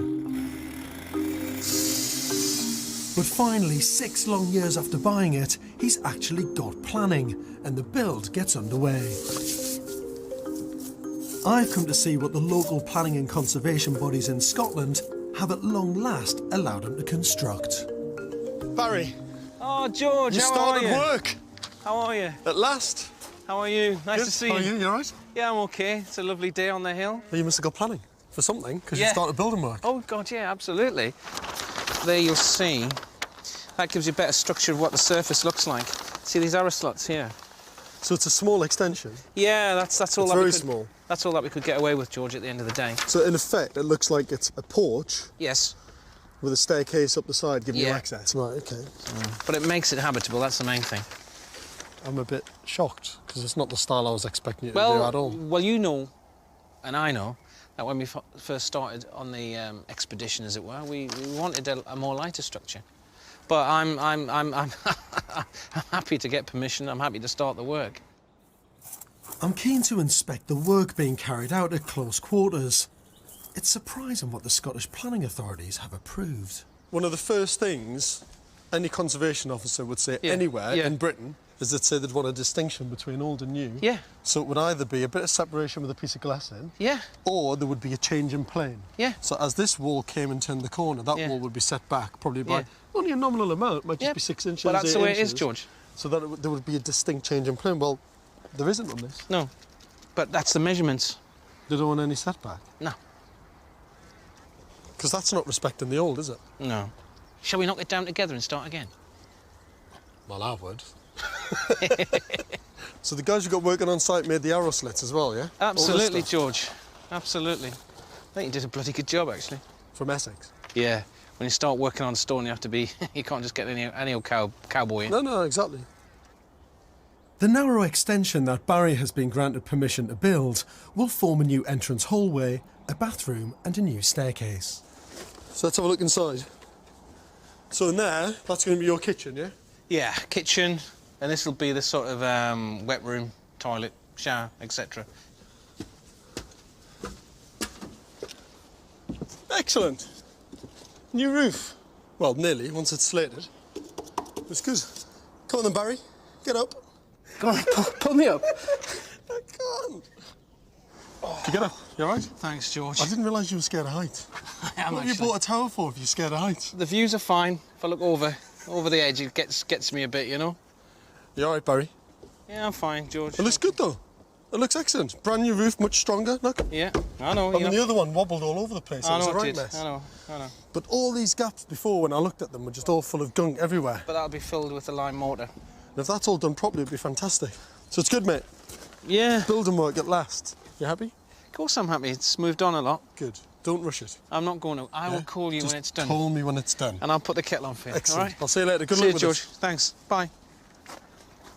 But finally, 6 long years after buying it, he's actually got planning, and the build gets underway. I've come to see what the local planning and conservation bodies in Scotland have at long last allowed him to construct. Barry! Oh, George, you how started are you? work! How are you? At last! How are you? Nice to see you. How are you? You all right? Yeah, I'm okay. It's a lovely day on the hill. Well, you must have got planning for something, because you started building work. Oh, God, yeah, absolutely. There you'll see. That gives you a better structure of what the surface looks like. See these arrow slots here? So it's a small extension? Yeah, that's all. It's very small. That's all that we could get away with, George, at the end of the day. So in effect, it looks like it's a porch. Yes. With a staircase up the side giving you access. Right, OK. But it makes it habitable, that's the main thing. I'm a bit shocked, because it's not the style I was expecting you to Well, do at all. well, you know, and I know, that when we first started on the expedition, as it were, we wanted a more lighter structure. But I'm happy to get permission. I'm happy to start the work. I'm keen to inspect the work being carried out at close quarters. It's surprising what the Scottish planning authorities have approved. One of the first things any conservation officer would say anywhere in Britain is they'd say they'd want a distinction between old and new. Yeah. So it would either be a bit of separation with a piece of glass in, yeah, or there would be a change in plane. Yeah. So as this wall came and turned the corner, that wall would be set back probably by only a nominal amount. It might just be 6 inches. Well, that's 8 the way inches. it is, George. So that there would be a distinct change in plane. Well, there isn't on this. No, but that's the measurements. They don't want any setback. No. Because that's not respecting the old, is it? No. Shall we knock it down together and start again? Well, I would. So the guys you got working on site made the arrow slits as well, yeah? Absolutely, George. Absolutely. I think you did a bloody good job, actually. From Essex? Yeah. When you start working on a stone, you have to be... you can't just get any old cowboy in. No, exactly. The narrow extension that Barry has been granted permission to build will form a new entrance hallway, a bathroom and a new staircase. So let's have a look inside. So in there, that's going to be your kitchen, yeah? Yeah, kitchen, and this will be the sort of wet room, toilet, shower, etc. Excellent. New roof. Well, nearly, once it's slated. It's good. Come on then, Barry. Get up. Go on, pull me up. I can't. Did you get up? You all right? Thanks, George. I didn't realise you were scared of height. I am, What have you bought a tower for if you're scared of height? The views are fine. If I look over the edge, it gets me a bit, you know? You all right, Barry? Yeah, I'm fine, George. It looks good, though. It looks excellent. Brand new roof, much stronger. Look. Yeah, I know. I mean, the other one wobbled all over the place. I It was know a it right did. mess. I know. But all these gaps before, when I looked at them, were just all full of gunk everywhere. But that'll be filled with the lime mortar. And if that's all done properly, it'd be fantastic. So it's good, mate. Yeah. Building work at last. You happy? Of course I'm happy. It's moved on a lot. Good. Don't rush it. I'm not going to. I will call you Just when it's done. call me when it's done. And I'll put the kettle on for you. Excellent. All right? I'll see you later. Good See luck you, with George. it. Thanks. Bye.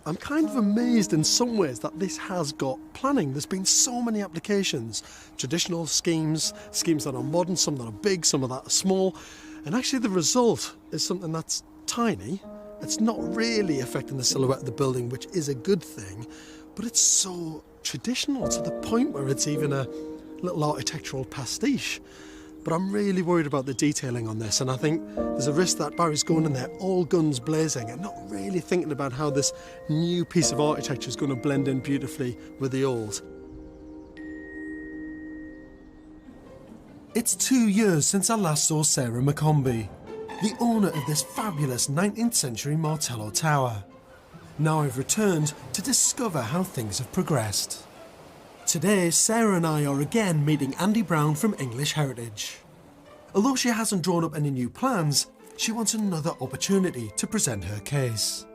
I'm kind of amazed in some ways that this has got planning. There's been so many applications, traditional schemes, schemes that are modern, some that are big, some that are small, and actually the result is something that's tiny. It's not really affecting the silhouette of the building, which is a good thing, but it's so traditional to the point where it's even a little architectural pastiche. But I'm really worried about the detailing on this, and I think there's a risk that Barry's going in there all guns blazing and not really thinking about how this new piece of architecture is going to blend in beautifully with the old. It's 2 years since I last saw Sarah McCombie, the owner of this fabulous 19th century Martello Tower. Now I've returned to discover how things have progressed. Today, Sarah and I are again meeting Andy Brown from English Heritage. Although she hasn't drawn up any new plans, she wants another opportunity to present her case.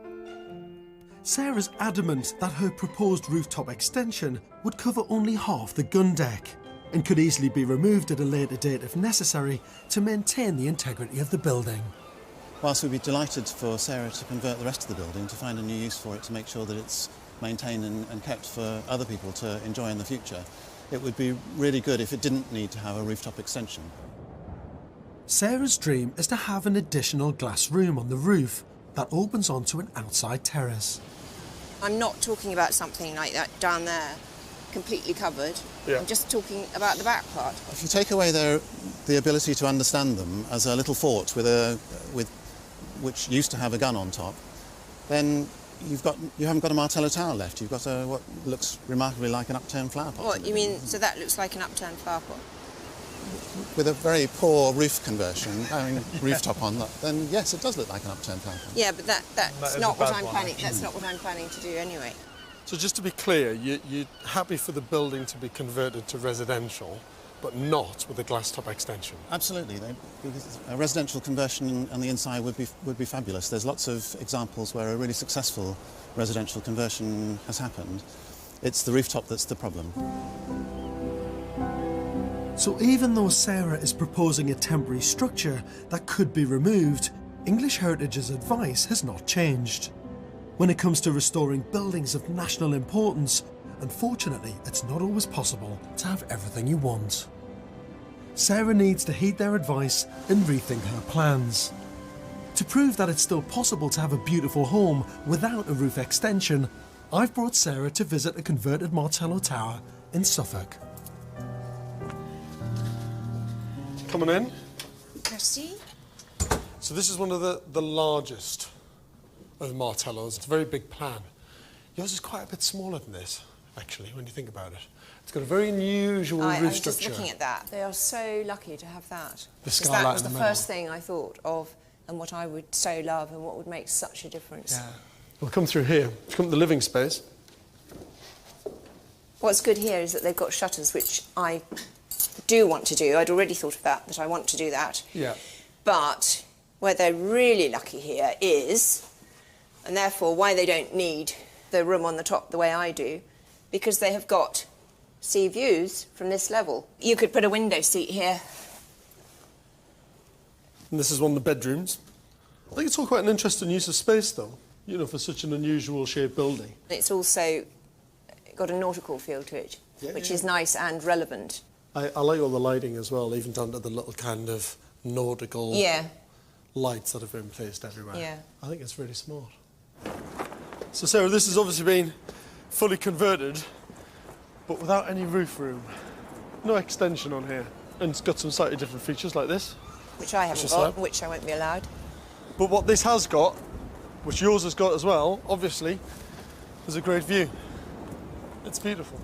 Sarah's adamant that her proposed rooftop extension would cover only half the gun deck and could easily be removed at a later date if necessary to maintain the integrity of the building. Whilst we'd be delighted for Sarah to convert the rest of the building, to find a new use for it, to make sure that it's maintained and kept for other people to enjoy in the future, it would be really good if it didn't need to have a rooftop extension. Sarah's dream is to have an additional glass room on the roof that opens onto an outside terrace. I'm not talking about something like that down there, completely covered. Yeah. I'm just talking about the back part. If you take away the ability to understand them as a little fort which used to have a gun on top, then you haven't got a Martello Tower left. You've got what looks remarkably like an upturned flower pot. What, you mean, so that looks like an upturned flower pot? With a very poor roof conversion, rooftop on that, then yes, it does look like an upturned flower pot. Yeah, but that's That is not a what bad I'm one, planning. actually. That's not what I'm planning to do anyway. So just to be clear, you're happy for the building to be converted to residential, but not with a glass top extension? Absolutely. A residential conversion on the inside would be fabulous. There's lots of examples where a really successful residential conversion has happened. It's the rooftop that's the problem. So even though Sarah is proposing a temporary structure that could be removed, English Heritage's advice has not changed. When it comes to restoring buildings of national importance, unfortunately, it's not always possible to have everything you want. Sarah needs to heed their advice and rethink her plans. To prove that it's still possible to have a beautiful home without a roof extension, I've brought Sarah to visit a converted Martello tower in Suffolk. Coming in. Merci. So this is one of the largest of the Martellos. It's a very big plan. Yours is quite a bit smaller than this, actually, when you think about it. It's got a very unusual roof I was structure. just looking at that. They are so lucky to have that. The 'Cause skylight that was in the the first thing I thought of and what I would so love and what would make such a difference. Yeah. We'll come through here. Let's come to the living space. What's good here is that they've got shutters, which I do want to do. I'd already thought of that I want to do that. Yeah. But where they're really lucky here is, and therefore why they don't need the room on the top the way I do, because they have got sea views from this level. You could put a window seat here. And this is one of the bedrooms. I think it's all quite an interesting use of space, though, you know, for such an unusual shaped building. It's also got a nautical feel to it, which is nice and relevant. I like all the lighting as well, even down to the little kind of nautical lights that have been placed everywhere. Yeah. I think it's really smart. So, Sarah, this has obviously been fully converted, but without any roof room. No extension on here. And it's got some slightly different features like this. Which I haven't got, which I won't be allowed. But what this has got, which yours has got as well, obviously, is a great view. It's beautiful.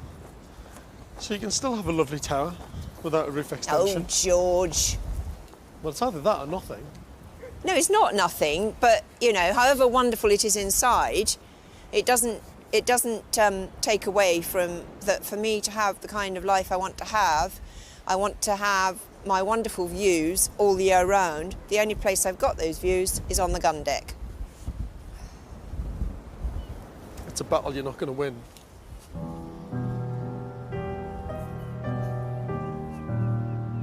So you can still have a lovely tower without a roof extension. Oh, George. Well, it's either that or nothing. No, it's not nothing, but, you know, however wonderful it is inside, it doesn't take away from that. For me to have the kind of life I want to have my wonderful views all the year round. The only place I've got those views is on the gun deck. It's a battle you're not going to win.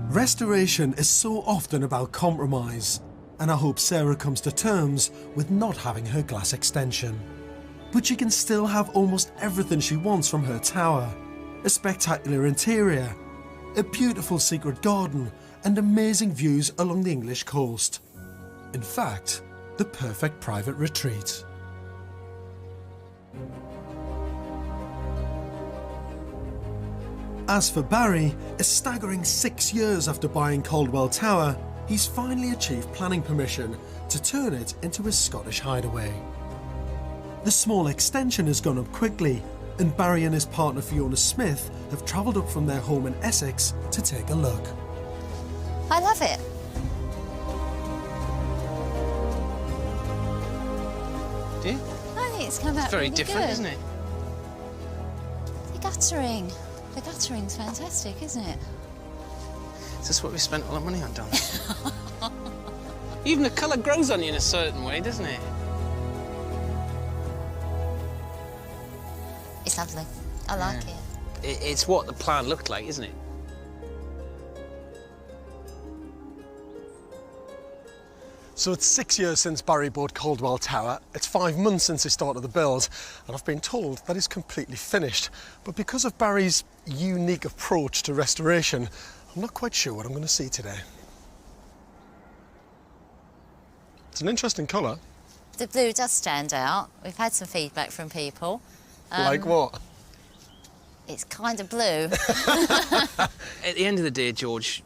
Restoration is so often about compromise, and I hope Sarah comes to terms with not having her glass extension. But she can still have almost everything she wants from her tower. A spectacular interior, a beautiful secret garden, and amazing views along the English coast. In fact, the perfect private retreat. As for Barry, a staggering 6 years after buying Caldwell Tower, he's finally achieved planning permission to turn it into a Scottish hideaway. The small extension has gone up quickly, and Barry and his partner Fiona Smith have travelled up from their home in Essex to take a look. I love it. Do you? I think it's come out It's very really different, good. isn't it? The guttering. The guttering's fantastic, isn't it? Is this what we spent all our money on, Don? Even the colour grows on you in a certain way, doesn't it? It's lovely. I like it. It's what the plan looked like, isn't it? So it's 6 years since Barry bought Caldwell Tower, it's 5 months since he started the build, and I've been told that it's completely finished. But because of Barry's unique approach to restoration, I'm not quite sure what I'm going to see today. It's an interesting colour. The blue does stand out. We've had some feedback from people. Like what? It's kind of blue. At the end of the day, George,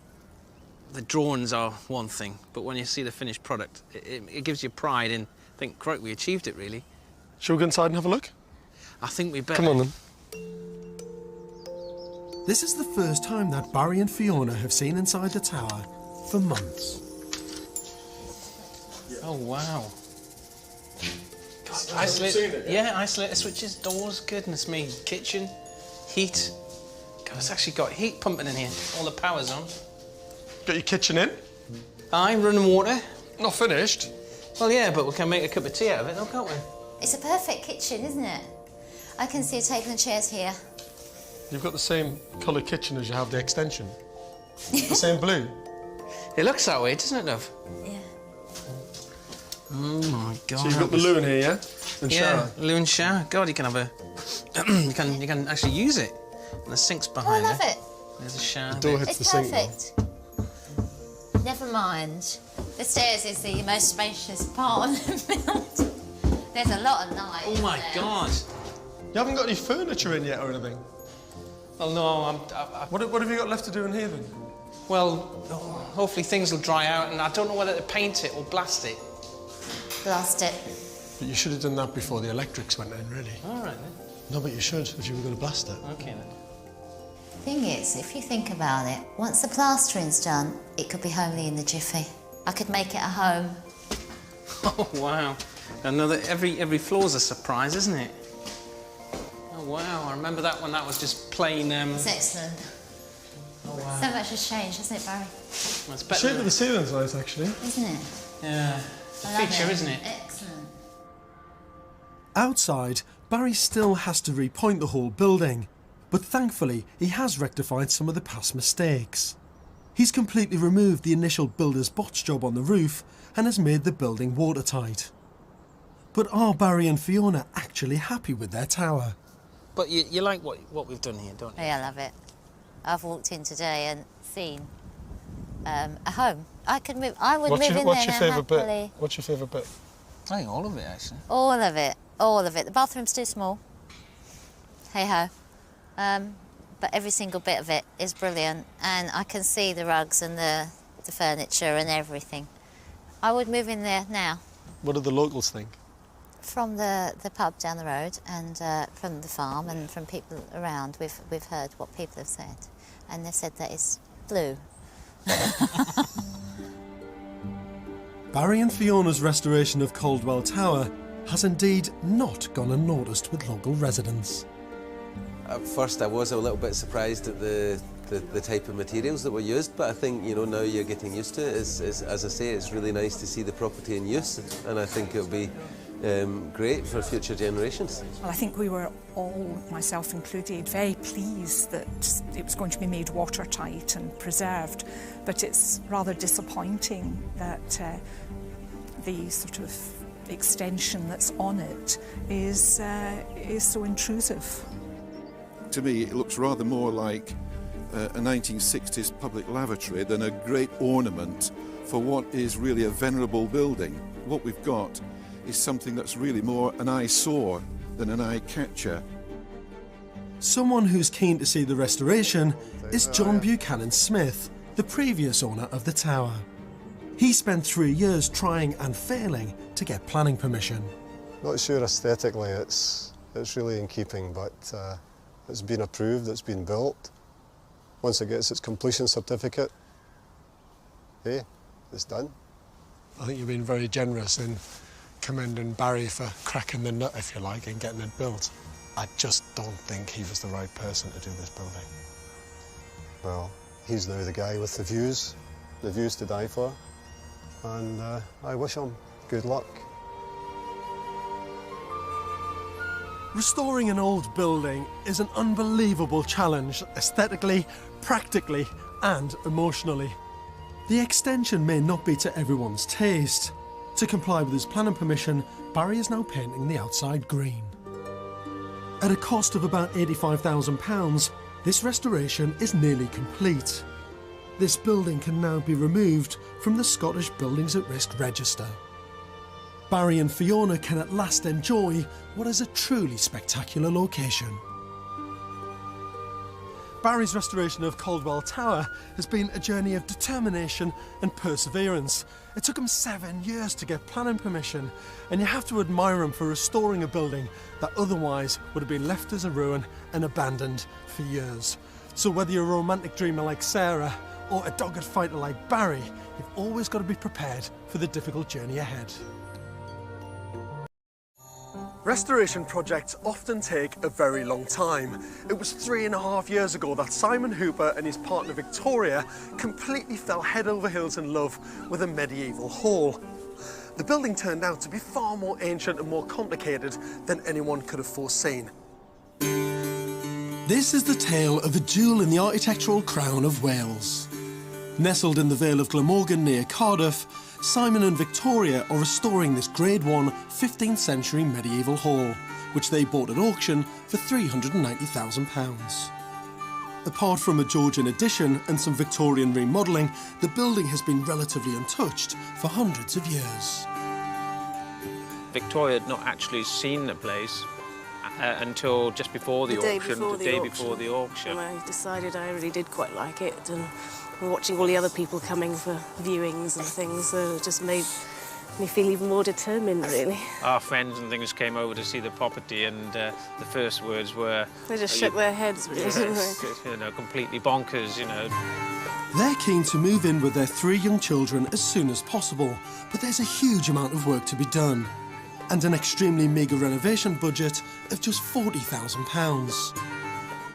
the drawings are one thing, but when you see the finished product, it gives you pride and think, right, we achieved it, really. Shall we go inside and have a look? I think we better. Come on, then. This is the first time that Barry and Fiona have seen inside the tower for months. Oh, wow. God, isolator switches, doors, goodness me, kitchen, heat. God, it's actually got heat pumping in here. All the power's on. Got your kitchen in? Aye, running water. Not finished? Well, yeah, but we can make a cup of tea out of it, though, can't we? It's a perfect kitchen, isn't it? I can see a table and chairs here. You've got the same colour kitchen as you have the extension. The same blue. It looks that way, doesn't it, love? Yeah. Oh, my God. So you've got the loo in here, yeah? And shower? Yeah, loo and shower. God, you can have a... you can actually use it. And the sink's Oh, behind I love it. There's a shower. The door hits It's the sink, though. perfect. Never mind. The stairs is the most spacious part of the building. There's a lot of light. Oh my God. You haven't got any furniture in yet or anything? Well, no, What have you got left to do in here then? Well, hopefully things will dry out, and I don't know whether to paint it or blast it. Blast it. But you should have done that before the electrics went in, really. All right, then. No, but you should, if you were going to blast it. OK, then. Thing is, if you think about it, once the plastering's done, it could be homely in the jiffy. I could make it a home. Oh, wow. Another, every floor's a surprise, isn't it? Oh, wow, I remember that one. That was just plain... It's excellent. Oh, wow. So much has changed, hasn't it, Barry? Well, it's The better shape of the ceiling's nice, actually. Isn't it? Yeah. It's a I love feature, isn't it? Excellent. Outside, Barry still has to repoint the whole building, but thankfully he has rectified some of the past mistakes. He's completely removed the initial builder's botch job on the roof and has made the building watertight. But are Barry and Fiona actually happy with their tower? But you like what we've done here, don't you? Yeah, I love it. I've walked in today and seen a home. I would move in there now happily. What's your favourite bit? I think all of it, actually. All of it. All of it. The bathroom's too small. Hey-ho. But every single bit of it is brilliant, and I can see the rugs and the furniture and everything. I would move in there now. What do the locals think? From the pub down the road and from the farm and from people around, we've heard what people have said, and they've said that it's blue. Barry and Fiona's restoration of Caldwell Tower has indeed not gone unnoticed with local residents. At first I was a little bit surprised at the type of materials that were used, but I think, you know, now you're getting used to it. As I say, it's really nice to see the property in use, and I think it'll be great for future generations. Well, I think we were all, myself included, very pleased that it was going to be made watertight and preserved, but it's rather disappointing that the sort of extension that's on it is so intrusive. To me, it looks rather more like a 1960s public lavatory than a great ornament for what is really a venerable building. What we've got is something that's really more an eyesore than an eye-catcher. Someone who's keen to see the restoration is John Buchanan Smith, the previous owner of the tower. He spent 3 years trying and failing to get planning permission. Not sure aesthetically it's really in keeping, but it's been approved, it's been built. Once it gets its completion certificate, hey, it's done. I think you've been very generous in commending Barry for cracking the nut, if you like, and getting it built. I just don't think he was the right person to do this building. Well, he's now the guy with the views to die for, and I wish him good luck. Restoring an old building is an unbelievable challenge, aesthetically, practically and emotionally. The extension may not be to everyone's taste. To comply with his planning permission, Barry is now painting the outside green. At a cost of about £85,000, this restoration is nearly complete. This building can now be removed from the Scottish Buildings at Risk register. Barry and Fiona can at last enjoy what is a truly spectacular location. Barry's restoration of Caldwell Tower has been a journey of determination and perseverance. It took him 7 years to get planning permission, and you have to admire him for restoring a building that otherwise would have been left as a ruin and abandoned for years. So whether you're a romantic dreamer like Sarah or a dogged fighter like Barry, you've always got to be prepared for the difficult journey ahead. Restoration projects often take a very long time. It was 3.5 years ago that Simon Hooper and his partner Victoria completely fell head over heels in love with a medieval hall. The building turned out to be far more ancient and more complicated than anyone could have foreseen. This is the tale of a jewel in the architectural crown of Wales. Nestled in the Vale of Glamorgan near Cardiff, Simon and Victoria are restoring this Grade 1 15th century medieval hall, which they bought at auction for £390,000. Apart from a Georgian addition and some Victorian remodelling, the building has been relatively untouched for hundreds of years. Victoria had not actually seen the place until just before the auction, the day before the auction. And I decided I really did quite like it, and watching all the other people coming for viewings and things, so it just made me feel even more determined, really. Our friends and things came over to see the property, and the first words were... They just shook their heads, really, didn't they? You know, completely bonkers, you know. They're keen to move in with their 3 young children as soon as possible, but there's a huge amount of work to be done, and an extremely meagre renovation budget of just £40,000.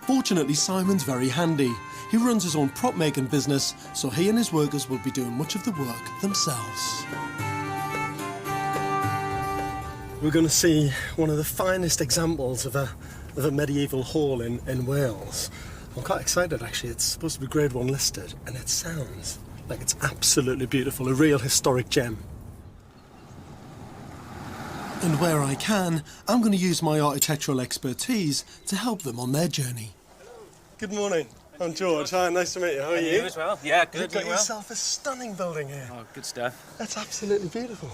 Fortunately, Simon's very handy. He runs his own prop-making business, so he and his workers will be doing much of the work themselves. We're going to see one of the finest examples of a medieval hall in Wales. I'm quite excited, actually. It's supposed to be Grade 1 listed, and it sounds like it's absolutely beautiful, a real historic gem. And where I can, I'm going to use my architectural expertise to help them on their journey. Good morning. I'm George. Hi, nice to meet you. How are you? You as well. Yeah, good. You've got yourself a stunning building here. Oh, good stuff. That's absolutely beautiful.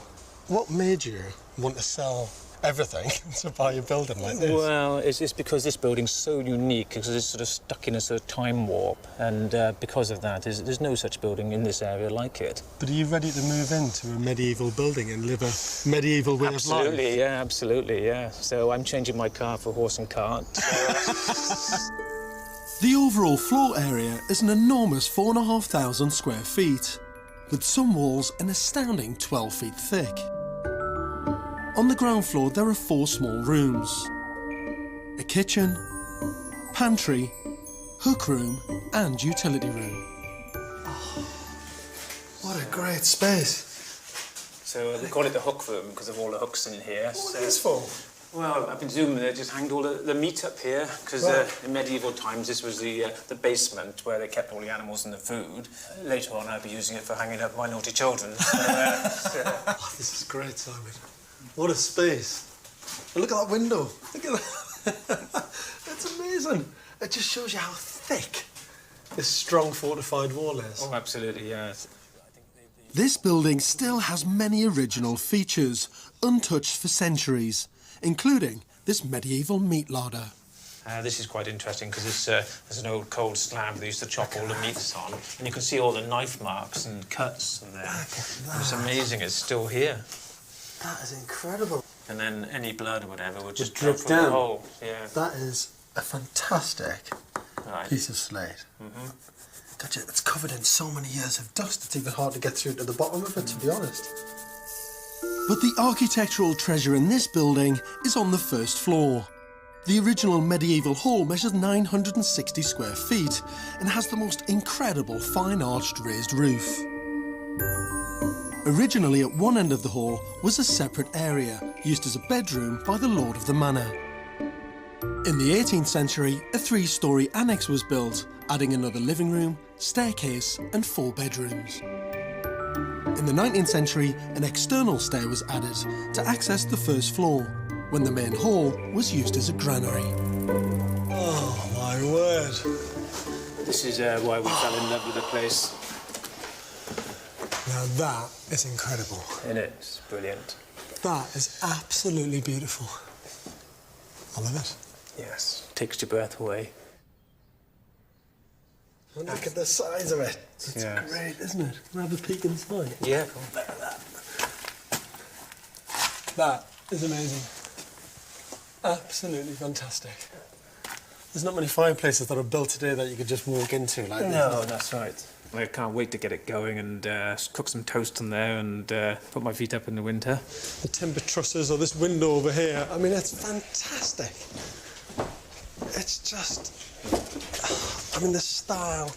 What made you want to sell everything to buy a building like this? Well, it's because this building's so unique, because it's sort of stuck in a sort of time warp, and because of that, there's no such building in this area like it. But are you ready to move into a medieval building and live a medieval way of life? Absolutely, yeah, absolutely, yeah. So I'm changing my car for horse and cart. The overall floor area is an enormous 4,500 square feet, with some walls an astounding 12 feet thick. On the ground floor, there are 4 small rooms. A kitchen, pantry, hook room and utility room. Oh, what a great space. So we call it the hook room because of all the hooks in here. What is this for? Well, I presume they just hanged all the meat up here, because in medieval times this was the basement where they kept all the animals and the food. Later on I'll be using it for hanging up my naughty children. Oh, this is great, Simon. What a space. And look at that window. Look at that. It's amazing. It just shows you how thick this strong fortified wall is. Oh, absolutely, yes. This building still has many original features, untouched for centuries, including this medieval meat larder. This is quite interesting because there's an old cold slab they used to chop all the meats on, and you can see all the knife marks and cuts in there. It's amazing it's still here. That is incredible. And then any blood or whatever would just drip drip from down. the hole. Yeah. That is a fantastic Right. piece of slate. Mm-hmm. Gotcha. It's covered in so many years of dust, it's even hard to get through to the bottom of it, to be honest. But the architectural treasure in this building is on the first floor. The original medieval hall measures 960 square feet and has the most incredible fine arched raised roof. Originally at one end of the hall was a separate area used as a bedroom by the lord of the manor. In the 18th century, a 3-storey annex was built, adding another living room, staircase and 4 bedrooms. In the 19th century, an external stair was added to access the first floor, when the main hall was used as a granary. Oh, my word. This is why we fell in love with the place. Now that is incredible. Isn't it? It's brilliant. That is absolutely beautiful. I love it. Yes. Takes your breath away. And look at the size of it. It's great, isn't it? Can I have a peek inside? Yeah. Look at that. That is amazing. Absolutely fantastic. There's not many fireplaces that are built today that you could just walk into like this. No, that's right. I can't wait to get it going and cook some toast in there and put my feet up in the winter. The timber trusses or this window over here, I mean, it's fantastic. It's just... I mean, the style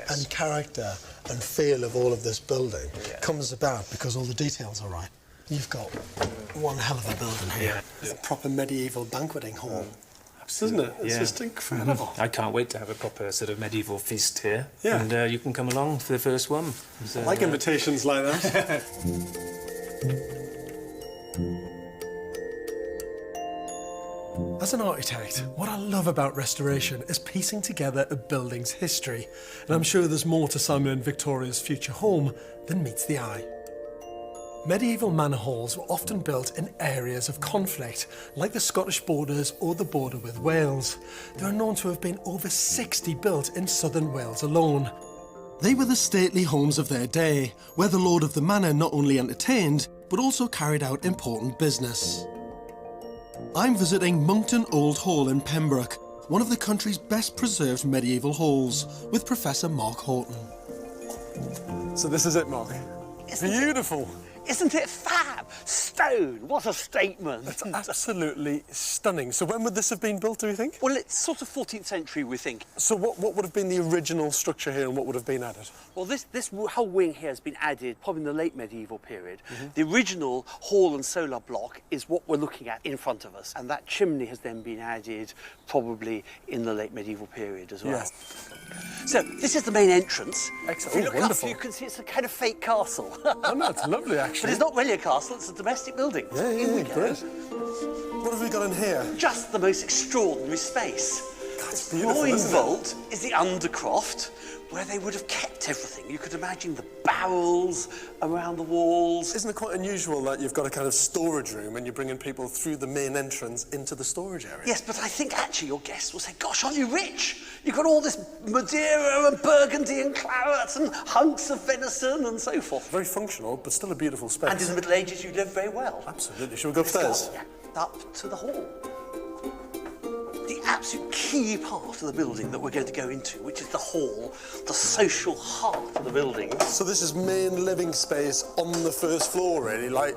and character and feel of all of this building comes about because all the details are right. You've got one hell of a building here. It's a proper medieval banqueting hall. Isn't it? It's just incredible. I can't wait to have a proper sort of medieval feast here. Yeah. And you can come along for the first one. So, I like invitations like that. As an architect, what I love about restoration is piecing together a building's history, and I'm sure there's more to Simon and Victoria's future home than meets the eye. Medieval manor halls were often built in areas of conflict, like the Scottish borders or the border with Wales. There are known to have been over 60 built in southern Wales alone. They were the stately homes of their day, where the lord of the manor not only entertained, but also carried out important business. I'm visiting Monkton Old Hall in Pembroke, one of the country's best preserved medieval halls, with Professor Mark Horton. So this is it, Mark. It's beautiful. Isn't it fab? Stone, what a statement. It's absolutely stunning. So when would this have been built, do you think? Well, it's sort of 14th century, we think. So what would have been the original structure here and what would have been added? Well, this whole wing here has been added probably in the late medieval period. The original hall and solar block is what we're looking at in front of us, and that chimney has then been added probably in the late medieval period as well. Yes. So this is the main entrance. Excellent. If you look Wonderful. up, you can see it's a kind of fake castle. Oh, no, it's lovely, actually. But it's not really a castle, it's a domestic building. Yeah, great. What have we got in here? Just the most extraordinary space. That's The beautiful, groin isn't it? vault is the undercroft, where they would have kept everything. You could imagine the barrels around the walls. Isn't it quite unusual that you've got a kind of storage room and you're bringing people through the main entrance into the storage area? Yes, but I think actually your guests will say, gosh, aren't you rich? You've got all this Madeira and Burgundy and claret and hunks of venison and so forth. Very functional, but still a beautiful space. And in the Middle Ages, you lived very well. Absolutely. Shall we go upstairs? Up to the hall. The absolute key part of the building that we're going to go into, which is the hall, the social heart of the building. So this is main living space on the first floor, really, like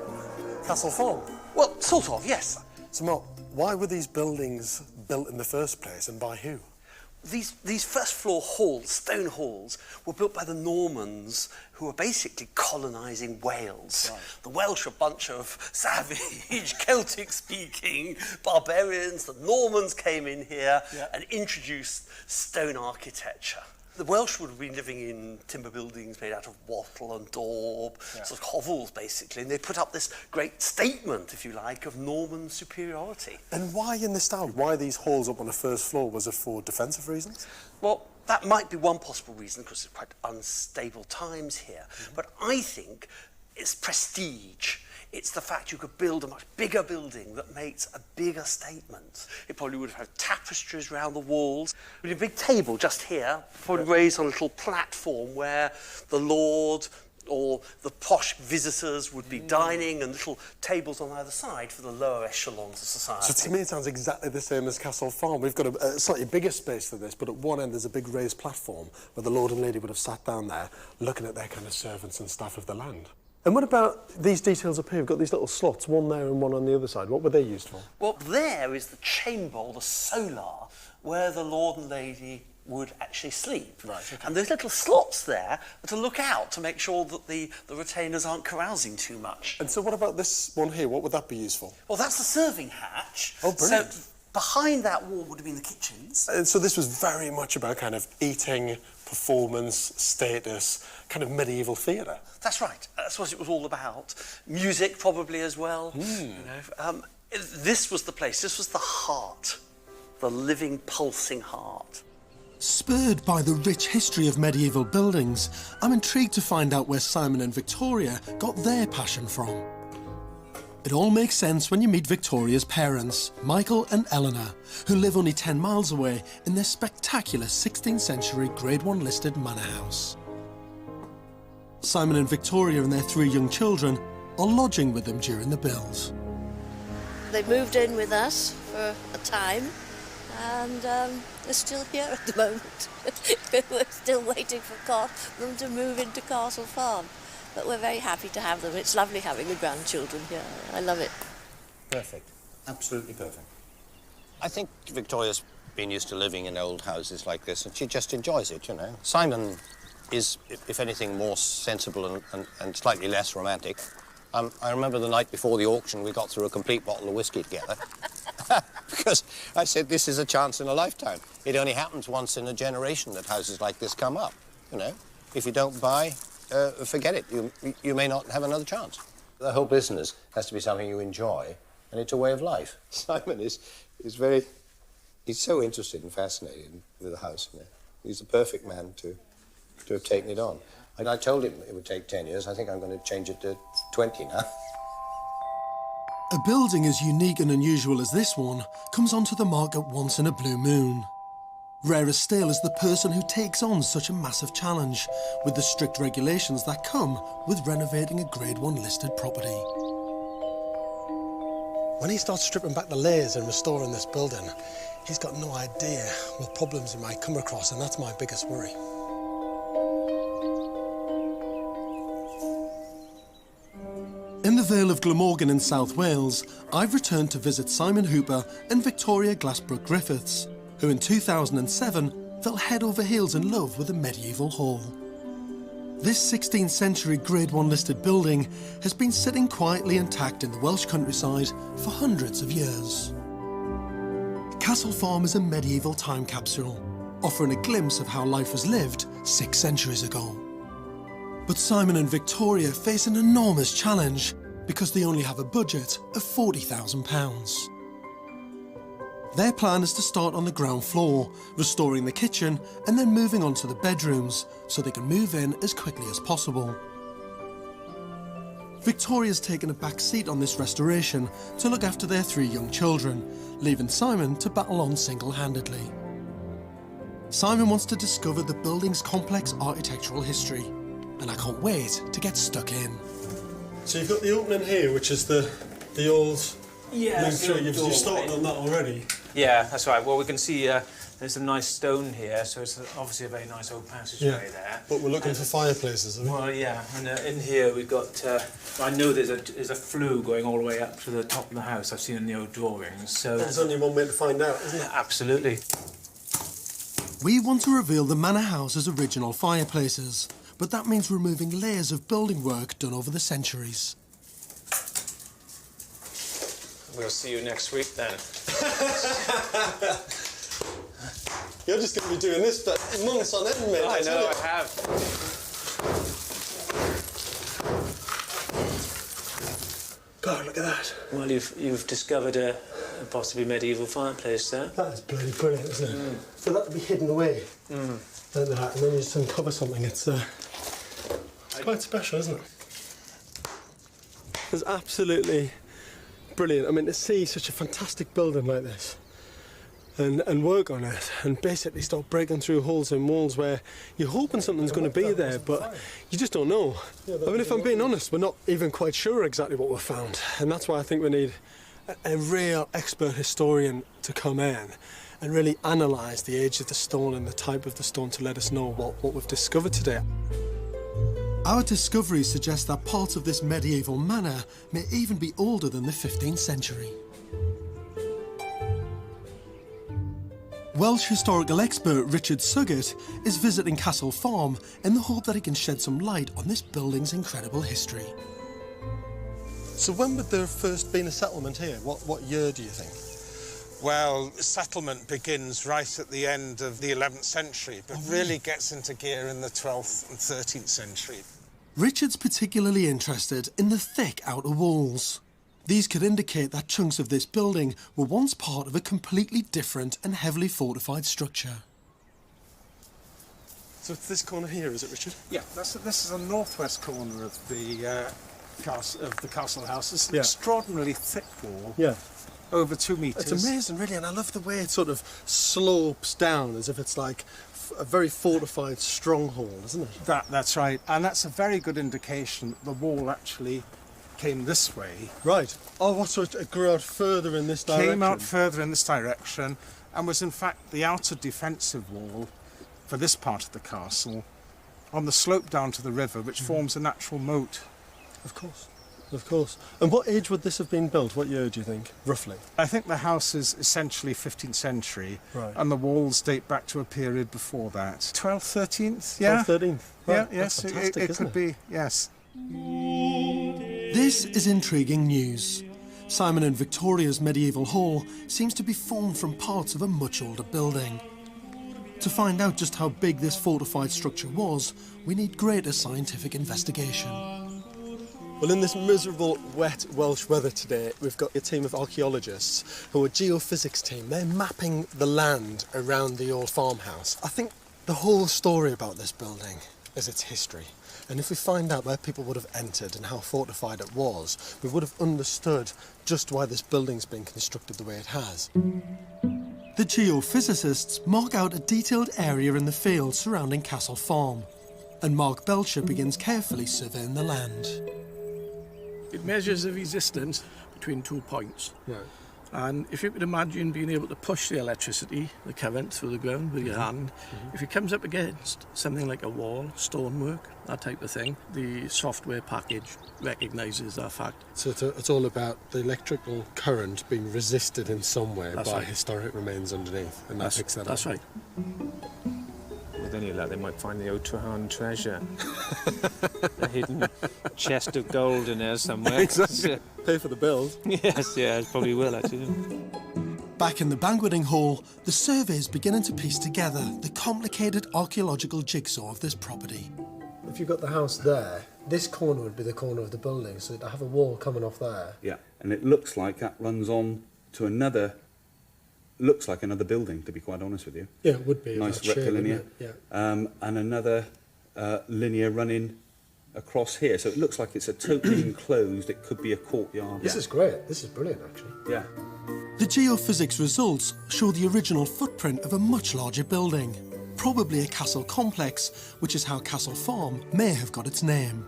Castle Farm? Well, sort of, yes. So, Mark, why were these buildings built in the first place and by who? These first floor halls, stone halls, were built by the Normans, who were basically colonising Wales. Right. The Welsh are a bunch of savage, Celtic-speaking barbarians. The Normans came in here and introduced stone architecture. The Welsh would have been living in timber buildings made out of wattle and daub, sort of hovels, basically, and they put up this great statement, if you like, of Norman superiority. And why in this style? Why these halls up on the first floor? Was it for defensive reasons? Well, that might be one possible reason, because it's quite unstable times here. But I think it's prestige. It's the fact you could build a much bigger building that makes a bigger statement. It probably would have had tapestries around the walls. With a big table just here, probably raised on a little platform where the Lord or the posh visitors would be dining, and little tables on either side for the lower echelons of society. So to me it sounds exactly the same as Castle Farm. We've got a slightly bigger space for this, but at one end there's a big raised platform where the Lord and Lady would have sat down there looking at their kind of servants and staff of the land. And what about these details up here? We've got these little slots, one there and one on the other side. What were they used for? Well, there is the chamber, or the solar, where the Lord and Lady would actually sleep. Right, okay. And those little slots there are to look out to make sure that the retainers aren't carousing too much. And so what about this one here? What would that be used for? Well, that's the serving hatch. Oh, brilliant. So behind that wall would have been the kitchens. And so this was very much about kind of eating, performance, status, kind of medieval theatre. That's right. That's what it was all about. Music probably as well. You know, this was the place. This was the heart, the living, pulsing heart. Spurred by the rich history of medieval buildings, I'm intrigued to find out where Simon and Victoria got their passion from. It all makes sense when you meet Victoria's parents, Michael and Eleanor, who live only 10 miles away in their spectacular 16th century Grade 1 listed manor house. Simon and Victoria and their 3 young children are lodging with them during the build. They moved in with us for a time, and they're still here at the moment. We're still waiting for them to move into Castle Farm. But we're very happy to have them. It's lovely having the grandchildren here. I love it. Perfect. Absolutely perfect. I think Victoria's been used to living in old houses like this, and she just enjoys it, you know. Simon is, if anything, more sensible and slightly less romantic. I remember the night before the auction, we got through a complete bottle of whiskey together. Because I said, this is a chance in a lifetime. It only happens once in a generation that houses like this come up, you know. If you don't buy, forget it. You may not have another chance. The whole business has to be something you enjoy, and it's a way of life. Simon is He's so interested and fascinated with the house. You know. He's the perfect man to have taken it on. And I told him it would take 10 years. I think I'm going to change it to 20 now. A building as unique and unusual as this one comes onto the market once in a blue moon. Rare as still is the person who takes on such a massive challenge with the strict regulations that come with renovating a Grade 1 listed property. When he starts stripping back the layers and restoring this building, he's got no idea what problems he might come across, and that's my biggest worry. In the Vale of Glamorgan in South Wales, I've returned to visit Simon Hooper and Victoria Glassbrook Griffiths, who in 2007 fell head over heels in love with a medieval hall. This 16th century Grade 1 listed building has been sitting quietly intact in the Welsh countryside for hundreds of years. Castle Farm is a medieval time capsule, offering a glimpse of how life was lived 6 centuries ago. But Simon and Victoria face an enormous challenge because they only have a budget of £40,000. Their plan is to start on the ground floor, restoring the kitchen and then moving on to the bedrooms so they can move in as quickly as possible. Victoria's taken a back seat on this restoration to look after their 3 young children, leaving Simon to battle on single-handedly. Simon wants to discover the building's complex architectural history, and I can't wait to get stuck in. So you've got the opening here, which is the old Yeah, You've started on that already. Yeah, that's right. Well, we can see there's some nice stone here, so it's obviously a very nice old passageway there. But we're looking for fireplaces, aren't we? Well, yeah, and in here we've got. I know there's a flue going all the way up to the top of the house. I've seen in the old drawings. So there's only one way to find out, isn't it? Absolutely. We want to reveal the manor house's original fireplaces, but that means removing layers of building work done over the centuries. We'll see you next week then. You're just going to be doing this for months on end, mate. I know, I have. God, look at that. Well, you've discovered a possibly medieval fireplace there. That is bloody brilliant, isn't it? Mm. For that to be hidden away, like that, and then you just uncover something, it's quite special, isn't it? It's absolutely brilliant. I mean, to see such a fantastic building like this and work on it and basically start breaking through holes in walls where you're hoping something's going to be there, but you just don't know. I mean, if I'm being honest, we're not even quite sure exactly what we've found, and that's why I think we need a real expert historian to come in and really analyse the age of the stone and the type of the stone to let us know what we've discovered today. Our discoveries suggest that parts of this medieval manor may even be older than the 15th century. Welsh historical expert Richard Suggett is visiting Castle Farm in the hope that he can shed some light on this building's incredible history. So when would there have first been a settlement here? What year do you think? Well, settlement begins right at the end of the 11th century, but really gets into gear in the 12th and 13th century. Richard's particularly interested in the thick outer walls. These could indicate that chunks of this building were once part of a completely different and heavily fortified structure. So it's this corner here, is it, Richard? Yeah, this is the northwest corner of the castle house. It's an extraordinarily thick wall. Yeah. Over 2 metres. It's amazing, really, and I love the way it sort of slopes down as if it's like a very fortified stronghold, isn't it? That's right, and that's a very good indication that the wall actually came this way. Right. Oh, so it grew out further in this direction? Came out further in this direction and was in fact the outer defensive wall for this part of the castle on the slope down to the river, which forms a natural moat. Of course. Of course. And what age would this have been built? What year do you think, roughly? I think the house is essentially 15th century, right, and the walls date back to a period before that. 12th, 13th? Yeah. 12th, 13th? Right. Yeah, yes, it could be, yes. This is intriguing news. Simon and Victoria's medieval hall seems to be formed from parts of a much older building. To find out just how big this fortified structure was, we need greater scientific investigation. Well, in this miserable, wet Welsh weather today, we've got a team of archaeologists who are a geophysics team. They're mapping the land around the old farmhouse. I think the whole story about this building is its history. And if we find out where people would have entered and how fortified it was, we would have understood just why this building's been constructed the way it has. The geophysicists mark out a detailed area in the field surrounding Castle Farm, and Mark Belcher begins carefully surveying the land. It measures the resistance between 2 points. Right. And if you could imagine being able to push the electricity, the current through the ground with your hand, if it comes up against something like a wall, stonework, that type of thing, the software package recognises that fact. So it's all about the electrical current being resisted in some way by historic remains underneath, and that picks that up. That's right. With any luck, they might find the Outrehan treasure. A hidden chest of gold in there somewhere. Exactly. Pay for the build. Yes, yeah, it probably will, actually. Back in the banqueting hall, the survey is beginning to piece together the complicated archaeological jigsaw of this property. If you've got the house there, this corner would be the corner of the building, so to have a wall coming off there. Yeah, and it looks like that runs on to another, looks like another building, to be quite honest with you. Yeah, it would be. Nice rectilinear. Yeah. And another linear running across here. So it looks like it's a totally enclosed, it could be a courtyard. This is great. This is brilliant, actually. Yeah. The geophysics results show the original footprint of a much larger building, probably a castle complex, which is how Castle Farm may have got its name.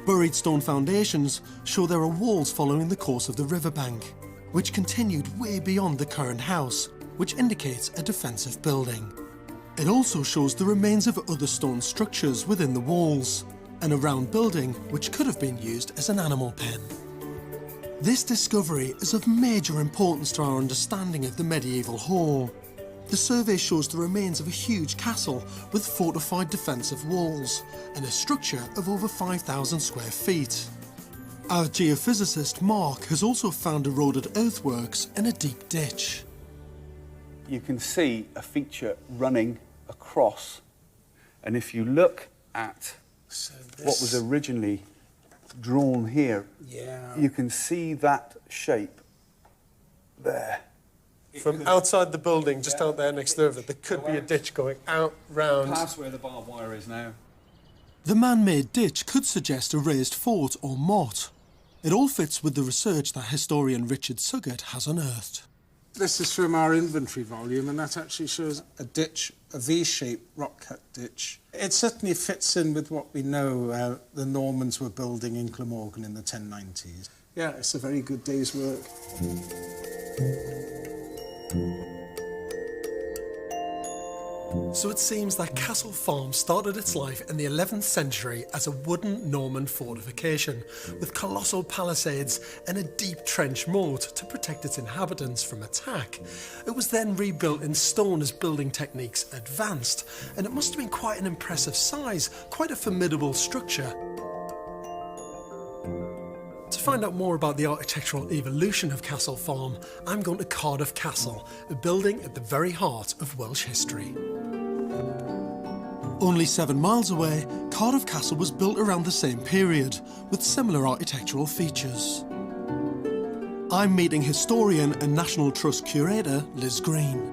Buried stone foundations show there are walls following the course of the riverbank, which continued way beyond the current house, which indicates a defensive building. It also shows the remains of other stone structures within the walls, and a round building which could have been used as an animal pen. This discovery is of major importance to our understanding of the medieval hall. The survey shows the remains of a huge castle with fortified defensive walls and a structure of over 5,000 square feet. Our geophysicist Mark has also found eroded earthworks in a deep ditch. You can see a feature running across, and if you look at what was originally drawn here, you can see that shape there. From outside the building, just out there next to the river, there could be a ditch going out, round. Past where the barbed wire is now. The man-made ditch could suggest a raised fort or motte. It all fits with the research that historian Richard Suggett has unearthed. This is from our inventory volume, and that actually shows a ditch, a V-shaped rock-cut ditch. It certainly fits in with what we know the Normans were building in Glamorgan in the 1090s. Yeah, it's a very good day's work. So it seems that Castle Farm started its life in the 11th century as a wooden Norman fortification with colossal palisades and a deep trench moat to protect its inhabitants from attack. It was then rebuilt in stone as building techniques advanced, and it must have been quite an impressive size, quite a formidable structure. To find out more about the architectural evolution of Castle Farm, I'm going to Cardiff Castle, a building at the very heart of Welsh history. Only 7 miles away, Cardiff Castle was built around the same period, with similar architectural features. I'm meeting historian and National Trust curator Liz Green.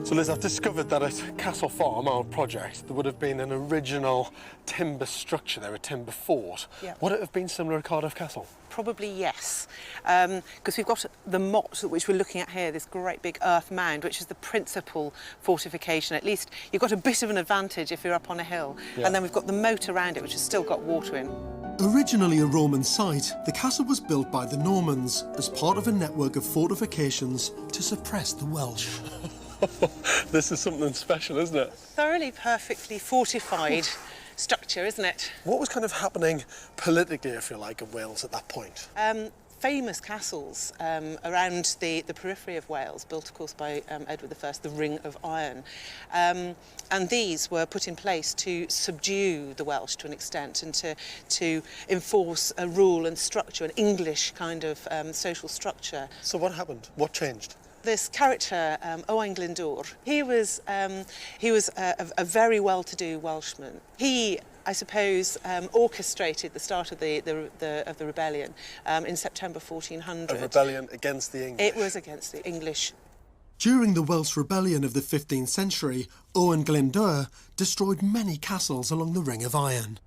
So Liz, I've discovered that at Castle Farm, our project, there would have been an original timber structure there, a timber fort. Yep. Would it have been similar at Cardiff Castle? Probably yes, because we've got the motte which we're looking at here, this great big earth mound, which is the principal fortification. At least you've got a bit of an advantage if you're up on a hill. Yeah. And then we've got the moat around it, which has still got water in. Originally a Roman site, the castle was built by the Normans as part of a network of fortifications to suppress the Welsh. This is something special, isn't it? Thoroughly, perfectly fortified structure, isn't it? What was kind of happening politically, if you like, in Wales at that point? Famous castles around the periphery of Wales, built, of course, by Edward I, the Ring of Iron. And these were put in place to subdue the Welsh to an extent and to enforce a rule and structure, an English kind of social structure. So what happened? What changed? This character, Owain Glyndŵr, he was a very well-to-do Welshman. He I suppose, orchestrated the start of the rebellion in September 1400. A rebellion against the English. It was against the English. During the Welsh rebellion of the 15th century, Owen Glyndŵr destroyed many castles along the Ring of Iron.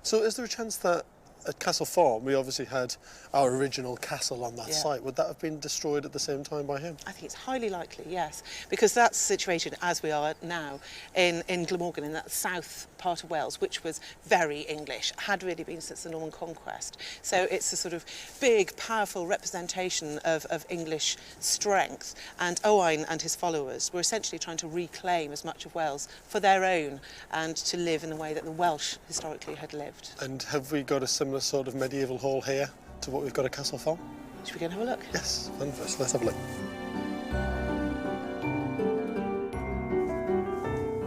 So is there a chance that at Castle Farm we obviously had our original castle on that site? Would that have been destroyed at the same time by him? I think it's highly likely, yes, because that's situated as we are now in Glamorgan, in that south part of Wales, which was very English, had really been since the Norman Conquest. So it's a sort of big, powerful representation of English strength, and Owain and his followers were essentially trying to reclaim as much of Wales for their own and to live in the way that the Welsh historically had lived. And have we got a similar sort of medieval hall here to what we've got at Castle Farm? Should we go and have a look? Yes, let's have a look.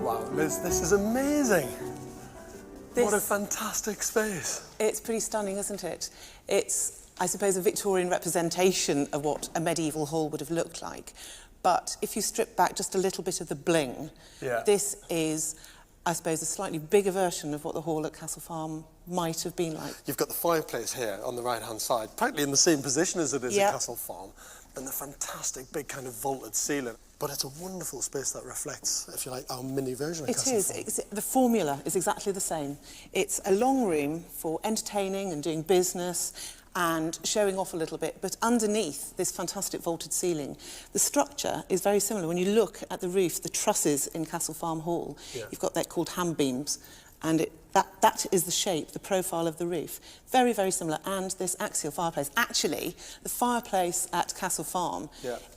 Wow, Liz, this is amazing. What a fantastic space. It's pretty stunning, isn't it? It's, I suppose, a Victorian representation of what a medieval hall would have looked like. But if you strip back just a little bit of the bling, this is, I suppose, a slightly bigger version of what the hall at Castle Farm might have been like. You've got the fireplace here on the right-hand side, practically in the same position as it is at Castle Farm, and the fantastic big kind of vaulted ceiling. But it's a wonderful space that reflects, if you like, our mini version of Castle Farm. It is. The formula is exactly the same. It's a long room for entertaining and doing business and showing off a little bit, but underneath this fantastic vaulted ceiling, the structure is very similar. When you look at the roof, the trusses in Castle Farm Hall, you've got they're called hand beams, and that is the shape, the profile of the roof. Very, very similar. And this axial fireplace. Actually, the fireplace at Castle Farm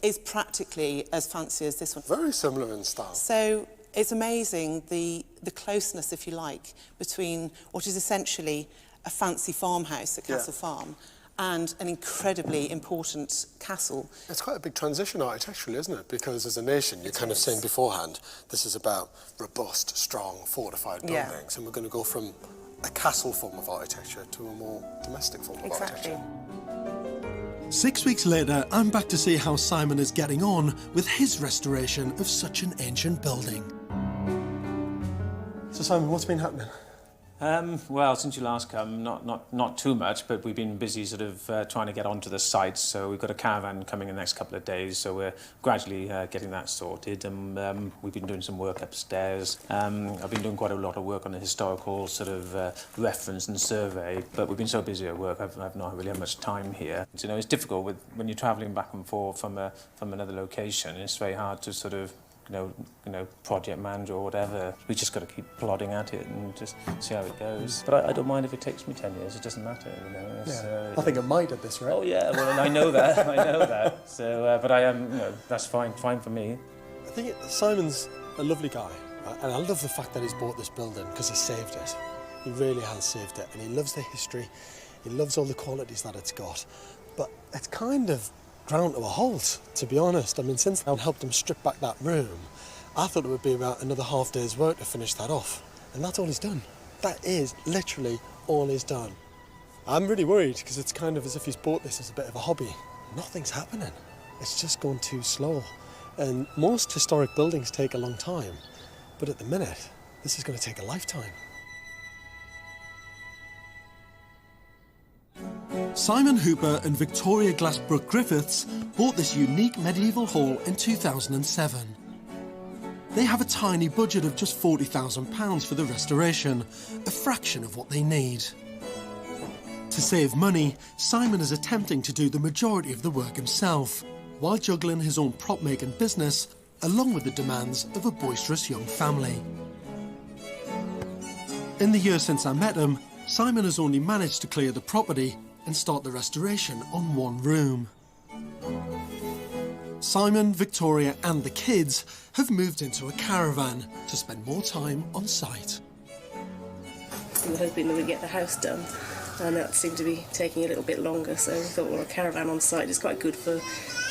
is practically as fancy as this one. Very similar in style. So it's amazing the closeness, if you like, between what is essentially a fancy farmhouse at Castle Farm and an incredibly important castle. It's quite a big transition architecturally, isn't it? Because as a nation, you're kind of saying beforehand, this is about robust, strong, fortified buildings, and we're going to go from a castle form of architecture to a more domestic form of architecture. 6 weeks later, I'm back to see how Simon is getting on with his restoration of such an ancient building. So Simon, what's been happening? Well, since you last come, not too much, but we've been busy sort of trying to get onto the site. So we've got a caravan coming in the next couple of days, so we're gradually getting that sorted. And we've been doing some work upstairs. I've been doing quite a lot of work on the historical sort of reference and survey, but we've been so busy at work, I've not really had much time here. You know, it's difficult when you're travelling back and forth from another location. It's very hard to sort of you know, project manager or whatever. We just got to keep plodding at it and just see how it goes. But I don't mind if it takes me 10 years. It doesn't matter, you know. I think it might at this rate. Oh yeah, well I know that. I know that. So, but I am, you know, that's fine for me. I think Simon's a lovely guy, right? And I love the fact that he's bought this building because he saved it. He really has saved it, and he loves the history. He loves all the qualities that it's got. But it's kind of ground to a halt, to be honest. I mean, since I helped him strip back that room, I thought it would be about another half day's work to finish that off. And that's all he's done. That is literally all he's done. I'm really worried because it's kind of as if he's bought this as a bit of a hobby. Nothing's happening. It's just going too slow. And most historic buildings take a long time. But at the minute, this is going to take a lifetime. Simon Hooper and Victoria Glassbrook Griffiths bought this unique medieval hall in 2007. They have a tiny budget of just £40,000 for the restoration, a fraction of what they need. To save money, Simon is attempting to do the majority of the work himself, while juggling his own prop-making business, along with the demands of a boisterous young family. In the year since I met him, Simon has only managed to clear the property and start the restoration on one room. Simon, Victoria and the kids have moved into a caravan to spend more time on site. We were hoping that we'd get the house done, and that seemed to be taking a little bit longer, so we thought, well, a caravan on site is quite good for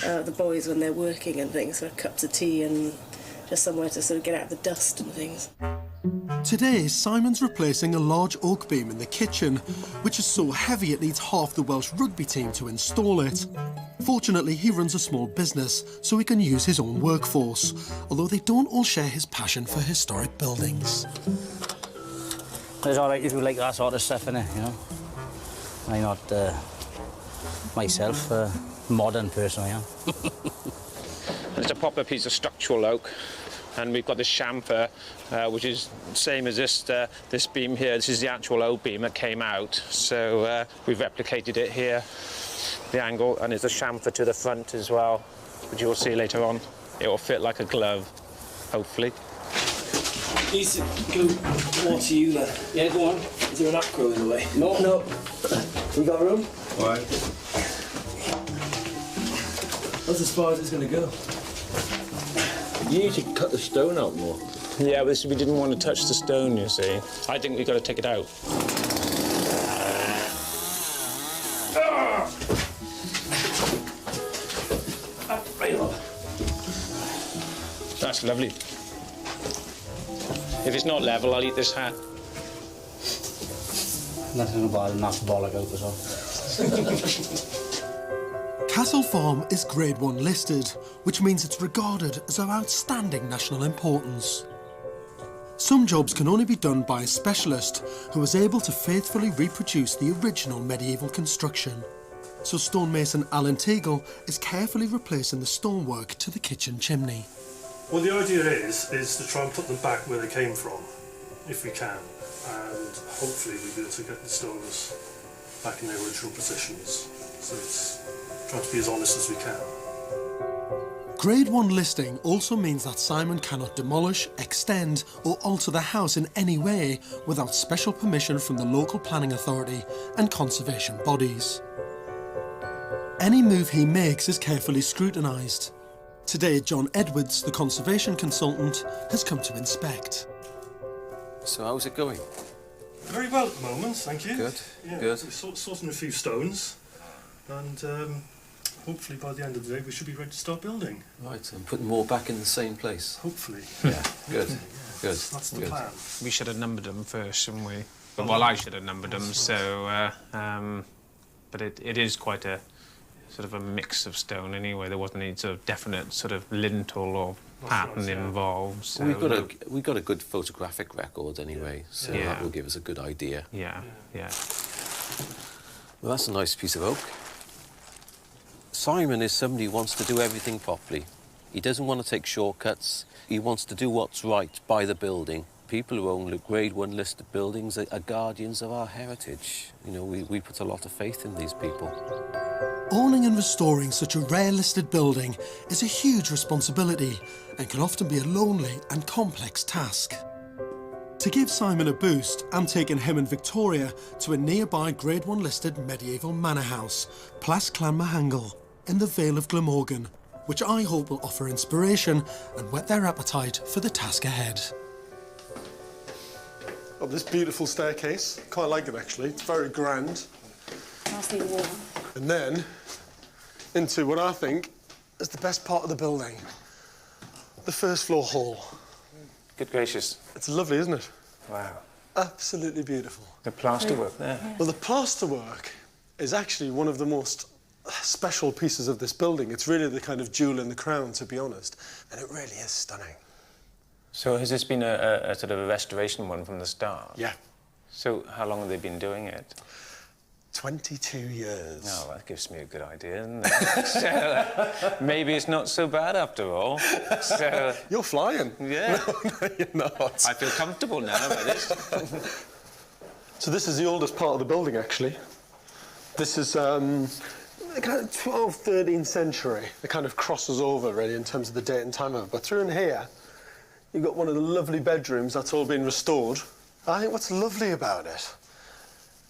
the boys when they're working and things, so cups of tea and just somewhere to sort of get out of the dust and things. Today, Simon's replacing a large oak beam in the kitchen, which is so heavy it needs half the Welsh rugby team to install it. Fortunately, he runs a small business, so he can use his own workforce, although they don't all share his passion for historic buildings. It's all right if you like that sort of stuff, innit, you know? I'm not, myself, a modern person, I am. It's a proper piece of structural oak, and we've got this chamfer, which is the same as this beam here. This is the actual O-beam that came out, so we've replicated it here, the angle, and there's a chamfer to the front as well, which you'll see later on. It will fit like a glove, hopefully. Need to go water you then. Yeah, go on. Is there an acro in the way? No. No. We got room? All right. That's as far as it's going to go. You need to cut the stone out more. Yeah, we didn't want to touch the stone, you see. I think we've got to take it out. Right up. That's lovely. If it's not level, I'll eat this hat. Nothing about it, knock the bollock out as well. Castle Farm is Grade 1 listed, which means it's regarded as of outstanding national importance. Some jobs can only be done by a specialist who is able to faithfully reproduce the original medieval construction. So stonemason Alan Teagle is carefully replacing the stonework to the kitchen chimney. Well, the idea is to try and put them back where they came from, if we can, and hopefully we'll be able to get the stones back in their original positions. So it's trying to be as honest as we can. Grade 1 listing also means that Simon cannot demolish, extend or alter the house in any way without special permission from the local planning authority and conservation bodies. Any move he makes is carefully scrutinised. Today, John Edwards, the conservation consultant, has come to inspect. So how's it going? Very well at the moment, thank you. Good, yeah, good. We're sorting a few stones, and hopefully by the end of the day we should be ready to start building. Right, and putting more back in the same place. Hopefully. Yeah, good, Yeah, good. That's the good. plan. We should have numbered them first, shouldn't we? Well, I should have numbered them, so... but it is quite a sort of a mix of stone anyway. There wasn't any sort of definite sort of lintel or pattern involved. So We've got a good photographic record anyway, so that will give us a good idea. Yeah. Well, that's a nice piece of oak. Simon is somebody who wants to do everything properly. He doesn't want to take shortcuts. He wants to do what's right by the building. People who own Grade 1 listed buildings are guardians of our heritage. You know, we put a lot of faith in these people. Owning and restoring such a rare listed building is a huge responsibility and can often be a lonely and complex task. To give Simon a boost, I'm taking him and Victoria to a nearby Grade 1 listed medieval manor house, Plas Clanmahangle, in the Vale of Glamorgan, which I hope will offer inspiration and whet their appetite for the task ahead. Up this beautiful staircase, quite like it actually, it's very grand. Nicely warm. And then into what I think is the best part of the building, the first floor hall. Good gracious. It's lovely, isn't it? Wow. Absolutely beautiful. The plasterwork there. Well, the plasterwork is actually one of the most special pieces of this building. It's really the kind of jewel in the crown, to be honest, and it really is stunning. So has this been a sort of a restoration one from the start? Yeah. So how long have they been doing it? 22 years. Oh, that gives me a good idea, doesn't it? So, maybe it's not so bad after all. So, you're flying. Yeah. No, you're not. I feel comfortable now about this. So this is the oldest part of the building, actually. This is kind of 12th, 13th century. It kind of crosses over, really, in terms of the date and time of it. But through in here, you've got one of the lovely bedrooms that's all been restored. I think what's lovely about it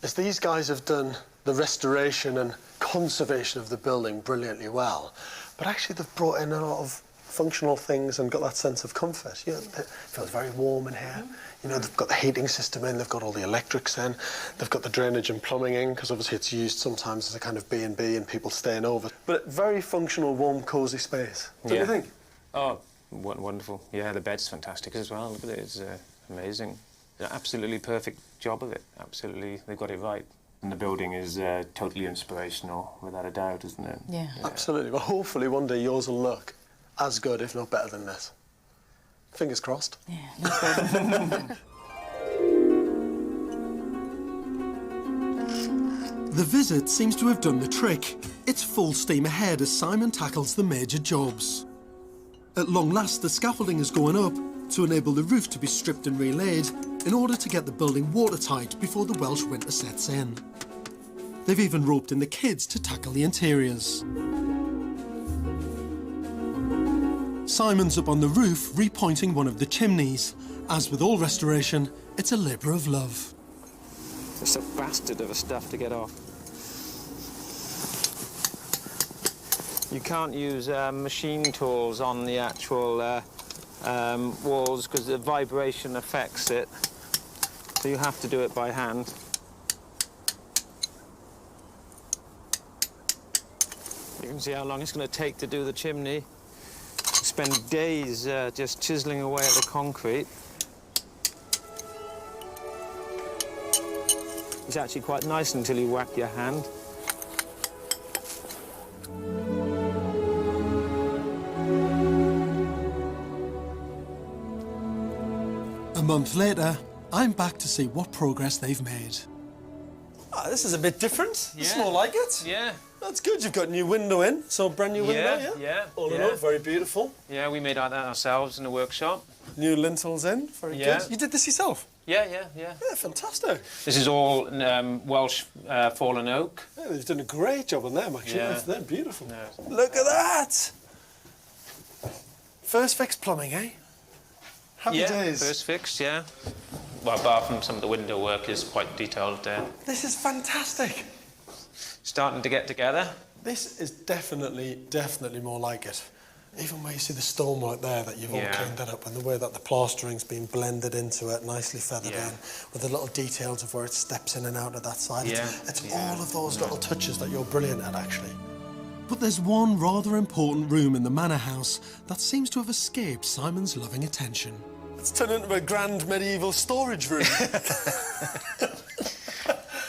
is these guys have done the restoration and conservation of the building brilliantly well, but actually they've brought in a lot of functional things and got that sense of comfort. You know, it feels very warm in here. You know, they've got the heating system in, they've got all the electrics in, they've got the drainage and plumbing in, because obviously it's used sometimes as a kind of B&B and people staying over. But very functional, warm, cosy space. Don't you think? Oh, wonderful. Yeah, the bed's fantastic as well. Look at it, it's amazing. An absolutely perfect job of it. Absolutely, they got it right. And the building is totally inspirational, without a doubt, isn't it? Yeah. Absolutely. Well, hopefully one day yours will look as good, if not better than this. Fingers crossed. Yeah, no problem. The visit seems to have done the trick. It's full steam ahead as Simon tackles the major jobs. At long last, the scaffolding is going up to enable the roof to be stripped and relaid in order to get the building watertight before the Welsh winter sets in. They've even roped in the kids to tackle the interiors. Simon's up on the roof repointing one of the chimneys. As with all restoration, it's a labour of love. It's a bastard of a stuff to get off. You can't use machine tools on the actual walls because the vibration affects it. So you have to do it by hand. You can see how long it's going to take to do the chimney. Spend days just chiseling away at the concrete. It's actually quite nice until you whack your hand. A month later, I'm back to see what progress they've made. Ah, this is a bit different. It's more like it. Yeah. That's good. You've got a new window in, so brand new window, yeah? Yeah. All in all, very beautiful. Yeah, we made that ourselves in the workshop. New lintels in, very good. You did this yourself? Yeah. Yeah, fantastic. This is all Welsh fallen oak. Yeah, they've done a great job on them, actually. Yeah. They're beautiful. Yeah. Look at that! First fix plumbing, eh? Happy days. First fix, yeah. Well, apart from some of the window work is quite detailed there. This is fantastic. Starting to get together. This is definitely more like it. Even where you see the stonework there that you've all cleaned that up, and the way that the plastering's been blended into it, nicely feathered in, with the little details of where it steps in and out of that side. It's all of those little touches that you're brilliant at, actually. But there's one rather important room in the manor house that seems to have escaped Simon's loving attention. It's turned into a grand medieval storage room.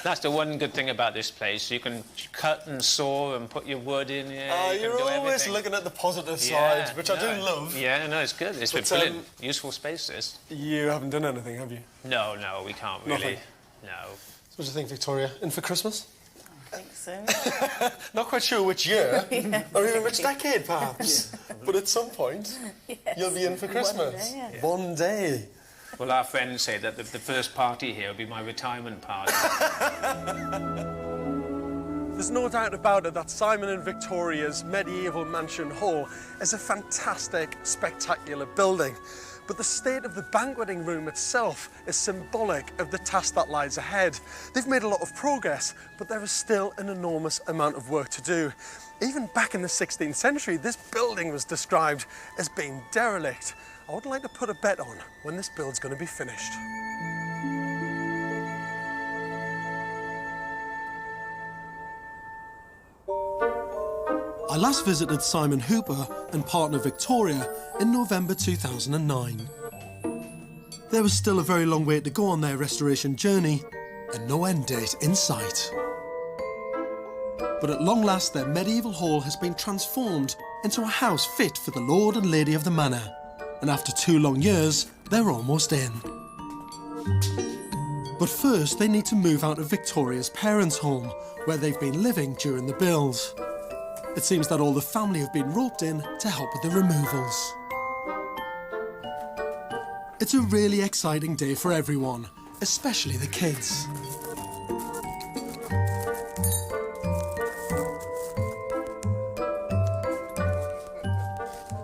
That's the one good thing about this place. You can cut and saw and put your wood in here. You're always looking at the positive side, which I do love. Yeah, no, it's good. It's been brilliant. Useful space, this. You haven't done anything, have you? No, we can't really. Nothing? No. So what do you think, Victoria? In for Christmas? I think so. Not quite sure which year, or even which decade, perhaps. But at some point, you'll be in for Christmas. One day. Well, our friends say that the first party here will be my retirement party. There's no doubt about it that Simon and Victoria's medieval mansion hall is a fantastic, spectacular building. But the state of the banqueting room itself is symbolic of the task that lies ahead. They've made a lot of progress, but there is still an enormous amount of work to do. Even back in the 16th century, this building was described as being derelict. I would like to put a bet on when this build's going to be finished. I last visited Simon Hooper and partner Victoria in November 2009. There was still a very long way to go on their restoration journey and no end date in sight. But at long last, their medieval hall has been transformed into a house fit for the Lord and Lady of the Manor. And after 2 long years, they're almost in. But first, they need to move out of Victoria's parents' home, where they've been living during the build. It seems that all the family have been roped in to help with the removals. It's a really exciting day for everyone, especially the kids.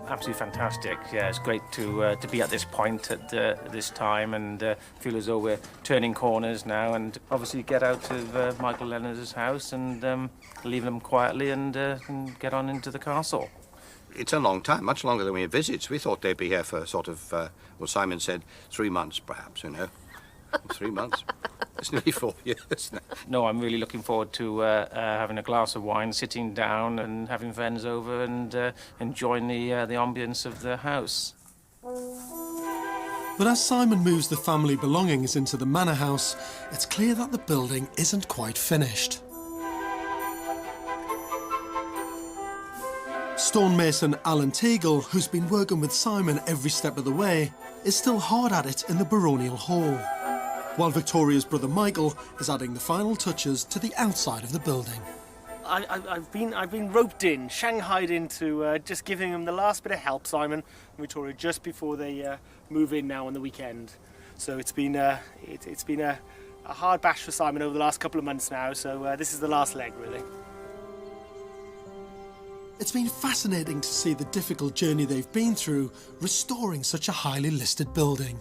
Absolutely fantastic. Yeah, it's great to be at this point at this time and feel as though we're turning corners now and obviously get out of Michael Leonard's house and leave them quietly and get on into the castle. It's a long time, much longer than we envisaged. We thought they'd be here for sort of, well, Simon said 3 months perhaps, 3 months. It's nearly 4 years now. No, I'm really looking forward to having a glass of wine, sitting down and having friends over and enjoying the ambience of the house. But as Simon moves the family belongings into the manor house, it's clear that the building isn't quite finished. Stonemason Alan Teagle, who's been working with Simon every step of the way, is still hard at it in the baronial hall. while Victoria's brother Michael is adding the final touches to the outside of the building. I've been roped in, shanghaied into just giving them the last bit of help, Simon and Victoria, just before they move in now on the weekend. So it's been a hard bash for Simon over the last couple of months now. So this is the last leg, really. It's been fascinating to see the difficult journey they've been through restoring such a highly listed building.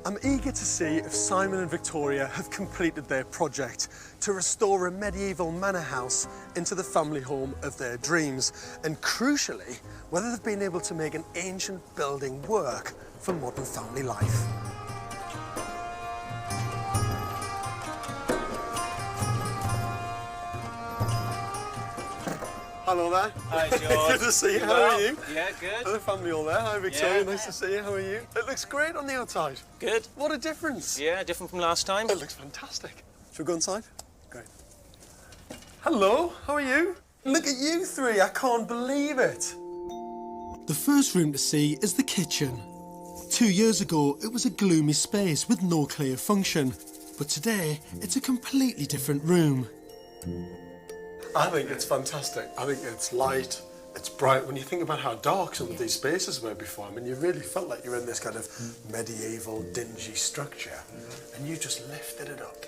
I'm eager to see if Simon and Victoria have completed their project to restore a medieval manor house into the family home of their dreams, and crucially, whether they've been able to make an ancient building work for modern family life. Hello there. Hi, George. Good to see you. How are you? Yeah, good. Hello, family all there. Hi, Victoria. Yeah. Nice to see you. How are you? It looks great on the outside. Good. What a difference. Yeah, different from last time. It looks fantastic. Should we go inside? Great. Hello, how are you? Look at you three. I can't believe it. The first room to see is the kitchen. 2 years ago, it was a gloomy space with no clear function, but today, it's a completely different room. I think it's fantastic. I think it's light, it's bright. When you think about how dark some of these spaces were before, I mean, you really felt like you were in this kind of medieval, dingy structure, and you just lifted it up.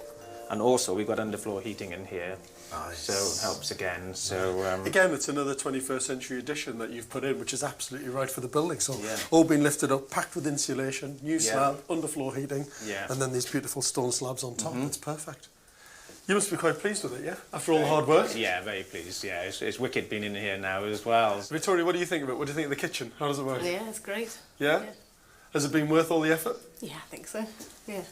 And also, we've got underfloor heating in here, Nice. so it helps again. So Again, it's another 21st century addition that you've put in, which is absolutely right for the building. So all been lifted up, packed with insulation, new slab, underfloor heating, and then these beautiful stone slabs on top. It's perfect. You must be quite pleased with it, yeah? After all the hard work? Yeah, very pleased. Yeah, it's wicked being in here now as well. Victoria, what do you think of it? What do you think of the kitchen? How does it work? Yeah, it's great. Yeah? Has it been worth all the effort? Yeah, I think so. Yeah.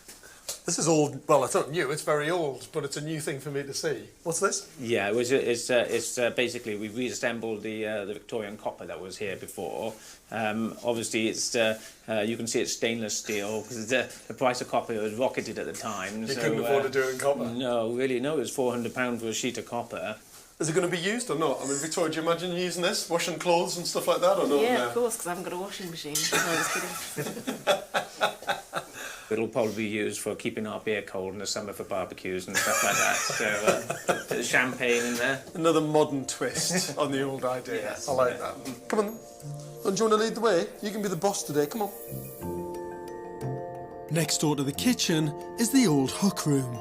This is old. Well, it's not new. It's very old, but it's a new thing for me to see. What's this? Yeah, it's basically we've reassembled the Victorian copper that was here before. Obviously, it's you can see it's stainless steel because the price of copper was rocketed at the time. You couldn't afford to do it in copper. No, really, no. It was £400 for a sheet of copper. Is it going to be used or not? I mean, Victoria, do you imagine using this, washing clothes and stuff like that, or not? Yeah, of course, because I haven't got a washing machine. No, I was kidding. It'll probably be used for keeping our beer cold in the summer for barbecues and stuff like that. So, champagne in there. Another modern twist on the old idea. Yes. I like that. Come on. And do you want to lead the way? You can be the boss today. Come on. Next door to the kitchen is the old hook room.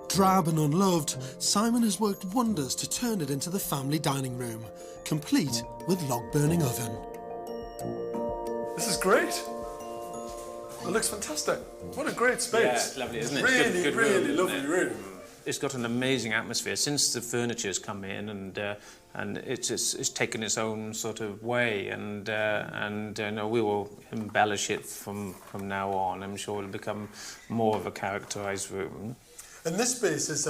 Drab and unloved, Simon has worked wonders to turn it into the family dining room, complete with log-burning oven. This is great. It looks fantastic. What a great space. Yeah, it's lovely, isn't it? Really, Good really room, lovely room. It's got an amazing atmosphere since the furniture's come in, and it's taken its own sort of way, and we will embellish it from now on. I'm sure it'll become more of a characterised room. And this space is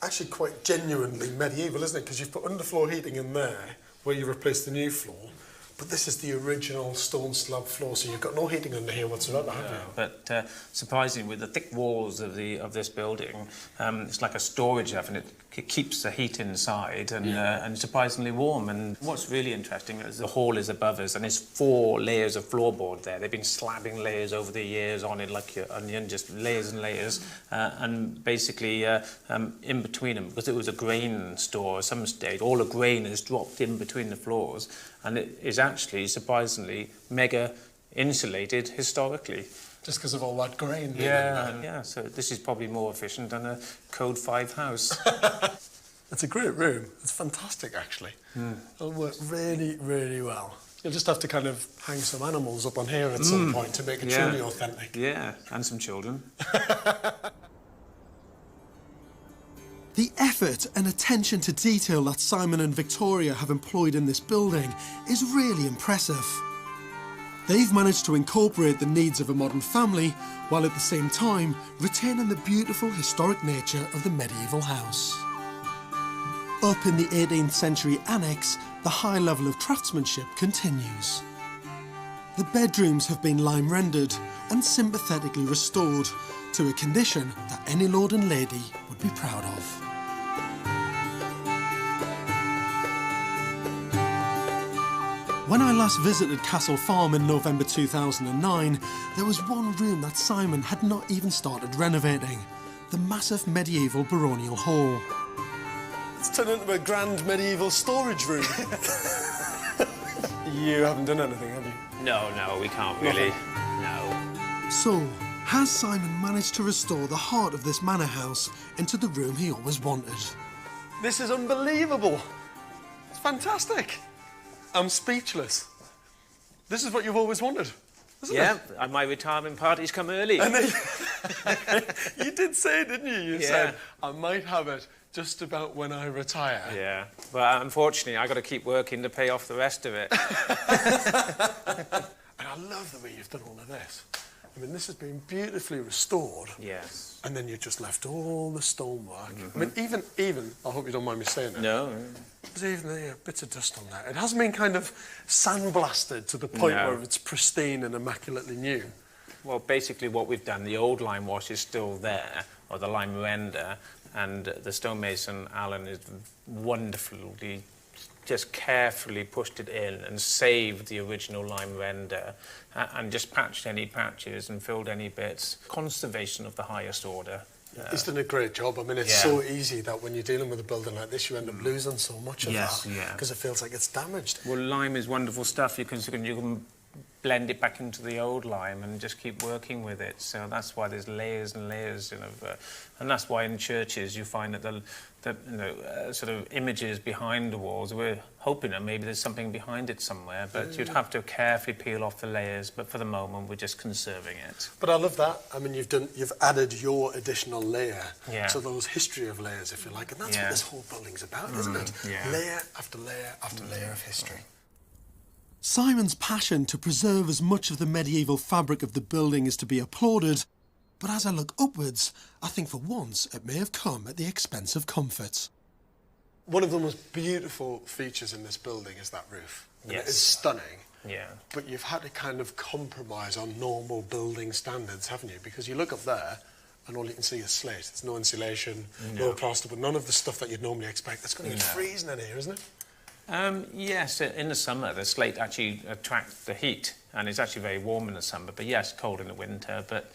actually quite genuinely medieval, isn't it? Because you've put underfloor heating in there where you replaced the new floor. But this is the original stone slab floor, so you've got no heating under here whatsoever, have you? But surprisingly, with the thick walls of this building, it's like a storage oven. It keeps the heat inside and surprisingly warm. And what's really interesting is the hall is above us, and there's 4 layers of floorboard there. They've been slabbing layers over the years on it like your onion, just layers and layers. And basically, in between them, because it was a grain store at some stage, all the grain is dropped in between the floors. And it is actually, surprisingly, mega insulated historically. Just because of all that grain. Yeah, so this is probably more efficient than a Code 5 house. It's a great room. It's fantastic, actually. It'll work really, really well. You'll just have to kind of hang some animals up on here at some point to make it truly authentic. Yeah, and some children. The effort and attention to detail that Simon and Victoria have employed in this building is really impressive. They've managed to incorporate the needs of a modern family while at the same time retaining the beautiful historic nature of the medieval house. Up in the 18th century annex, the high level of craftsmanship continues. The bedrooms have been lime rendered and sympathetically restored to a condition that any lord and lady would be proud of. When I last visited Castle Farm in November 2009, there was one room that Simon had not even started renovating, the massive medieval baronial hall. It's turned into a grand medieval storage room. You haven't done anything, have you? No, we can't really. No. So, has Simon managed to restore the heart of this manor house into the room he always wanted? This is unbelievable. It's fantastic. I'm speechless. This is what you've always wanted, isn't it? And my retirement parties come early. And then, you did say, didn't you? You Yeah. said, I might have it just about when I retire. Yeah, but unfortunately, I got to keep working to pay off the rest of it. And I love the way you've done all of this. I mean, this has been beautifully restored. Yes. And then you just left all the stonework. I mean, even, I hope you don't mind me saying that. No. There's even bits of dust on there. It hasn't been kind of sandblasted to the point No. where it's pristine and immaculately new. Well, basically what we've done, the old lime wash is still there, or the lime render, and the stonemason, Alan, is wonderfully just carefully pushed it in and saved the original lime render and just patched any patches and filled any bits. Conservation of the highest order. He's done a great job. I mean, it's so easy that when you're dealing with a building like this, you end up losing so much of that because it feels like it's damaged. Well, lime is wonderful stuff. You can blend it back into the old lime and just keep working with it. So that's why there's layers and layers, and that's why in churches you find that sort of images behind the walls. We're hoping that maybe there's something behind it somewhere, but you'd have to carefully peel off the layers. But for the moment, we're just conserving it. But I love that. I mean, you've added your additional layer Yeah. to those history of layers, if you like, and that's what this whole building's about, isn't it? Yeah. Layer after layer after layer of history. Simon's passion to preserve as much of the medieval fabric of the building is to be applauded, but as I look upwards, I think for once it may have come at the expense of comfort. One of the most beautiful features in this building is that roof. And it is stunning. Yeah. But you've had to kind of compromise on normal building standards, haven't you? Because you look up there and all you can see is slate. There's no insulation, no plaster, but none of the stuff that you'd normally expect. It's going to get freezing in here, isn't it? Yes, in the summer the slate actually attracts the heat, and it's actually very warm in the summer, but yes, cold in the winter. But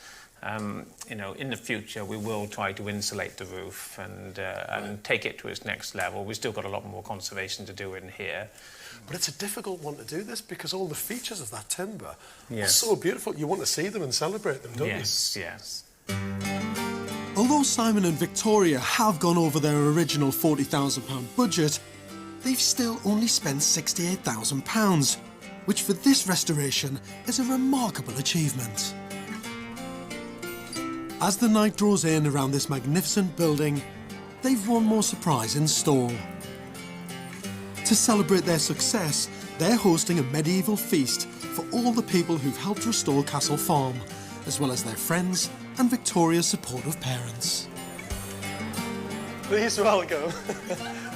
in the future we will try to insulate the roof and take it to its next level. We've still got a lot more conservation to do in here. But it's a difficult one to do this because all the features of that timber are so beautiful. You want to see them and celebrate them, don't you? Yes. Although Simon and Victoria have gone over their original £40,000 budget, they've still only spent £68,000, which for this restoration is a remarkable achievement. As the night draws in around this magnificent building, they've one more surprise in store. To celebrate their success, they're hosting a medieval feast for all the people who've helped restore Castle Farm, as well as their friends and Victoria's supportive parents. Please welcome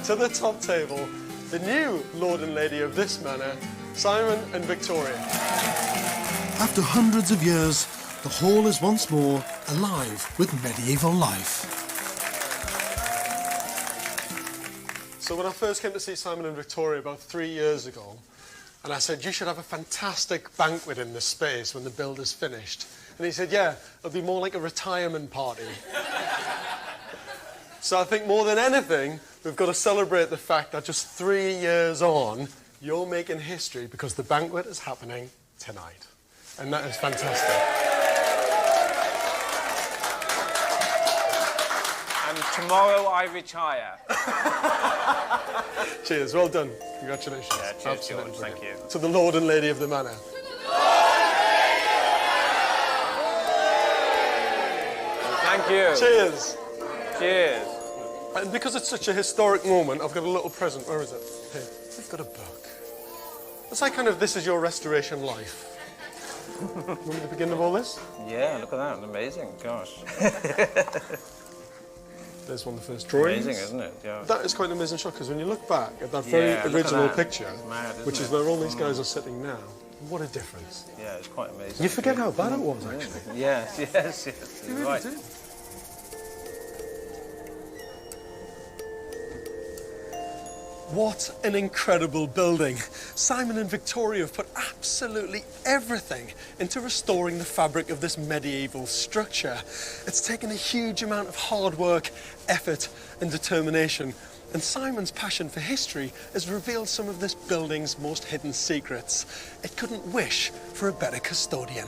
to the top table the new Lord and Lady of this manor, Simon and Victoria. After hundreds of years, the hall is once more alive with medieval life. So when I first came to see Simon and Victoria about 3 years ago, and I said, you should have a fantastic banquet in this space when the build is finished. And he said, yeah, it'll be more like a retirement party. So I think more than anything, we've got to celebrate the fact that just 3 years on, you're making history because the banquet is happening tonight. And that is fantastic. And tomorrow I retire. Cheers, well done. Congratulations. Yeah, cheers, Absolutely George, thank you. To the Lord and Lady of the manor. Thank you. Cheers. Cheers. And because it's such a historic moment, I've got a little present. Where is it? Here. We've got a book. It's like kind of This Is Your Restoration Life. Remember the beginning of all this? Yeah, look at that. Amazing. Gosh. There's one of the first drawings. Amazing, isn't it? Yeah. That is quite an amazing shot, because when you look back at that very original picture, which is where all these guys are sitting now, what a difference. Yeah, it's quite amazing. You forget how bad it was, actually. Yes. You really right. do. What an incredible building. Simon and Victoria have put absolutely everything into restoring the fabric of this medieval structure. It's taken a huge amount of hard work, effort and determination, and Simon's passion for history has revealed some of this building's most hidden secrets. It couldn't wish for a better custodian.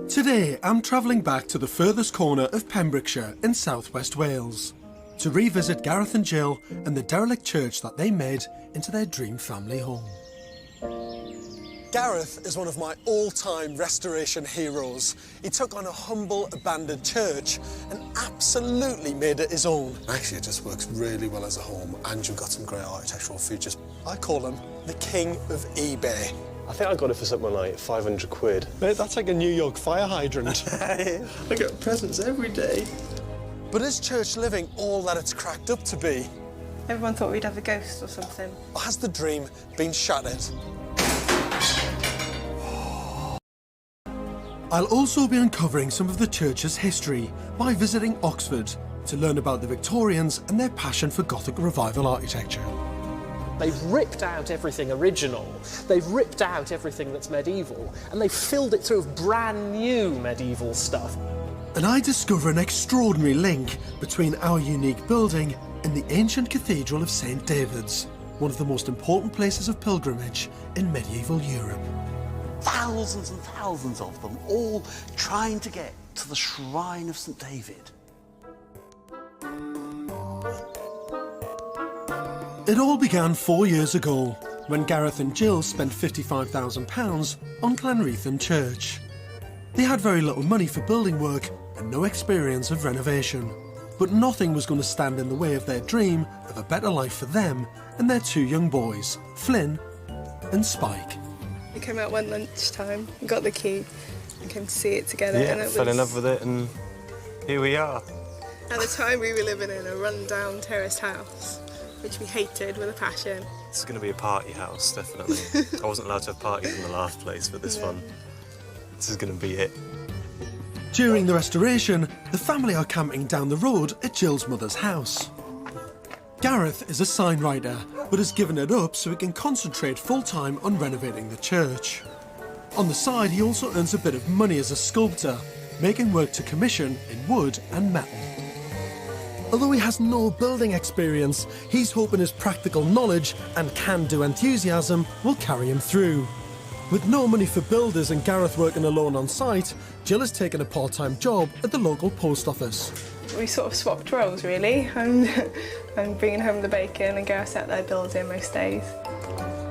Today, I'm travelling back to the furthest corner of Pembrokeshire in southwest Wales to revisit Gareth and Jill and the derelict church that they made into their dream family home. Gareth is one of my all-time restoration heroes. He took on a humble, abandoned church and absolutely made it his own. Actually, it just works really well as a home, and you've got some great architectural features. I call him the king of eBay. I think I got it for something like 500 quid. Mate, that's like a New York fire hydrant. I get presents every day. But is church living all that it's cracked up to be? Everyone thought we'd have a ghost or something. Or has the dream been shattered? I'll also be uncovering some of the church's history by visiting Oxford to learn about the Victorians and their passion for Gothic revival architecture. They've ripped out everything original, they've ripped out everything that's medieval, and they've filled it through with brand new medieval stuff. And I discover an extraordinary link between our unique building and the ancient Cathedral of St. David's, one of the most important places of pilgrimage in medieval Europe. Thousands and thousands of them, all trying to get to the shrine of St. David. It all began 4 years ago, when Gareth and Jill spent £55,000 on Llanreithin Church. They had very little money for building work and no experience of renovation, but nothing was going to stand in the way of their dream of a better life for them and their two young boys, Flynn and Spike. We came out one lunchtime, got the key and came to see it together. Yeah, and it fell in was... love with it, and here we are. At the time we were living in a run-down terraced house, which we hated with a passion. It's going to be a party house, definitely. I wasn't allowed to have parties in the last place, but this one, this is going to be it. During the restoration, the family are camping down the road at Jill's mother's house. Gareth is a sign writer, but has given it up so he can concentrate full-time on renovating the church. On the side, he also earns a bit of money as a sculptor, making work to commission in wood and metal. Although he has no building experience, he's hoping his practical knowledge and can-do enthusiasm will carry him through. With no money for builders and Gareth working alone on site, Jill has taken a part-time job at the local post office. We sort of swapped roles really. I'm bringing home the bacon and Gareth's out there building most days.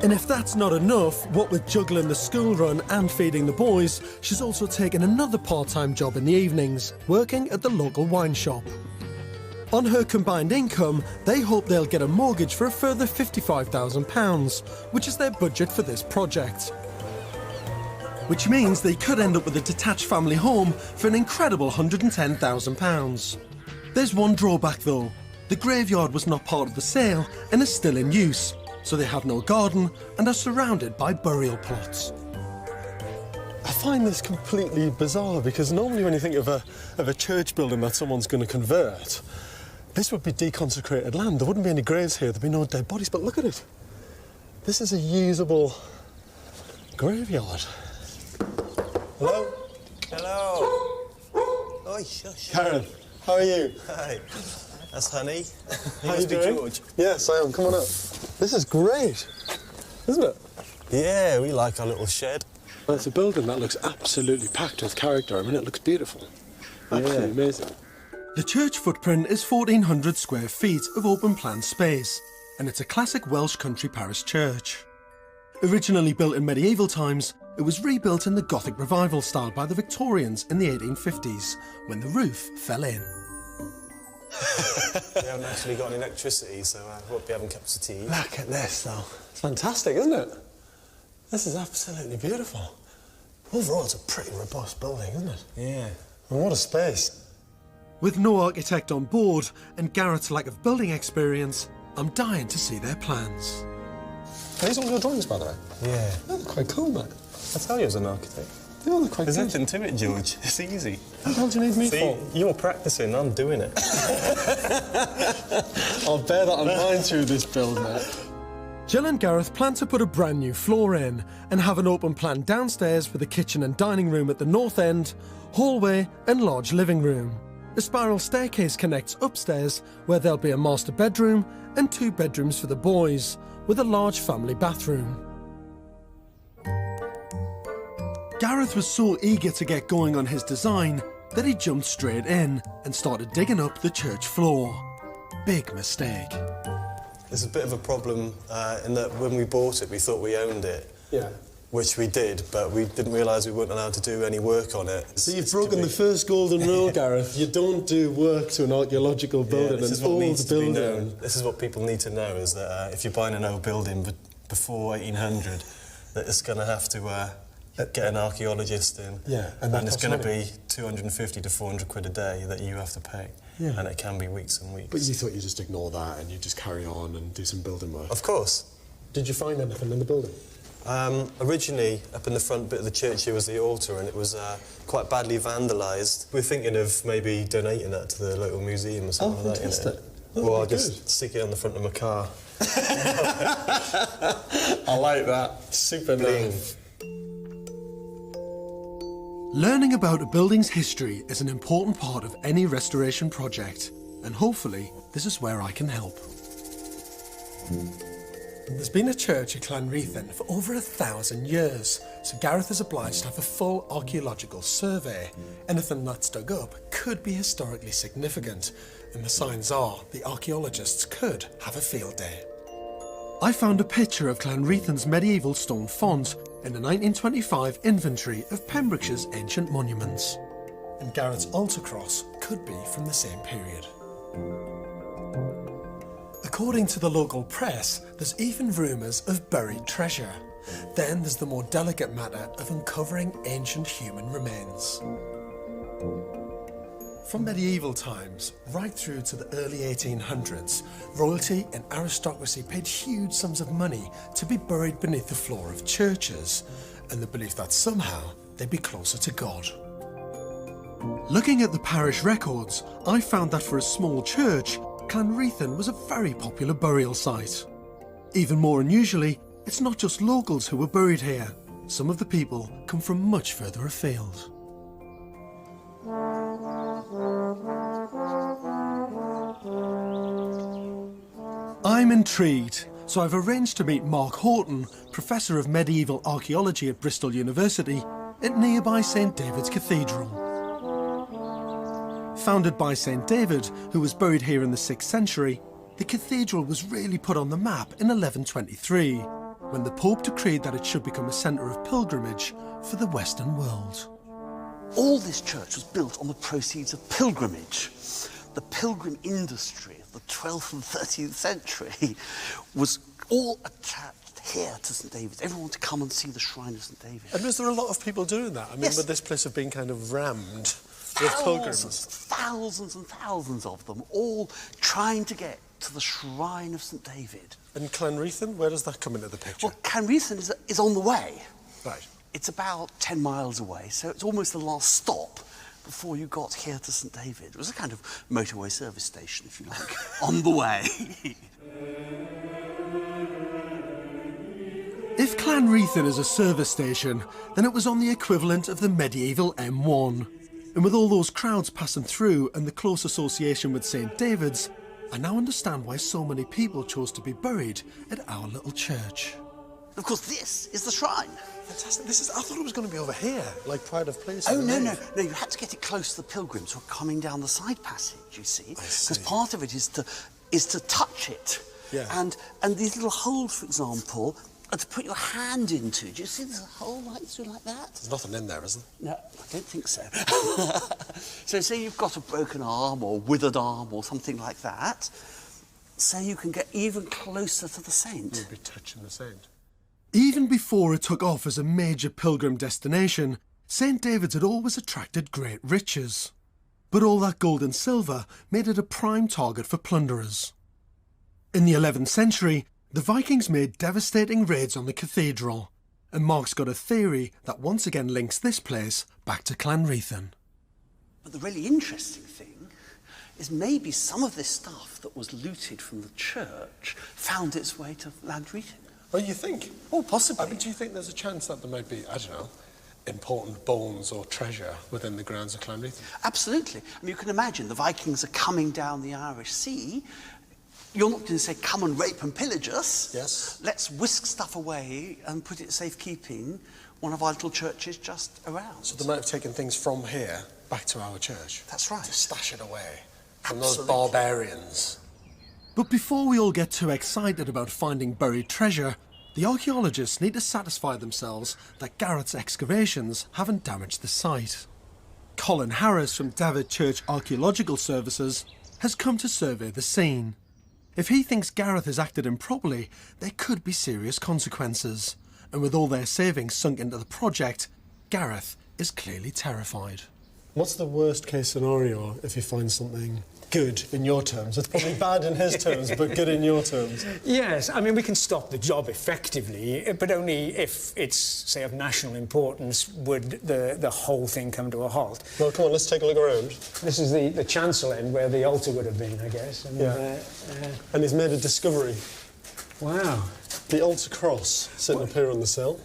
And if that's not enough, what with juggling the school run and feeding the boys, she's also taken another part-time job in the evenings, working at the local wine shop. On her combined income, they hope they'll get a mortgage for a further £55,000, which is their budget for this project. Which means they could end up with a detached family home for an incredible £110,000. There's one drawback though. The graveyard was not part of the sale and is still in use, so they have no garden and are surrounded by burial plots. I find this completely bizarre because normally when you think of a church building that someone's going to convert, this would be deconsecrated land. There wouldn't be any graves here, there'd be no dead bodies, but look at it. This is a usable graveyard. Hello? Hello. Oi, shush. Karen, how are you? Hi. That's Honey. How are you doing? George. Yes, I am. Come on up. This is great, isn't it? Yeah, we like our little shed. Well, it's a building that looks absolutely packed with character. I mean, it looks beautiful. Absolutely amazing. The church footprint is 1,400 square feet of open plan space, and it's a classic Welsh country parish church. Originally built in medieval times, it was rebuilt in the Gothic revival style by the Victorians in the 1850s, when the roof fell in. We haven't actually got any electricity, so I hope you're having cups of tea. Look at this, though. It's fantastic, isn't it? This is absolutely beautiful. Overall, it's a pretty robust building, isn't it? Yeah. And what a space. With no architect on board and Garrett's lack of building experience, I'm dying to see their plans. Are these all your drawings, by the way? Yeah. Oh, they're quite cool, mate. I tell you, as an architect. They all look quite There's good. nothing to it, George. It's easy. What the hell do you need me See, for? you're practicing, I'm doing it. I'll bear that on mind through this build, mate. Jill and Gareth plan to put a brand new floor in and have an open plan downstairs with a kitchen and dining room at the north end, hallway and large living room. A spiral staircase connects upstairs where there'll be a master bedroom and 2 bedrooms for the boys, with a large family bathroom. Gareth was so eager to get going on his design that he jumped straight in and started digging up the church floor. Big mistake. There's a bit of a problem in that when we bought it, we thought we owned it. Yeah. Which we did, but we didn't realise we weren't allowed to do any work on it. So you've broken the first golden rule, Gareth. You don't do work to an archaeological building, this an is what needs old to be building. known. This is what people need to know, is that if you're buying an old building before 1800, that it's going to have to get an archaeologist in. Yeah, and it's costs going to money. be 250 to 400 quid a day that you have to pay. Yeah. And it can be weeks and weeks. But you thought you'd just ignore that and you'd just carry on and do some building work? Of course. Did you find anything in the building? Originally, up in the front bit of the church here was the altar, and it was quite badly vandalised. We're thinking of maybe donating that to the local museum or something like that. Fantastic. Or I'll just stick it on the front of my car. I like that. Super nice. Learning about a building's history is an important part of any restoration project, and hopefully this is where I can help. There's been a church at Llanrheithin for over 1,000 years, so Gareth is obliged to have a full archaeological survey. Anything that's dug up could be historically significant, and the signs are the archaeologists could have a field day. I found a picture of Llanrheithin's medieval stone font in the 1925 inventory of Pembrokeshire's ancient monuments, and Gareth's altar cross could be from the same period. According to the local press, there's even rumours of buried treasure. Then there's the more delicate matter of uncovering ancient human remains. From medieval times right through to the early 1800s, royalty and aristocracy paid huge sums of money to be buried beneath the floor of churches, and the belief that somehow they'd be closer to God. Looking at the parish records, I found that for a small church, Llanrheithin was a very popular burial site. Even more unusually, it's not just locals who were buried here. Some of the people come from much further afield. I'm intrigued, so I've arranged to meet Mark Horton, Professor of Medieval Archaeology at Bristol University, at nearby St David's Cathedral. Founded by St David, who was buried here in the 6th century, the cathedral was really put on the map in 1123, when the Pope decreed that it should become a centre of pilgrimage for the Western world. All this church was built on the proceeds of pilgrimage. The pilgrim industry of the 12th and 13th century was all attached here to St David's. Everyone wanted to come and see the shrine of St David. And was there a lot of people doing that? I mean, Yes. would this place have been kind of rammed with pilgrims? Thousands and thousands of them, all trying to get to the shrine of St David. And Llanrheithin, where does that come into the picture? Well, Llanrheithin is on the way. Right. It's about 10 miles away, so it's almost the last stop before you got here to St David. It was a kind of motorway service station, if you like, on the way. If Llanrheithin is a service station, then it was on the equivalent of the medieval M1. And with all those crowds passing through and the close association with St David's, I now understand why so many people chose to be buried at our little church. Of course, this is the shrine. Fantastic. I thought it was going to be over here, like Pride of Place. Oh, no, you had to get it close to the pilgrims who are coming down the side passage, you see. Because part of it is to touch it. Yeah. And these little holes, for example, are to put your hand into. Do you see there's a hole right through like that? There's nothing in there, is there? No, I don't think so. So say you've got a broken arm or withered arm or something like that, so you can get even closer to the saint. You'll be touching the saint. Even before it took off as a major pilgrim destination, St David's had always attracted great riches. But all that gold and silver made it a prime target for plunderers. In the 11th century, the Vikings made devastating raids on the cathedral, And Mark's got a theory that once again links this place back to Clanreithin. But the really interesting thing is maybe some of this stuff that was looted from the church found its way to Llanreithin. Oh, you think? Oh, possibly. I mean, do you think there's a chance that there might be, I don't know, important bones or treasure within the grounds of Clanreithin? Absolutely. I mean, you can imagine the Vikings are coming down the Irish Sea. You're not going to say, come and rape and pillage us. Yes. Let's whisk stuff away and put it in safekeeping, one of our little churches just around. So they might have taken things from here back to our church. That's right. To stash it away from Absolutely. those barbarians. But before we all get too excited about finding buried treasure, the archaeologists need to satisfy themselves that Gareth's excavations haven't damaged the site. Colin Harris from David Church Archaeological Services has come to survey the scene. If he thinks Gareth has acted improperly, there could be serious consequences. And with all their savings sunk into the project, Gareth is clearly terrified. What's the worst case scenario if you find something good in your terms? It's probably bad in his terms, but good in your terms. Yes, I mean, we can stop the job effectively, but only if it's, say, of national importance would the whole thing come to a halt. Well, come on, let's take a look around. This is the chancel end where the altar would have been, I guess. And, and he's made a discovery. Wow. The altar cross sitting up here on the sill.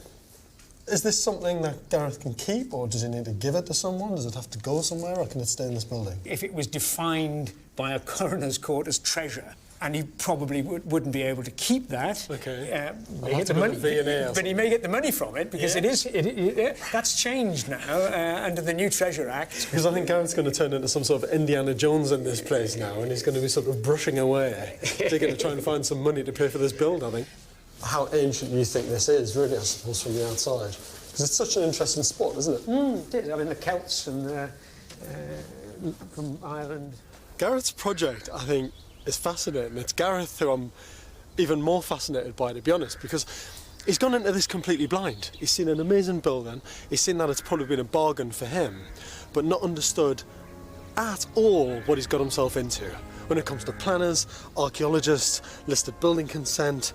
Is this something that Gareth can keep, or does he need to give it to someone? Does it have to go somewhere, or can it stay in this building? If it was defined by a coroner's court as treasure, and he probably wouldn't be able to keep that. Okay. May get the money, but he may get the money from it because that's changed now under the new Treasure Act. Because I think Gareth's going to turn into some sort of Indiana Jones in this place now, and he's going to be sort of brushing away, digging to try and find some money to pay for this build, I think. How ancient do you think this is, really, I suppose, from the outside? Because it's such an interesting spot, isn't it? It is. I mean, the Celts and from Ireland. Gareth's project, I think, is fascinating. It's Gareth who I'm even more fascinated by, to be honest, because he's gone into this completely blind. He's seen an amazing building, he's seen that it's probably been a bargain for him, but not understood at all what he's got himself into. When it comes to planners, archaeologists, listed building consent,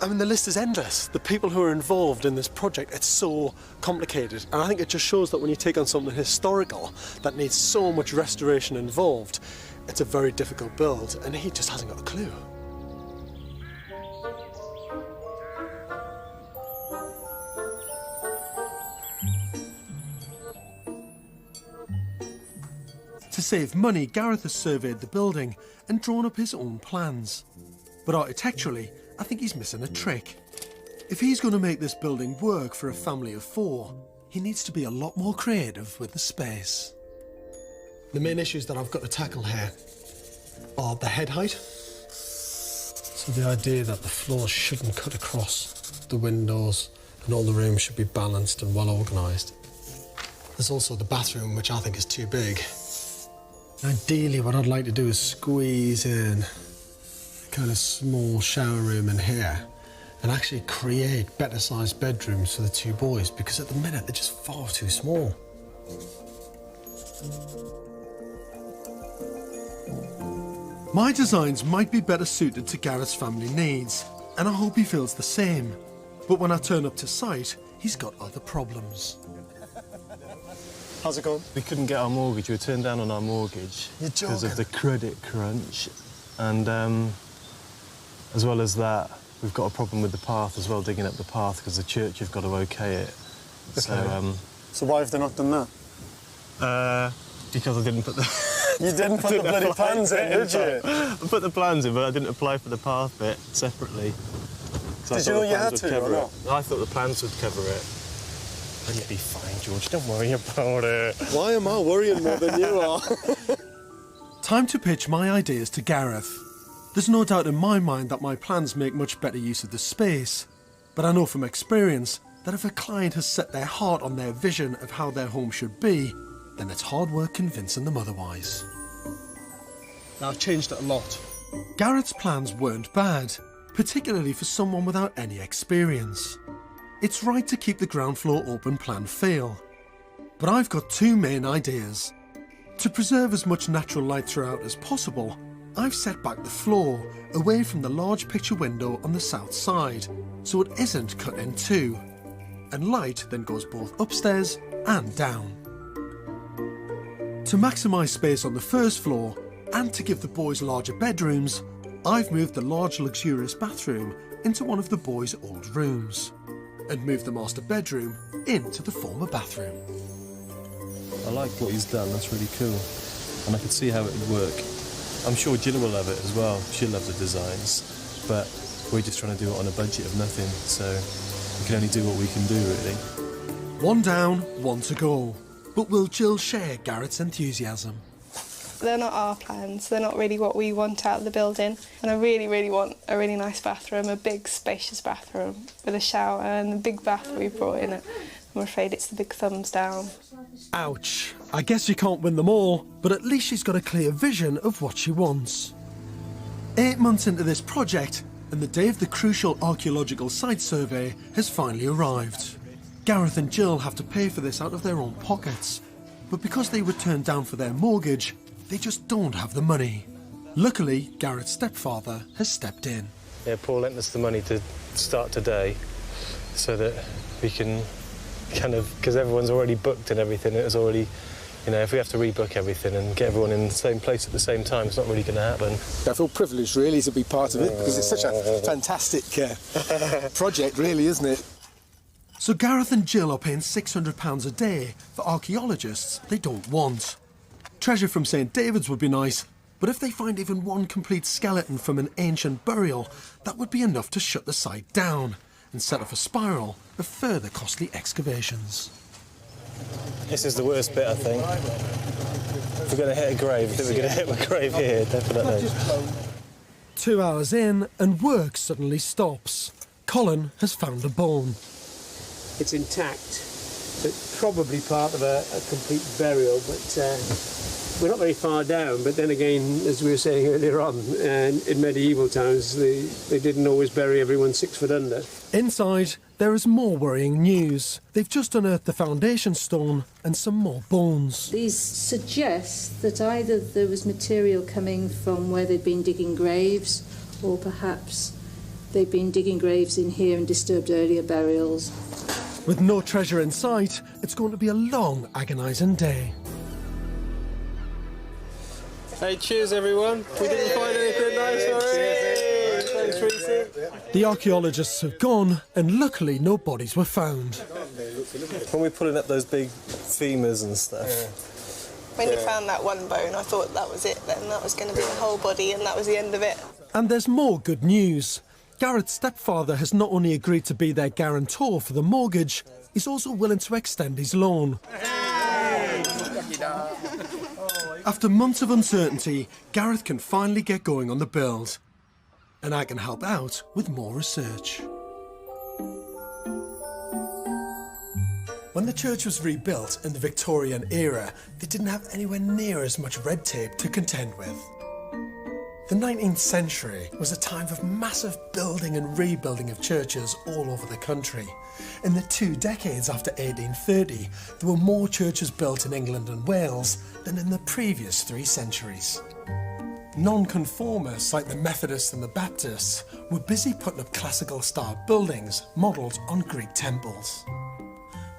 I mean, the list is endless. The people who are involved in this project, it's so complicated. And I think it just shows that when you take on something historical that needs so much restoration involved, it's a very difficult build, and he just hasn't got a clue. To save money, Gareth has surveyed the building and drawn up his own plans. But architecturally, I think he's missing a trick. If he's going to make this building work for a family of 4, he needs to be a lot more creative with the space. The main issues that I've got to tackle here are the head height. So the idea that the floors shouldn't cut across the windows and all the rooms should be balanced and well organised. There's also the bathroom, which I think is too big. Ideally, what I'd like to do is squeeze in a kind of small shower room in here and actually create better-sized bedrooms for the 2 boys, because at the minute they're just far too small. My designs might be better suited to Gareth's family needs, and I hope he feels the same. But when I turn up to site, he's got other problems. How's it going? We couldn't get our mortgage. We were turned down on our mortgage because of the credit crunch. And as well as that, we've got a problem with the path as well, digging up the path, because the church have got to OK it. Okay. So why have they not done that? Because I didn't put the... You didn't put the bloody plans in, did you? I put the plans in, but I didn't apply for the path bit separately. Did you know you had to, or not? I thought the plans would cover it. You'll be fine, George. Don't worry about it. Why am I worrying more than you are? Time to pitch my ideas to Gareth. There's no doubt in my mind that my plans make much better use of the space, but I know from experience that if a client has set their heart on their vision of how their home should be, then it's hard work convincing them otherwise. Now, I've changed it a lot. Gareth's plans weren't bad, particularly for someone without any experience. It's right to keep the ground floor open plan feel. But I've got 2 main ideas. To preserve as much natural light throughout as possible, I've set back the floor away from the large picture window on the south side, so it isn't cut in 2. and light then goes both upstairs and down. To maximise space on the first floor and to give the boys larger bedrooms, I've moved the large luxurious bathroom into one of the boys' old rooms and moved the master bedroom into the former bathroom. I like what he's done, that's really cool. And I could see how it would work. I'm sure Jill will love it as well. She'll love the designs, but we're just trying to do it on a budget of nothing, so we can only do what we can do, really. One down, one to go. But will Jill share Garrett's enthusiasm? They're not our plans, they're not really what we want out of the building. And I really want a really nice bathroom, a big spacious bathroom with a shower and the big bath we brought in it. I'm afraid it's the big thumbs down. Ouch. I guess you can't win them all, but at least she's got a clear vision of what she wants. 8 months into this project, and the day of the crucial archaeological site survey has finally arrived. Gareth and Jill have to pay for this out of their own pockets, but because they were turned down for their mortgage, they just don't have the money. Luckily, Gareth's stepfather has stepped in. Yeah, Paul lent us the money to start today so that we can kind of, because everyone's already booked and everything, it was already, you know, if we have to rebook everything and get everyone in the same place at the same time, it's not really going to happen. I feel privileged, really, to be part of it, because it's such a fantastic project, really, isn't it? So Gareth and Jill are paying £600 a day for archaeologists they don't want. Treasure from St David's would be nice, but if they find even one complete skeleton from an ancient burial, that would be enough to shut the site down and set off a spiral of further costly excavations. This is the worst bit, I think. If we're going to hit a grave, I think we're going to hit a grave here, definitely. 2 hours in, and work suddenly stops. Colin has found a bone. It's intact, but probably part of a complete burial, but we're not very far down. But then again, as we were saying earlier on, in medieval times, they didn't always bury everyone 6 foot under. Inside, there is more worrying news. They've just unearthed the foundation stone and some more bones. These suggest that either there was material coming from where they'd been digging graves, or perhaps they'd been digging graves in here and disturbed earlier burials. With no treasure in sight, it's going to be a long, agonising day. Hey, cheers, everyone. We didn't find anything nice, sorry. Thanks, Reece. The archaeologists have gone, and luckily no bodies were found. When we're pulling up those big femurs and stuff. When you found that one bone, I thought that was it then. That was going to be the whole body and that was the end of it. And there's more good news. Garrett's stepfather has not only agreed to be their guarantor for the mortgage, he's also willing to extend his loan. After months of uncertainty, Gareth can finally get going on the build. And I can help out with more research. When the church was rebuilt in the Victorian era, they didn't have anywhere near as much red tape to contend with. The 19th century was a time of massive building and rebuilding of churches all over the country. In the 2 decades after 1830, there were more churches built in England and Wales than in the previous 3 centuries. Nonconformists like the Methodists and the Baptists were busy putting up classical-style buildings modelled on Greek temples.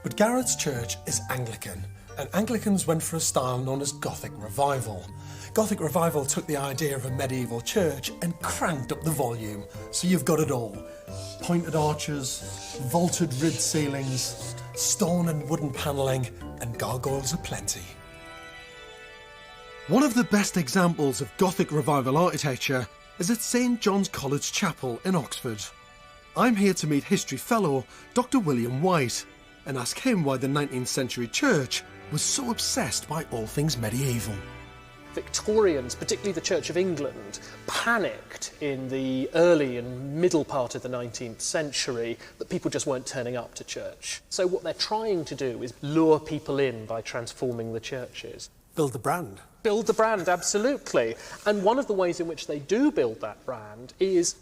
But Garrett's church is Anglican, and Anglicans went for a style known as Gothic Revival. Gothic Revival took the idea of a medieval church and cranked up the volume, so you've got it all. Pointed arches, vaulted ribbed ceilings, stone and wooden panelling, and gargoyles aplenty. One of the best examples of Gothic Revival architecture is at St John's College Chapel in Oxford. I'm here to meet history fellow Dr. William White and ask him why the 19th century church was so obsessed by all things medieval. Victorians, particularly the Church of England, panicked in the early and middle part of the 19th century that people just weren't turning up to church. So what they're trying to do is lure people in by transforming the churches. Build the brand. Build the brand, absolutely. And one of the ways in which they do build that brand is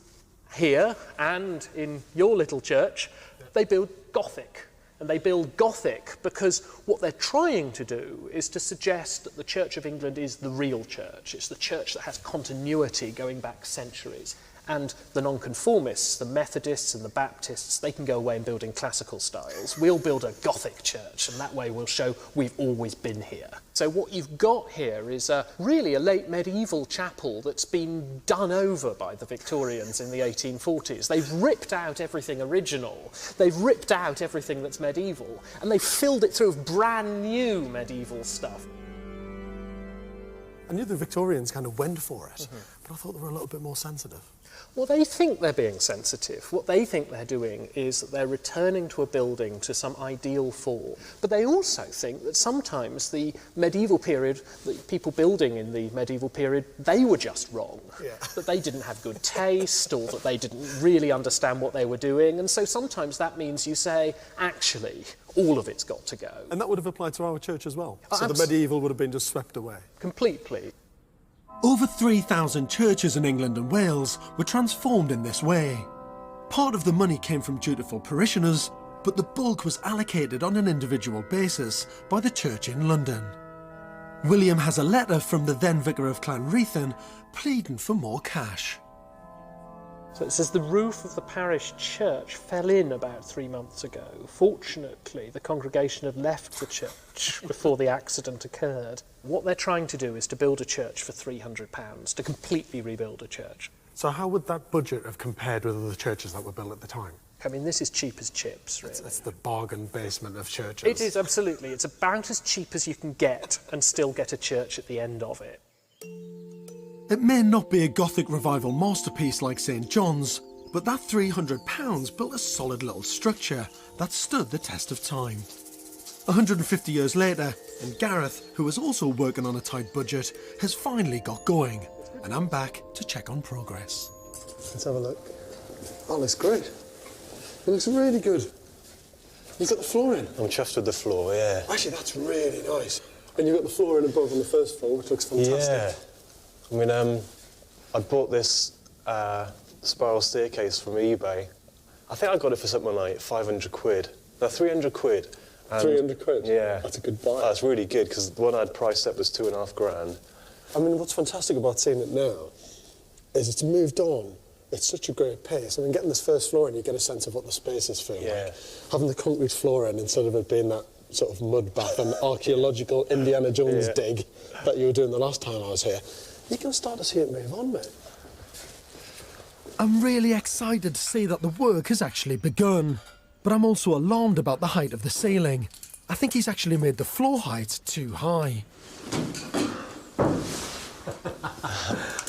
here and in your little church, they build Gothic. And they build Gothic because what they're trying to do is to suggest that the Church of England is the real church. It's the church that has continuity going back centuries. And the nonconformists, the Methodists and the Baptists, they can go away and build in classical styles. We'll build a Gothic church, and that way we'll show we've always been here. So what you've got here is really a late medieval chapel that's been done over by the Victorians in the 1840s. They've ripped out everything original, they've ripped out everything that's medieval, and they've filled it through with brand new medieval stuff. I knew the Victorians kind of went for it, but I thought they were a little bit more sensitive. Well, they think they're being sensitive. What they think they're doing is that they're returning to a building to some ideal form. But they also think that sometimes the medieval period, the people building in the medieval period, they were just wrong. Yeah. That they didn't have good taste, or that they didn't really understand what they were doing. And so sometimes that means you say, actually, all of it's got to go. And that would have applied to our church as well. Oh, so the medieval would have been just swept away. Completely. Over 3,000 churches in England and Wales were transformed in this way. Part of the money came from dutiful parishioners, but the bulk was allocated on an individual basis by the church in London. William has a letter from the then Vicar of Llanrheithin pleading for more cash. So it says the roof of the parish church fell in about 3 months ago. Fortunately, the congregation had left the church before the accident occurred. What they're trying to do is to build a church for £300, to completely rebuild a church. So how would that budget have compared with other churches that were built at the time? I mean, this is cheap as chips, really. It's the bargain basement of churches. It is, absolutely. It's about as cheap as you can get and still get a church at the end of it. It may not be a Gothic revival masterpiece like St John's, but that £300 built a solid little structure that stood the test of time. 150 years later, and Gareth, who was also working on a tight budget, has finally got going, and I'm back to check on progress. Let's have a look. Oh, looks great. It looks really good. You've got the floor in. I'm chuffed with the floor, yeah. Actually, that's really nice. And you've got the floor in above on the first floor, which looks fantastic. Yeah. I mean, I bought this spiral staircase from eBay. I think I got it for something like 500 quid. No, 300 quid. And 300 quid? Yeah. That's a good buy. That's really good, because the one I'd priced up was 2.5 grand. I mean, what's fantastic about seeing it now is it's moved on. It's such a great pace. I mean, getting this first floor in, you get a sense of what the spaces feel like. Having the concrete floor in instead of it being that sort of mud bath and archaeological Indiana Jones dig that you were doing the last time I was here, you can start to see it move on, mate. I'm really excited to see that the work has actually begun, but I'm also alarmed about the height of the ceiling. I think he's actually made the floor height too high.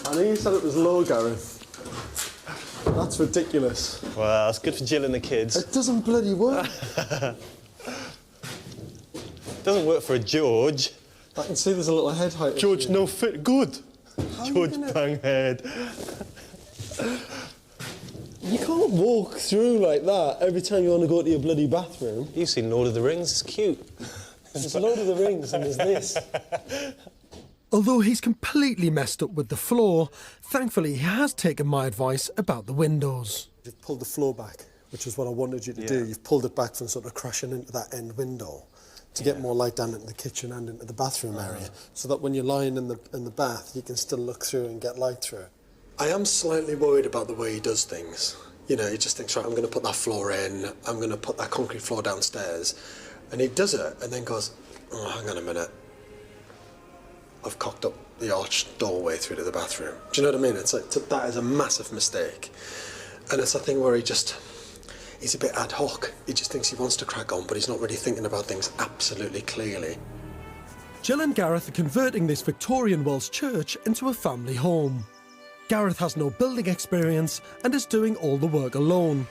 I know you said it was low, Gareth. That's ridiculous. Well, that's good for Jill and the kids. It doesn't bloody work. Doesn't work for a George. I can see there's a little head height George issue. no fit good. George bang head. You can't walk through like that every time you want to go to your bloody bathroom. You've seen Lord of the Rings, it's cute. There's Lord of the Rings and there's this. Although he's completely messed up with the floor, thankfully he has taken my advice about the windows. You've pulled the floor back, which is what I wanted you to do. You've pulled it back from sort of crashing into that end window to get more light down into the kitchen and into the bathroom area, so that when you're lying in the bath, you can still look through and get light through. I am slightly worried about the way he does things. You know, he just thinks, right, I'm going to put that floor in, I'm going to put that concrete floor downstairs, and he does it and then goes, oh, hang on a minute. I've cocked up the arched doorway through to the bathroom. Do you know what I mean? It's like, that is a massive mistake. And it's a thing where he's a bit ad hoc. He just thinks he wants to crack on, but he's not really thinking about things absolutely clearly. Jill and Gareth are converting this Victorian Welsh church into a family home. Gareth has no building experience and is doing all the work alone.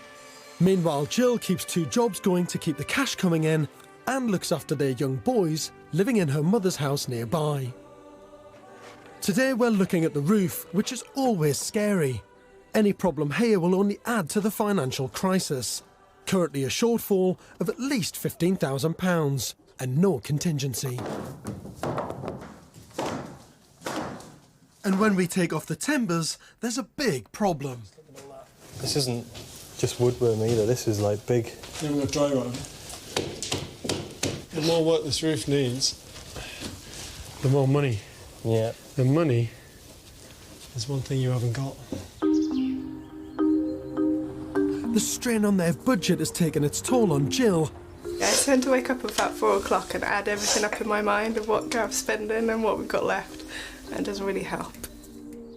Meanwhile, Jill keeps 2 jobs going to keep the cash coming in and looks after their young boys living in her mother's house nearby. Today we're looking at the roof, which is always scary. Any problem here will only add to the financial crisis. Currently a shortfall of at least £15,000 and no contingency. And when we take off the timbers, there's a big problem. This isn't just woodworm either, this is like big. You're going to dry run. The more work this roof needs, the more money. Yeah. The money is one thing you haven't got. the strain on their budget has taken its toll on Jill. Yeah, I tend to wake up at about 4 o'clock and add everything up in my mind of what Gareth's spending and what we've got left, and it doesn't really help.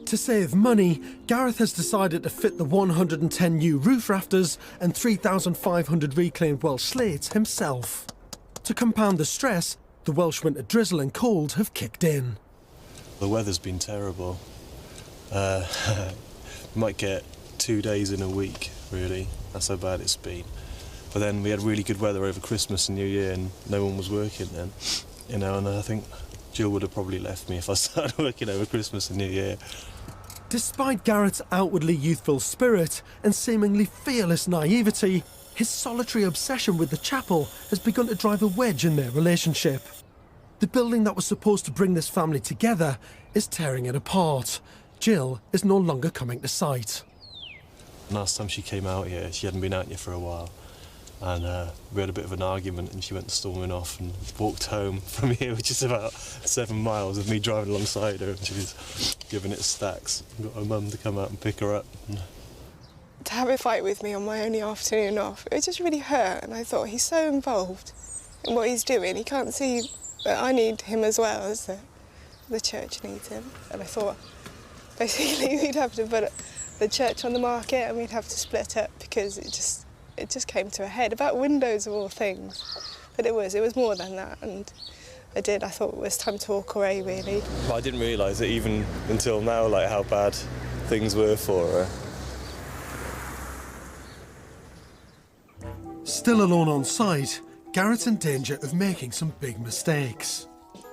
To save money, Gareth has decided to fit the 110 new roof rafters and 3,500 reclaimed Welsh slates himself. To compound the stress, the Welsh winter drizzle and cold have kicked in. The weather's been terrible. Might get 2 days in a week, really. That's how bad it's been. But then we had really good weather over Christmas and New Year and no one was working then. You know, and I think Jill would have probably left me if I started working over Christmas and New Year. Despite Gareth's outwardly youthful spirit and seemingly fearless naivety, his solitary obsession with the chapel has begun to drive a wedge in their relationship. The building that was supposed to bring this family together is tearing it apart. Jill is no longer coming to sight. Last time she came out here, she hadn't been out here for a while. And we had a bit of an argument and she went storming off and walked home from here, which is about 7 miles, with me driving alongside her and she was giving it stacks. I got her mum to come out and pick her up. To have a fight with me on my only afternoon off, it just really hurt, and I thought, he's so involved in what he's doing, he can't see that I need him as well as the church needs him. And I thought, basically, we'd have to put the church on the market and we'd have to split up because it just came to a head about windows of all things. But it was more than that, and I thought it was time to walk away, really. But I didn't realise it even until now, like how bad things were for her. Still alone on site, Garrett's in danger of making some big mistakes.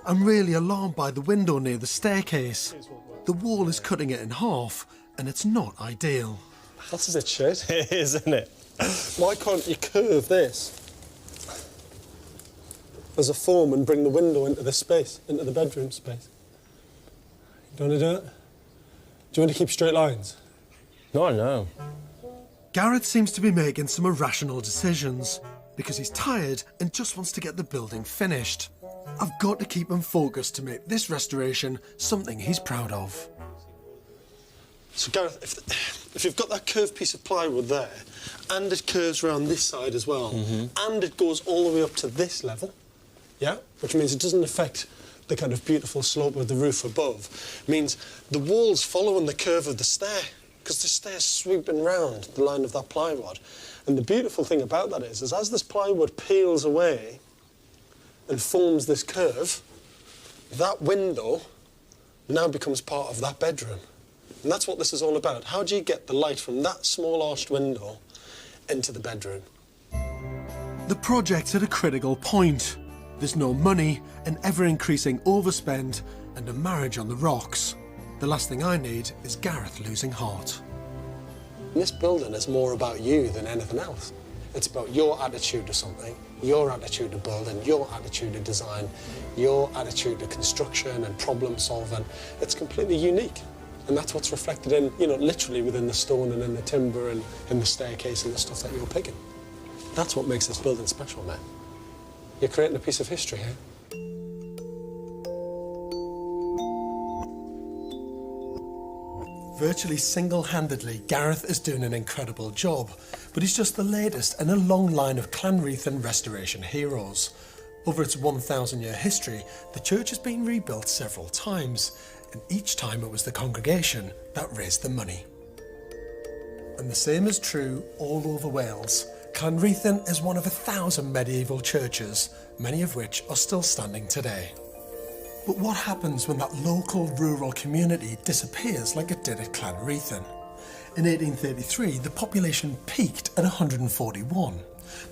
I'm really alarmed by the window near the staircase. The wall is cutting it in half, and it's not ideal. That's a bit shit. It is, isn't it? Why can't you curve this as a form and bring the window into this space, into the bedroom space? You don't want to do it? Do you want to keep straight lines? No. Garrett seems to be making some irrational decisions because he's tired and just wants to get the building finished. I've got to keep him focused to make this restoration something he's proud of. So Gareth, if you've got that curved piece of plywood there, and it curves around this side as well, and it goes all the way up to this level, yeah, which means it doesn't affect the kind of beautiful slope of the roof above, means the wall's following the curve of the stair, because the stair's sweeping round the line of that plywood. And the beautiful thing about that is as this plywood peels away and forms this curve, that window now becomes part of that bedroom. And that's what this is all about. How do you get the light from that small arched window into the bedroom? The project's at a critical point. There's no money, an ever-increasing overspend, and a marriage on the rocks. The last thing I need is Gareth losing heart. This building is more about you than anything else. It's about your attitude to something, your attitude to building, your attitude to design, your attitude to construction and problem solving. It's completely unique. And that's what's reflected in, literally within the stone and in the timber and in the staircase and the stuff that you're picking. That's what makes this building special, man. You're creating a piece of history here. Virtually single-handedly, Gareth is doing an incredible job, but he's just the latest in a long line of Llanrheithin restoration heroes. Over its 1,000-year history, the church has been rebuilt several times, and each time it was the congregation that raised the money. And the same is true all over Wales. Llanrheithin is one of 1,000 medieval churches, many of which are still standing today. But what happens when that local rural community disappears like it did at Llanrheithin? In 1833, the population peaked at 141.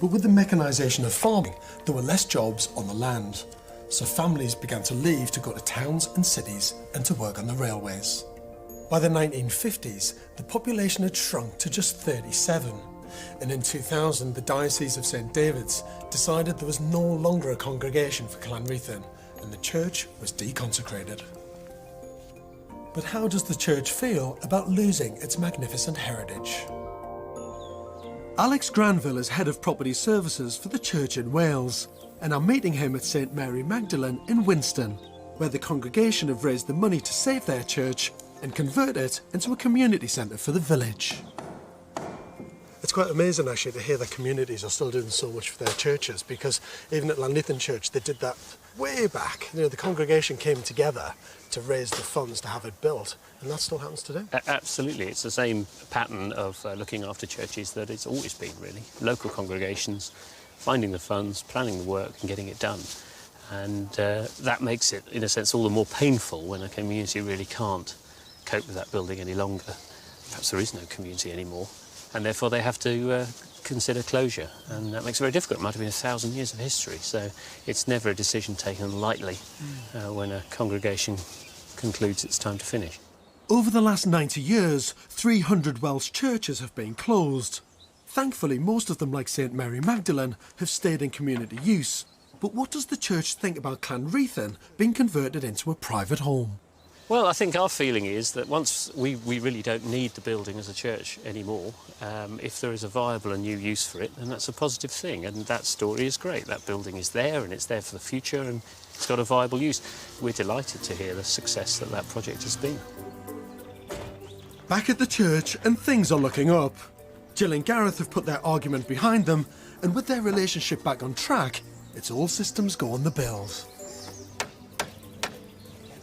But with the mechanisation of farming, there were less jobs on the land. So families began to leave to go to towns and cities and to work on the railways. By the 1950s, the population had shrunk to just 37. And in 2000, the Diocese of St David's decided there was no longer a congregation for Llanrheithin, and the church was deconsecrated. But how does the church feel about losing its magnificent heritage? Alex Granville is head of property services for the church in Wales, and I'm meeting him at St Mary Magdalene in Winston, where the congregation have raised the money to save their church and convert it into a community centre for the village. It's quite amazing actually to hear that communities are still doing so much for their churches, because even at Llanleithen Church they did that way back. You know, the congregation came together to raise the funds to have it built, and that still happens today. Absolutely, it's the same pattern of looking after churches that it's always been, really. Local congregations, finding the funds, planning the work and getting it done. And that makes it, in a sense, all the more painful when a community really can't cope with that building any longer. Perhaps there is no community anymore, and therefore they have to consider closure, and that makes it very difficult. It might have been 1,000 years of history, so it's never a decision taken lightly when a congregation concludes it's time to finish. Over the last 90 years, 300 Welsh churches have been closed. Thankfully, most of them, like St Mary Magdalene, have stayed in community use. But what does the church think about Llanreithen being converted into a private home? Well, I think our feeling is that once we really don't need the building as a church anymore, if there is a viable and new use for it, then that's a positive thing, and that story is great. That building is there, and it's there for the future, and it's got a viable use. We're delighted to hear the success that that project has been. Back at the church, and things are looking up. Jill and Gareth have put their argument behind them, and with their relationship back on track, it's all systems go on the build.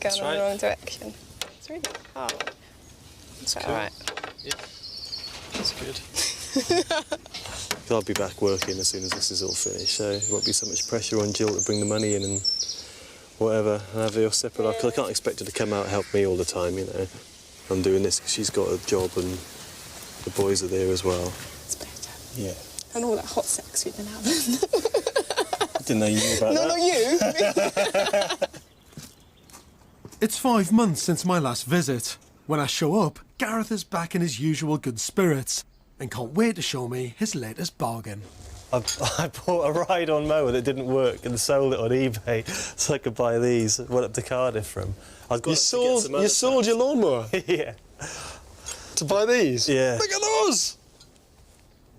Going in the wrong direction. It's really hard. Is that all right? Yeah, that's good. I'll be back working as soon as this is all finished, so there won't be so much pressure on Jill to bring the money in and whatever, and have your separate life, because I can't expect her to come out and help me all the time, you know. I'm doing this because she's got a job and the boys are there as well. It's better. Yeah. And all that hot sex we've been having. I didn't know you knew about that. No, not you. It's 5 months since my last visit. When I show up, Gareth is back in his usual good spirits and can't wait to show me his latest bargain. I bought a ride-on mower that didn't work and sold it on eBay so I could buy these. Went up to Cardiff from. You sold your lawnmower? Yeah. To buy these? Yeah. Look at those!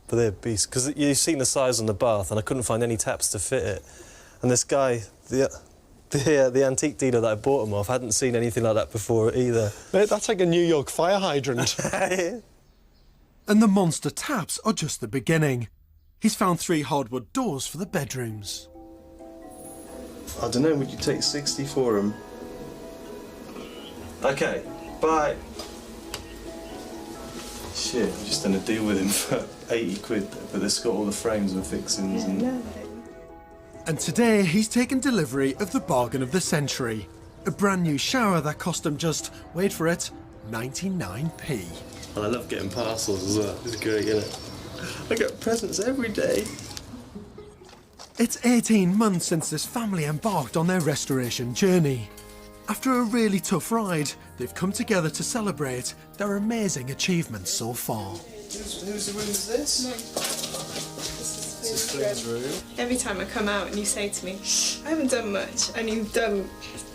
But they're beasts, because you've seen the size on the bath and I couldn't find any taps to fit it. And this guy, the antique dealer that I bought them off, hadn't seen anything like that before either. Mate, that's like a New York fire hydrant. And the monster taps are just the beginning. He's found 3 hardwood doors for the bedrooms. I don't know, would you take 60 for them? OK, bye. Shit, I've just done a deal with him for 80 quid, but they've got all the frames and fixings and... And today he's taken delivery of the bargain of the century. A brand new shower that cost him just, wait for it, 99p. And I love getting parcels as well. It's great, isn't it? I get presents every day. It's 18 months since this family embarked on their restoration journey. After a really tough ride, they've come together to celebrate their amazing achievements so far. Whose room is this? This is Flynn's room. Every time I come out and you say to me, I haven't done much, and you've done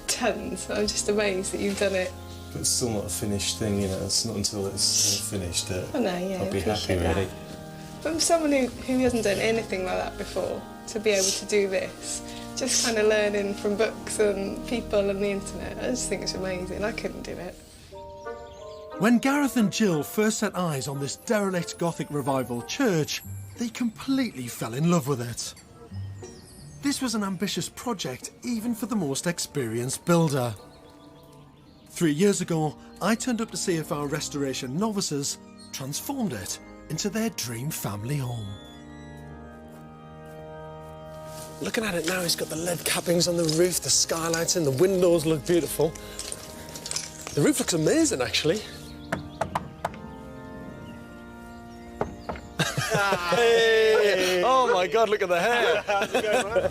tons, I'm just amazed that you've done it. But it's still not a finished thing, you know. It's not until it's all finished that Oh no, yeah, I'll be happy, that. really. But for someone who hasn't done anything like that before, to be able to do this, just kind of learning from books and people and the internet, I just think it's amazing. I couldn't do it. When Gareth and Jill first set eyes on this derelict Gothic revival church, they completely fell in love with it. This was an ambitious project even for the most experienced builder. 3 years ago, I turned up to see if our restoration novices transformed it into their dream family home. Looking at it now, it's got the lead cappings on the roof, the skylights and the windows look beautiful. The roof looks amazing, actually. Hey! Oh my God, look at the hair! How's it going, man?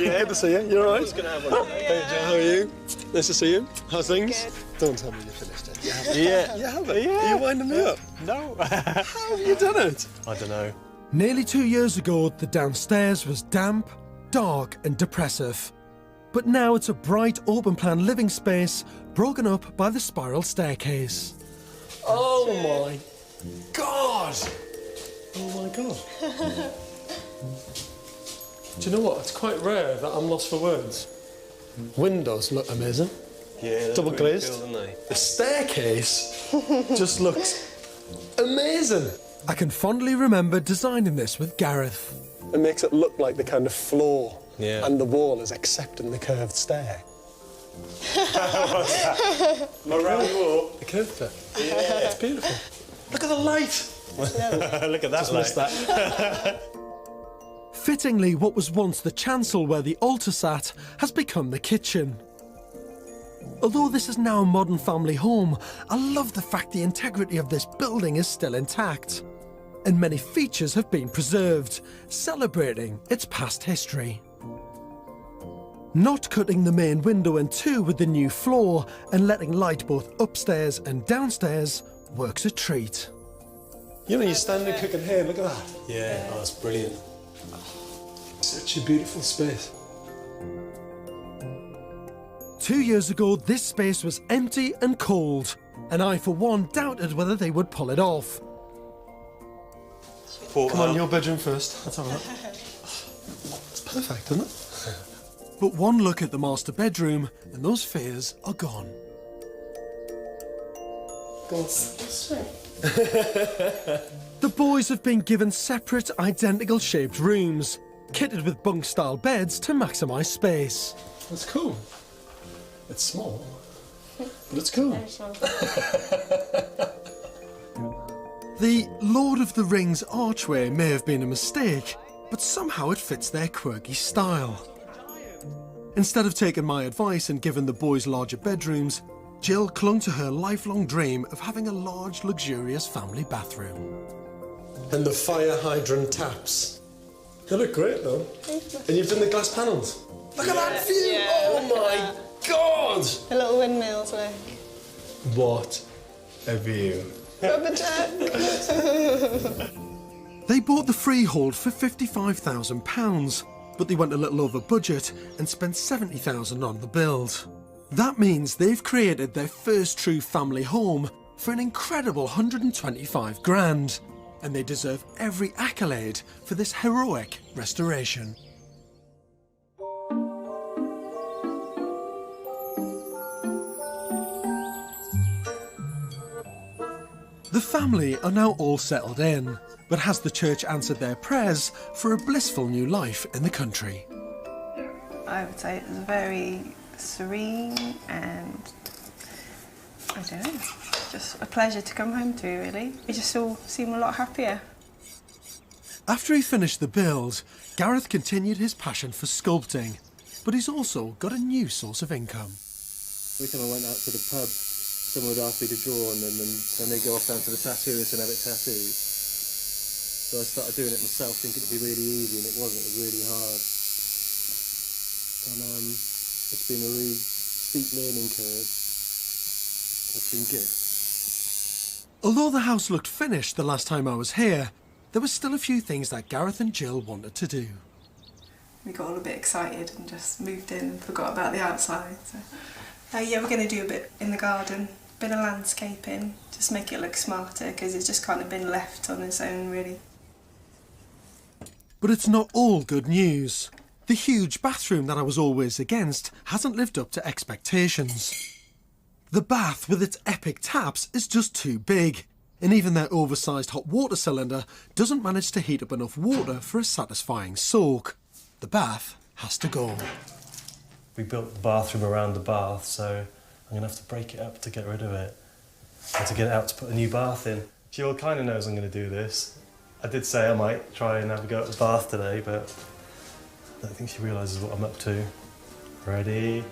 Yeah, good to see you. You all right? I was going to have one. Hey, Joe, how are you? Nice to see you. How's things? Good. Don't tell me you finished it. You haven't. Yeah. You haven't? Yeah. Are you winding me up? No. How have you done it? I don't know. Nearly 2 years ago, the downstairs was damp, dark and depressive. But now it's a bright, open-plan living space broken up by the spiral staircase. Oh my God! Oh my God. Do you know what? It's quite rare that I'm lost for words. Windows look amazing. Yeah, double glazed. Cool, aren't they? The staircase just looks amazing. I can fondly remember designing this with Gareth. It makes it look like the kind of floor Yeah. and the wall is accepting the curved stair. Around wall. The curved bit. Yeah. It's beautiful. Look at the light! Look at that Just missed light. that. Fittingly, what was once the chancel where the altar sat has become the kitchen. Although this is now a modern family home, I love the fact the integrity of this building is still intact, and many features have been preserved, celebrating its past history. Not cutting the main window in two with the new floor and letting light both upstairs and downstairs works a treat. You know, you're standing cooking here, look at that. Yeah, oh, that's brilliant. Such a beautiful space. 2 years ago, this space was empty and cold, and I, for one, doubted whether they would pull it off. Come on, your bedroom first. That's all right. It's perfect, isn't it? But one look at the master bedroom, and those fears are gone. The boys have been given separate, identical shaped rooms, kitted with bunk-style beds to maximise space. That's cool. It's small, but it's cool. The Lord of the Rings archway may have been a mistake, but somehow it fits their quirky style. Instead of taking my advice and giving the boys larger bedrooms, Jill clung to her lifelong dream of having a large, luxurious family bathroom. And the fire hydrant taps. They look great, though. And you've done the glass panels. Look at that view! Yeah. Oh my God! The little windmills, look. What a view. Rubber duck. They bought the freehold for £55,000, but they went a little over budget and spent £70,000 on the build. That means they've created their first true family home for an incredible 125 grand, and they deserve every accolade for this heroic restoration. The family are now all settled in, but has the church answered their prayers for a blissful new life in the country? I would say it was very serene and, I don't know, just a pleasure to come home to, really. We just all seem a lot happier. After he finished the build, Gareth continued his passion for sculpting, but he's also got a new source of income. Every time I went out to the pub, someone would ask me to draw on them, and then they go off down to the tattooist and have it tattooed. So I started doing it myself, thinking it'd be really easy, and it wasn't. It was really hard. And it's been a really steep learning curve. It's been good. Although the house looked finished the last time I was here, there were still a few things that Gareth and Jill wanted to do. We got all a bit excited and just moved in and forgot about the outside. So, yeah, we're going to do a bit in the garden, a bit of landscaping, just make it look smarter because it's just kind of been left on its own, really. But it's not all good news. The huge bathroom that I was always against hasn't lived up to expectations. The bath with its epic taps is just too big, and even their oversized hot water cylinder doesn't manage to heat up enough water for a satisfying soak. The bath has to go. We built the bathroom around the bath, so I'm going to have to break it up to get rid of it. And to get it out to put a new bath in. Jill kind of knows I'm going to do this. I did say I might try and have a go at the bath today, but I don't think she realises what I'm up to. Ready?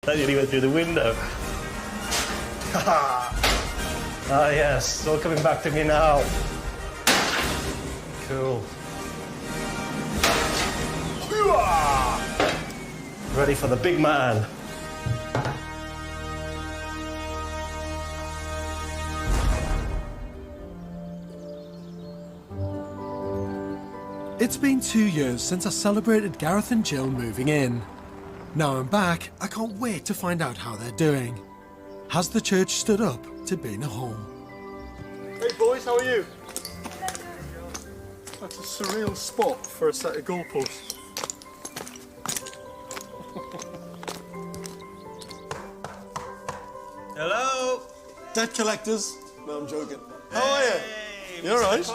That nearly went through the window. Ah yes, it's all coming back to me now. Cool. Ready for the big man. It's been 2 years since I celebrated Gareth and Jill moving in. Now I'm back, I can't wait to find out how they're doing. Has the church stood up to being a home? Hey boys, how are you? That's a surreal spot for a set of goalposts. Hello? Debt collectors? No, I'm joking. How are you? You alright?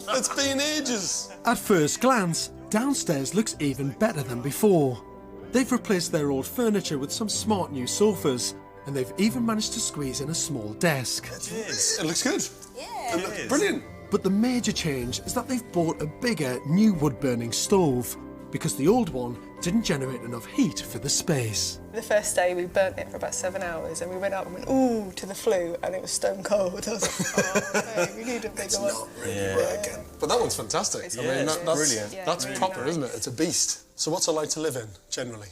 It's been ages. At first glance, downstairs looks even better than before. They've replaced their old furniture with some smart new sofas, and they've even managed to squeeze in a small desk. It looks good. Yeah. It looks brilliant. But the major change is that they've bought a bigger, new wood-burning stove, because the old one didn't generate enough heat for the space. The first day we burnt it for about 7 hours and we went up and went, ooh, to the flue, and it was stone cold. I was like, oh, no, we need a bigger one. Not really working. But that one's fantastic. It's that's brilliant. Yeah, that's really proper, nice. isn't it? It's a beast. So what's it like to live in, generally?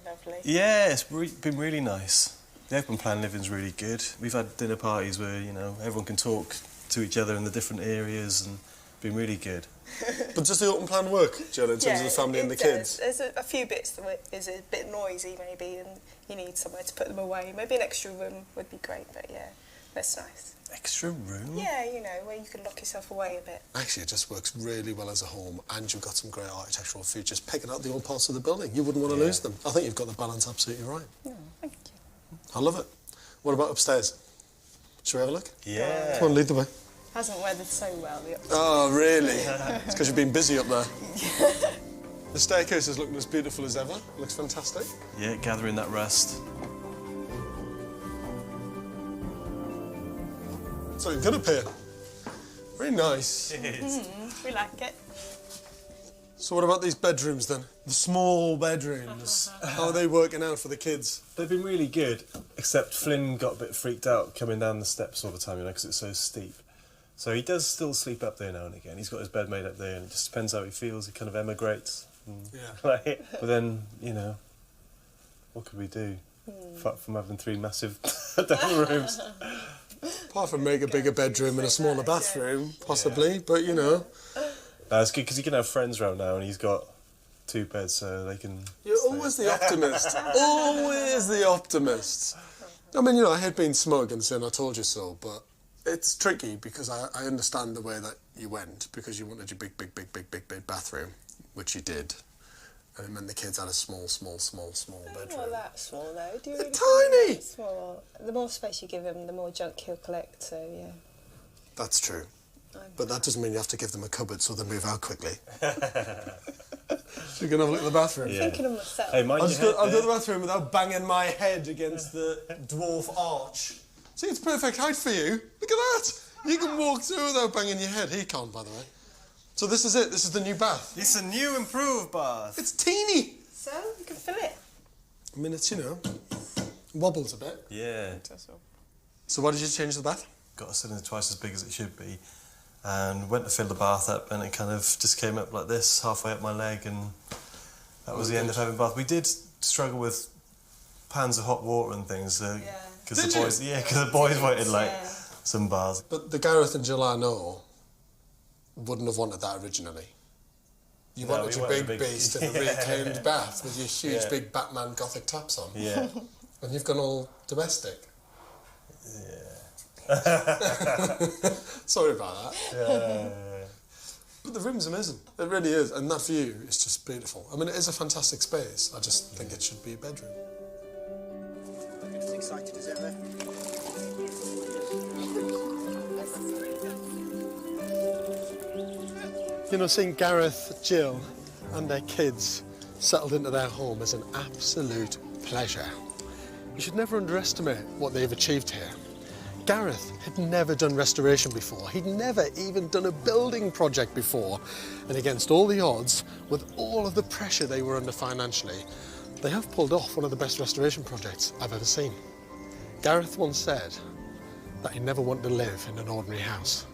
Lovely. Yeah, it's been really nice. The open plan living's really good. We've had dinner parties where, you know, everyone can talk to each other in the different areas and been really good. But does the open plan work, Jill, in terms of the family and the kids? There's a few bits that is a bit noisy maybe, and you need somewhere to put them away. Maybe an extra room would be great, but yeah, that's nice. Extra room? Yeah, you know, where you can lock yourself away a bit. Actually, it just works really well as a home, and you've got some great architectural features picking out the old parts of the building. You wouldn't want to lose them. I think you've got the balance absolutely right. Oh, thank you. I love it. What about upstairs? Shall we have a look? Yeah. Come on, lead the way. Hasn't weathered so well, the upstairs. Oh, really? It's because you've been busy up there. The staircase is looking as beautiful as ever. Looks fantastic. Yeah, gathering that rust. So you're good up here. Very nice. It is. We like it. So what about these bedrooms then? The small bedrooms. How are they working out for the kids? They've been really good, except Flynn got a bit freaked out coming down the steps all the time, you know, because it's so steep. So he does still sleep up there now and again. He's got his bed made up there, and it just depends how he feels. He kind of emigrates. But then, you know, what could we do? Apart from having 3 massive down rooms. Apart from make a bigger bedroom and a smaller bathroom, possibly, but you know. It's good because he can have friends around now, and he's got 2 beds, so they can... You're always the optimist. Always the optimist. I mean, you know, I had been smug and saying I told you so, but it's tricky because I understand the way that you went, because you wanted your big bathroom, which you did. And it meant the kids had a small bedroom. Not that small though. Do you really tiny! That small? The more space you give him, the more junk he'll collect, so yeah. That's true. But that doesn't mean you have to give them a cupboard so they move out quickly. So you're going to have a look at the bathroom? I'm thinking of myself. Hey, mind I'll your go head to the bathroom without banging my head against the dwarf arch. See, it's perfect height for you. Look at that. You can walk through without banging your head. He can't, by the way. So this is it. This is the new bath. It's a new improved bath. It's teeny. So, you can fill it. I mean, it's, you know, wobbles a bit. Yeah. So why did you change the bath? Got a cylinder twice as big as it should be, and went to fill the bath up, and it kind of just came up like this, halfway up my leg, and that was the end of having a bath. We did struggle with pans of hot water and things, because the boys wanted like some baths. But the Gareth and Jill I know wouldn't have wanted that originally. You wanted your big beast in a reclaimed bath with your huge big Batman Gothic tops on. Yeah. And you've gone all domestic. Sorry about that. But the room's amazing. It really is. And that view is just beautiful. I mean, it is a fantastic space. I just think it should be a bedroom. As excited as ever. You know, seeing Gareth, Jill and their kids settled into their home is an absolute pleasure. You should never underestimate what they've achieved here. Gareth had never done restoration before. He'd never even done a building project before. And against all the odds, with all of the pressure they were under financially, they have pulled off one of the best restoration projects I've ever seen. Gareth once said that he never wanted to live in an ordinary house.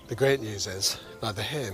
The great news is, neither him